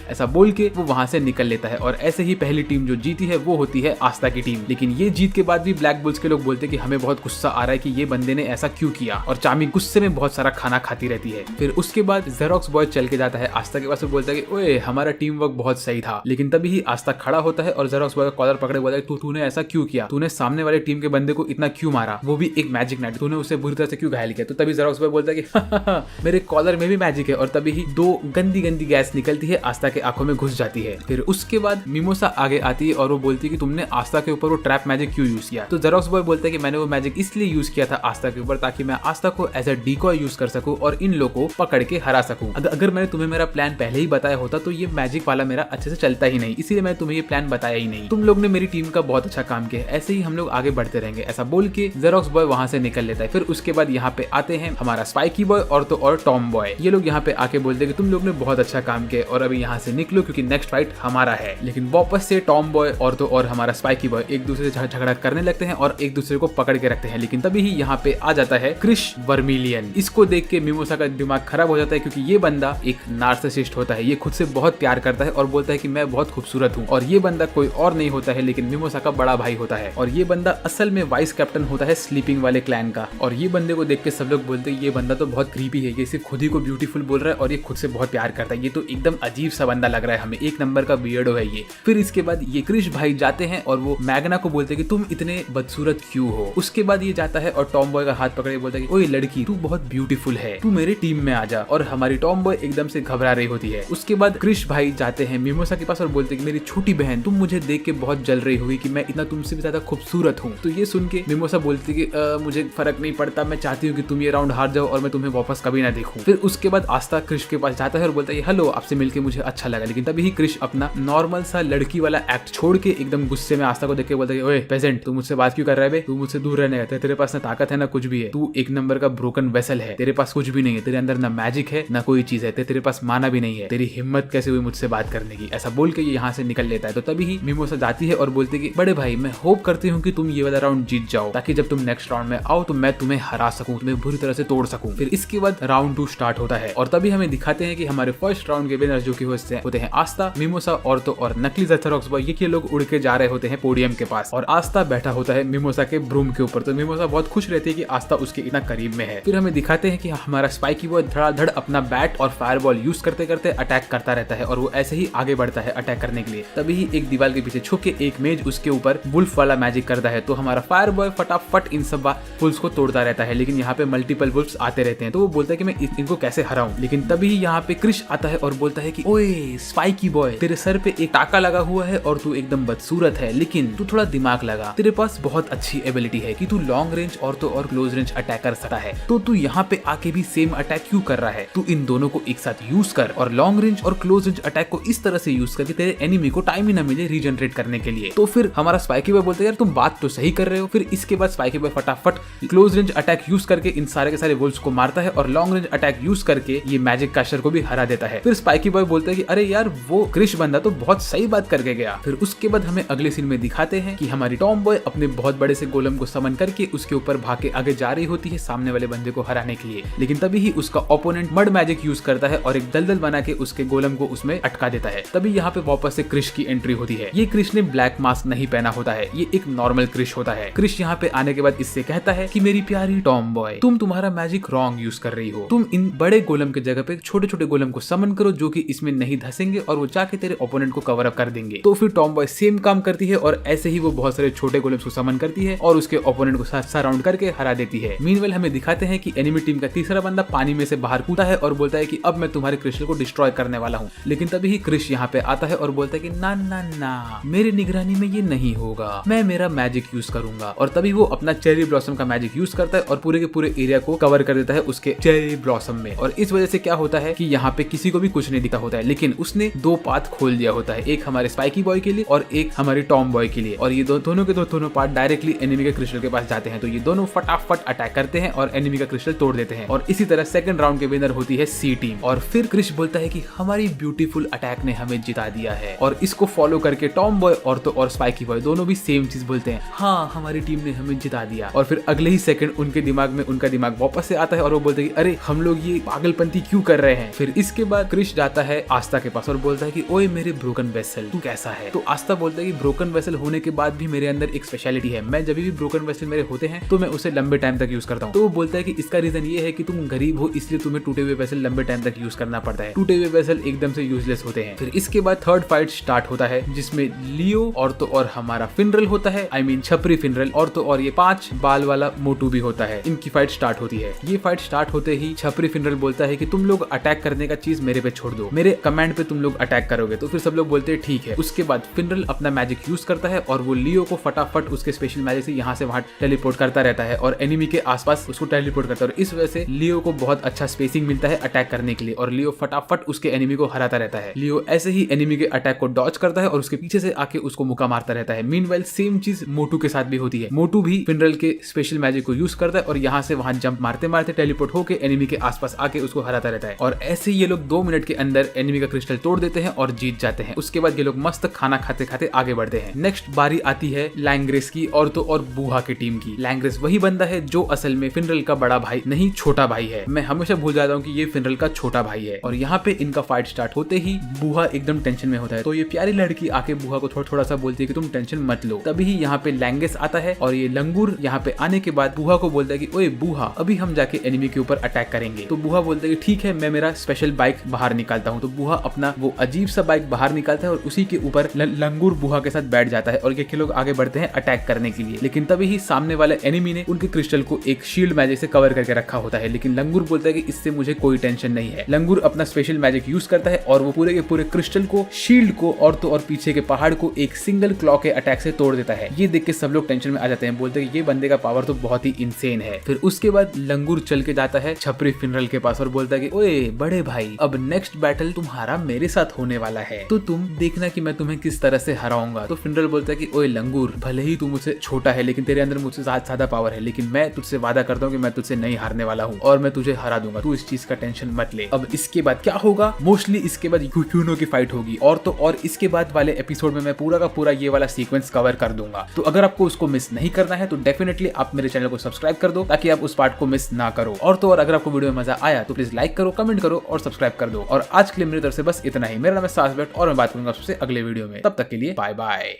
ऐसा बोल के वो वहां से निकल लेता है और ऐसे ही पहली टीम जो जीती है वो होती है आस्था की टीम। लेकिन ये जीत के बाद भी ब्लैक बुल्स के लोग बोलते हैं कि हमें बहुत गुस्सा आ रहा है कि ये बंदे ने ऐसा क्यों किया, और चामी गुस्से में बहुत सारा खाना खाती रहती है। फिर उसके बाद जेरोक्स बॉय चल के जाता है आस्था के पास और बोलता है कि ओए हमारा टीम वर्क बहुत सही था। लेकिन तभी ही आस्था खड़ा होता है और जेरोक्स बॉय का कॉलर पकड़े बोलता है तूने ऐसा क्यों किया, तूने सामने वाले टीम के बंदे को इतना क्यों मारा, वो भी एक मैजिक नाइट, तूने उसे बुरी तरह से क्यों घायल किया। तो तभी जेरोक्स बॉय बोलता है कि मेरे कॉलर में भी मैजिक है, और तभी ही 2 गंदी गैस निकलती है आस्था के आंखों में घुस जाती है। फिर उसके बाद मिमोसा आगे आती है और वो बोलती है कि तुमने आस्था के ऊपर वो ट्रैप मैजिक क्यों यूज किया। तो जेरोक्स बॉय बोलता है कि मैंने वो मैजिक इसलिए यूज किया था आस्था के ऊपर ताकि मैं आस्था को एज अ डिकॉय यूज कर सकूं और इन लोगों को पकड़ के हरा सकूं। अगर मैंने तुम्हें मेरा प्लान पहले ही बताया होता तो ये मैजिक वाला मेरा अच्छे से चलता ही नहीं, इसीलिए मैं तुम्हें ये प्लान बताया ही नहीं। तुम लोग ने मेरी टीम का बहुत अच्छा काम किया, ऐसे ही हम लोग आगे बढ़ते रहेंगे। ऐसा बोल के जेरोक्स बॉय वहां से निकल लेता है। फिर उसके बाद यहाँ पे आते हैं हमारा स्पाइकी बॉय और टॉम बॉय। ये लोग यहाँ पे आके बोलते हैं कि तुम लोग ने बहुत अच्छा काम किया और अभी यहाँ से निकलो क्योंकि नेक्स्ट फाइट हमारा है। लेकिन वापस से टॉम बॉय और हमारा स्पाइकी बॉय एक दूसरे से झगड़ा करने लगते हैं और एक दूसरे को पकड़ के रखते हैं। लेकिन तभी ही यहाँ पे आ जाता है क्रिश वर्मिलियन। इसको देख के मिमोसा का दिमाग खराब हो जाता है क्योंकि ये बंदा एक नार्सिसिस्ट होता है, ये खुद से बहुत प्यार करता है और बोलता है कि मैं बहुत खूबसूरत हूँ। और ये बंदा कोई और नहीं होता है लेकिन मिमोसा का बड़ा भाई होता है और ये बंदा असल में वाइस कैप्टन होता है स्लीपिंग वाले क्लैन का। और ये बंदे को देख के सब लोग बोलते हैं ये बंदा तो बहुत क्रीपी है, ये सिर्फ खुद ही को ब्यूटीफुल बोल रहा है और ये खुद से बहुत प्यार करता है, ये तो एकदम अजीब सा बंदा लग रहा है हमें, एक नंबर का बियर्डो है ये। फिर इसके बाद ये क्रिश भाई जाते हैं और वो मैग्ना को बोलते हैं कि तुम इतने बदसूरत क्यों हो। उसके बाद ये जाता है और टॉम बॉय का हाथ पकड़े बोलता है कि ओए लड़की तू बहुत ब्यूटीफुल है, तू मेरे टीम में आ जा। और हमारी टॉम बॉय एकदम से घबरा रही होती है। उसके बाद क्रिश भाई जाते हैं मिमोसा के पास और बोलते हैं कि मेरी छोटी बहन तुम मुझे देख के बहुत जल रही होगी कि मैं इतना तुमसे भी ज्यादा खूबसूरत हूँ। तो ये सुन के मिमोसा बोलती है कि मुझे फर्क नहीं पड़ता, मैं चाहती हूँ कि तुम ये राउंड हार जाओ और मैं तुम्हें वापस कभी ना देखूं। फिर उसके बाद आस्था क्रिश के पास जाता है और बोलता है हेलो आपसे मिलके मुझे अच्छा लगा। लेकिन तभी ही क्रिश अपना नॉर्मल सा लड़की वाला एक्ट छोड़ के एकदम गुस्से में आस्था को देख के बोलता है ओए पेजेंट तू मुझसे बात क्यों कर रहा है बे, तू मुझसे दूर रहने का, तेरे पास ना ताकत है ना कुछ भी है, तू एक नंबर का ब्रोकन वेसल है, तेरे पास कुछ भी नहीं है, तेरे अंदर ना मैजिक है ना कोई चीज है, तेरे पास माना भी नहीं है, तेरी हिम्मत कैसे हुई मुझसे बात करने की। ऐसा बोल के ये यहाँ से निकल लेता है। तो तभी ही मिमोसा जाती है और बोलती है कि बड़े भाई मैं होप करती हूँ कि तुम ये वाला राउंड जीत जाओ ताकि जब तुम नेक्स्ट राउंड में आओ तो मैं तुम्हें हरा सकूं, तुम्हें बुरी तरह से तोड़ सकूं। फिर इसके बाद राउंड 2 स्टार्ट होता है और तभी हमें दिखाते हैं कि हमारे फर्स्ट राउंड के विनर जो कि होते हैं आस्था, मिमोसा और नकली जेरोक्स बॉय। ये लोग उड़ के जा रहे होते हैं पोडियम के पास और आस्था बैठा होता है मिमोसा के ब्रूम के ऊपर। तो मिमोसा बहुत खुश रहती है कि आस्था उसके इतना करीब में है। फिर हमें दिखाते हैं कि हमारा स्पाइकी बॉय धड़ाधड़ अपना बैट और फायरबॉल यूज करते करते अटैक करता रहता है और वो ऐसे ही आगे बढ़ता है अटैक करने के लिए। तभी ही एक दीवार के पीछे छुप के एक मेज उसके ऊपर वुल्फ वाला मैजिक करता है। तो हमारा फायर बॉय फटाफट इन सब वुल्फ्स को तोड़ता रहता है। लेकिन यहाँ पे मल्टीपल वुल्फ्स आते रहते हैं तो वो बोलता है कि मैं इनको कैसे हराऊं। लेकिन तभी यहाँ पे क्रिश आता है और बोलता है कि ओए स्पाइकी बॉय तेरे सर पे एक टाका लगा हुआ है और तू एकदम बदसूरत है, लेकिन तू थोड़ा दिमाग लगा, तेरे पास बहुत अच्छी एबिलिटी है कि तू लॉन्ग रेंज और क्लोज रेंज अटैक कर सकता है। तो तू यहाँ पे आके भी सेम अटैक क्यों कर रहा है, तू इन दोनों को एक साथ यूज कर और लॉन्ग लॉन्ग रेंज और क्लोज रेंज अटैक को इस तरह से यूज करके तेरे एनिमी को टाइम ही ना मिले रीजनरेट करने के लिए। तो फिर हमारा स्पाइकी बॉय बोलता है यार तुम बात तो सही कर रहे हो। फिर इसके बाद स्पाइकी बॉय फटाफट क्लोज रेंज अटैक यूज करके इन सारे के सारे वुल्व्स को मारता है और लॉन्ग रेंज अटैक यूज करके ये मैजिक कास्टर को भी हरा देता है। फिर स्पाइकी बॉय बोलता है कि अरे यार वो क्रिश बंदा तो बहुत सही बात करके गया। फिर उसके बाद हमें अगले सीन में दिखाते हैं कि हमारी टॉम बॉय अपने बहुत बड़े से गोलम को समन करके उसके ऊपर भाग के आगे जा रही होती है सामने वाले बंदे को हराने के लिए। लेकिन तभी ही उसका ओपोनेंट मड मैजिक यूज करता है और एक दलदल बना के उसके गोलम को उसमें अटका देता है। तभी यहाँ पे वापस से क्रिश की एंट्री होती है। ये क्रिश ने ब्लैक मास्क नहीं पहना होता है, ये एक नॉर्मल क्रिश होता है। क्रिश यहाँ पे आने के बाद इससे कहता है कि मेरी प्यारी टॉम बॉय तुम तुम्हारा मैजिक रॉन्ग यूज कर रही हो। तुम इन बड़े गोलम के जगह पे छोटे छोटे गोलम को समन करो जो कि इसमें नहीं धसेंगे और वो जाके तेरे ओपोनेंट को कवर अप कर देंगे। तो फिर टॉम बॉय सेम काम करती है और ऐसे ही वो बहुत सारे छोटे गोलम्स को समन करती है और उसके ओपोनेंट को सराउंड करके हरा देती है। मीनवेल हमें दिखाते हैं कि एनिमी टीम का तीसरा बंदा पानी में से बाहर कूदा है और बोलता है कि अब मैं तुम्हारे क्रिस्टल को डिस्ट्रॉय करने वाला हूँ। लेकिन तभी ही क्रिश यहाँ पे आता है और बोलता है कि ना ना ना मेरी निगरानी में ये नहीं होगा, मैं मेरा मैजिक यूज करूंगा। और तभी वो अपना चेरी ब्लॉसम का मैजिक यूज करता है और पूरे के पूरे एरिया को कवर कर देता है उसके चेरी ब्लॉसम में। और इस वजह से क्या होता है कि यहाँ पे किसी को भी कुछ नहीं दिखा होता है, लेकिन उसने दो पाथ खोल दिया होता है, एक हमारे स्पाइकी बॉय के लिए और एक हमारी टॉम बॉय के लिए। और ये दोनों के दोनों पार्ट डायरेक्टली एनिमी के क्रिस्टल के पास जाते हैं। तो ये दोनों फटाफट अटैक करते हैं और एनिमी का क्रिस्टल तोड़ देते हैं। और इसी तरह सेकंड राउंड के विनर होती है सी टीम। और फिर क्रिश बोलता है कि हमारी ब्यूटीफुल अटैक ने हमें जिता दिया है। और इसको फॉलो करके टॉम बॉय और स्पाइकी बॉय दोनों भी सेम चीज बोलते हैं, हाँ हमारी टीम ने हमें जिता दिया। और फिर अगले ही सेकंड उनके दिमाग में उनका दिमाग वापस से आता है और वो बोलते हैं कि अरे हम लोग ये पागलपंती क्यों कर रहे हैं। फिर इसके बाद क्रिश जाता है आस्था के पास और बोलता है कि ओए मेरे ब्रोकन वेसल तू कैसा है। तो आस्था बोलता है कि ब्रोकन वेसल होने के बाद भी मेरे अंदर एक स्पेशलिटी है, मैं जब भी ब्रोकन वेसल मेरे होते हैं तो मैं उसे लंबे टाइम तक यूज करता हूँ। तो वो बोलता है कि इसका रीजन ये है कि तुम गरीब हो इसलिए तुम्हें टूटे हुए वेसल लंबे टाइम तक यूज करना पड़ता है, टूटे हुए वेसल एकदम से यूजलेस होते हैं। फिर इसके बाद थर्ड फाइट स्टार्ट होता है जिसमें लियो और हमारा फिनरल होता है, आई मीन छपरी फिनरल और ये 5 बाल वाला मोटू भी होता है। इनकी फाइट स्टार्ट होती है। ये फाइट स्टार्ट होते ही छपरी फिनरल बोलता है कि तुम लोग अटैक करने का चीज मेरे पे छोड़ दो, मेरे कमांड पे तुम लोग अटैक करोगे। तो फिर सब लोग बोलते हैं ठीक है। उसके बाद फिनरल अपना मैजिक यूज करता है और वो लियो को फटाफट उसके स्पेशल मैजिक से यहाँ से वहां टेलीपोर्ट करता रहता है और एनिमी के आसपास उसको टेलीपोर्ट करता है। और इस वजह से लियो को बहुत अच्छा स्पेसिंग मिलता है अटैक करने के लिए और लियो फटाफट उसके एनिमी को हराता रहता है। लियो ऐसे ही एनिमी के अटैक को डॉज करता है और उसके पीछे से आके उसको मुक्का मारता रहता है। मीनवाइल सेम चीज मोटू के साथ भी होती है। मोटू भी फिनरल के स्पेशल मैजिक को यूज करता है और यहाँ से वहां जंप मारते मारते टेलीपोर्ट होके एनिमी के आसपास आके उसको हराता रहता है। और ऐसे ये लोग 2 मिनट के अंदर एनिमी का क्रिस्टल तोड़ देते हैं और जीत जाते हैं। उसके बाद ये लोग मस्त खाना खाते खाते आगे बढ़ते हैं। नेक्स्ट बारी आती है लैंग्रेस की और बूहा की टीम की। लैंग्रेस वही बंदा है जो असल में फिनरल का बड़ा भाई नहीं छोटा भाई है। मैं हमेशा भूल जाता हूँ कि ये फिनरल का छोटा भाई है। और यहाँ पे इनका फाइट स्टार्ट होते ही बूहा एकदम टेंशन में होता है। तो ये प्यारी लड़की आके बूहा को थोड़ा सा बोलती है कि तुम टेंशन मत लो। तभी ही यहाँ पे लैंग्रेस आता है और ये लंगूर यहाँ पे आने के बाद बूहा को बोलता है कि ओए बूहा अभी हम जाके एनिमी के ऊपर अटैक करेंगे। तो बूहा बोलता है कि ठीक है मैं मेरा स्पेशल बाइक बाहर निकालता हूँ। तो बूहा अपना वो अजीब सा बाइक बाहर निकालता है और उसी के ऊपर लंगूर बूहा के साथ बैठ जाता है और ये लोग आगे बढ़ते हैं अटैक करने के लिए। लेकिन तभी ही सामने वाले एनिमी ने उनके क्रिस्टल को एक शील्ड मैजिक से कवर करके रखा होता है। लेकिन लंगूर बोलता है कि इससे मुझे कोई टेंशन नहीं है। लंगूर अपना स्पेशल मैजिक यूज करता है और वो पूरे के पूरे क्रिस्टल को, शील्ड को और पीछे के पहाड़ को एक सिंगल क्लॉ के अटैक से तोड़ देता है। ये देख के सब लोग टेंशन में आ जाते हैं, बोलते हैं ये बंदे का पावर तो बहुत ही इंसेन है। फिर उसके बाद लंगूर चल के जाता है छपरी फिनरल के पास और बोलता है कि ओए बड़े भाई अब नेक्स्ट बैटल तुम्हारा मेरे साथ होने वाला है, तो तुम देखना कि मैं तुम्हें किस तरह से हराऊंगा। तो फिनरल बोलता है कि ओए लंगूर भले ही तू मुझसे छोटा है लेकिन तेरे अंदर मुझसे ज्यादा पावर है, लेकिन मैं तुझसे वादा करता हूँ कि मैं तुझसे नहीं हारने वाला हूँ और मैं तुझे हरा दूंगा, तू इस चीज का टेंशन मत ले। अब इसके बाद क्या होगा, मोस्टली इसके बाद यूनो की फाइट होगी और इसके बाद वाले एपिसोड में मैं पूरा का पूरा ये वाला सीक्वेंस कवर कर दूंगा। तो अगर आपको उसको मिस नहीं करना है तो डेफिनेटली आप मेरे चैनल को सब्सक्राइब कर दो ताकि आप उस पार्ट को मिस ना करो। और अगर आपको वीडियो में मजा आया तो प्लीज लाइक करो, कमेंट करो और सब्सक्राइब कर दो। और आज के लिए मेरी तरफ से बस इतना ही। मेरा नाम है सासबेट और मैं बात करूंगा आपसे अगले वीडियो में। तब तक के लिए बाय बाय।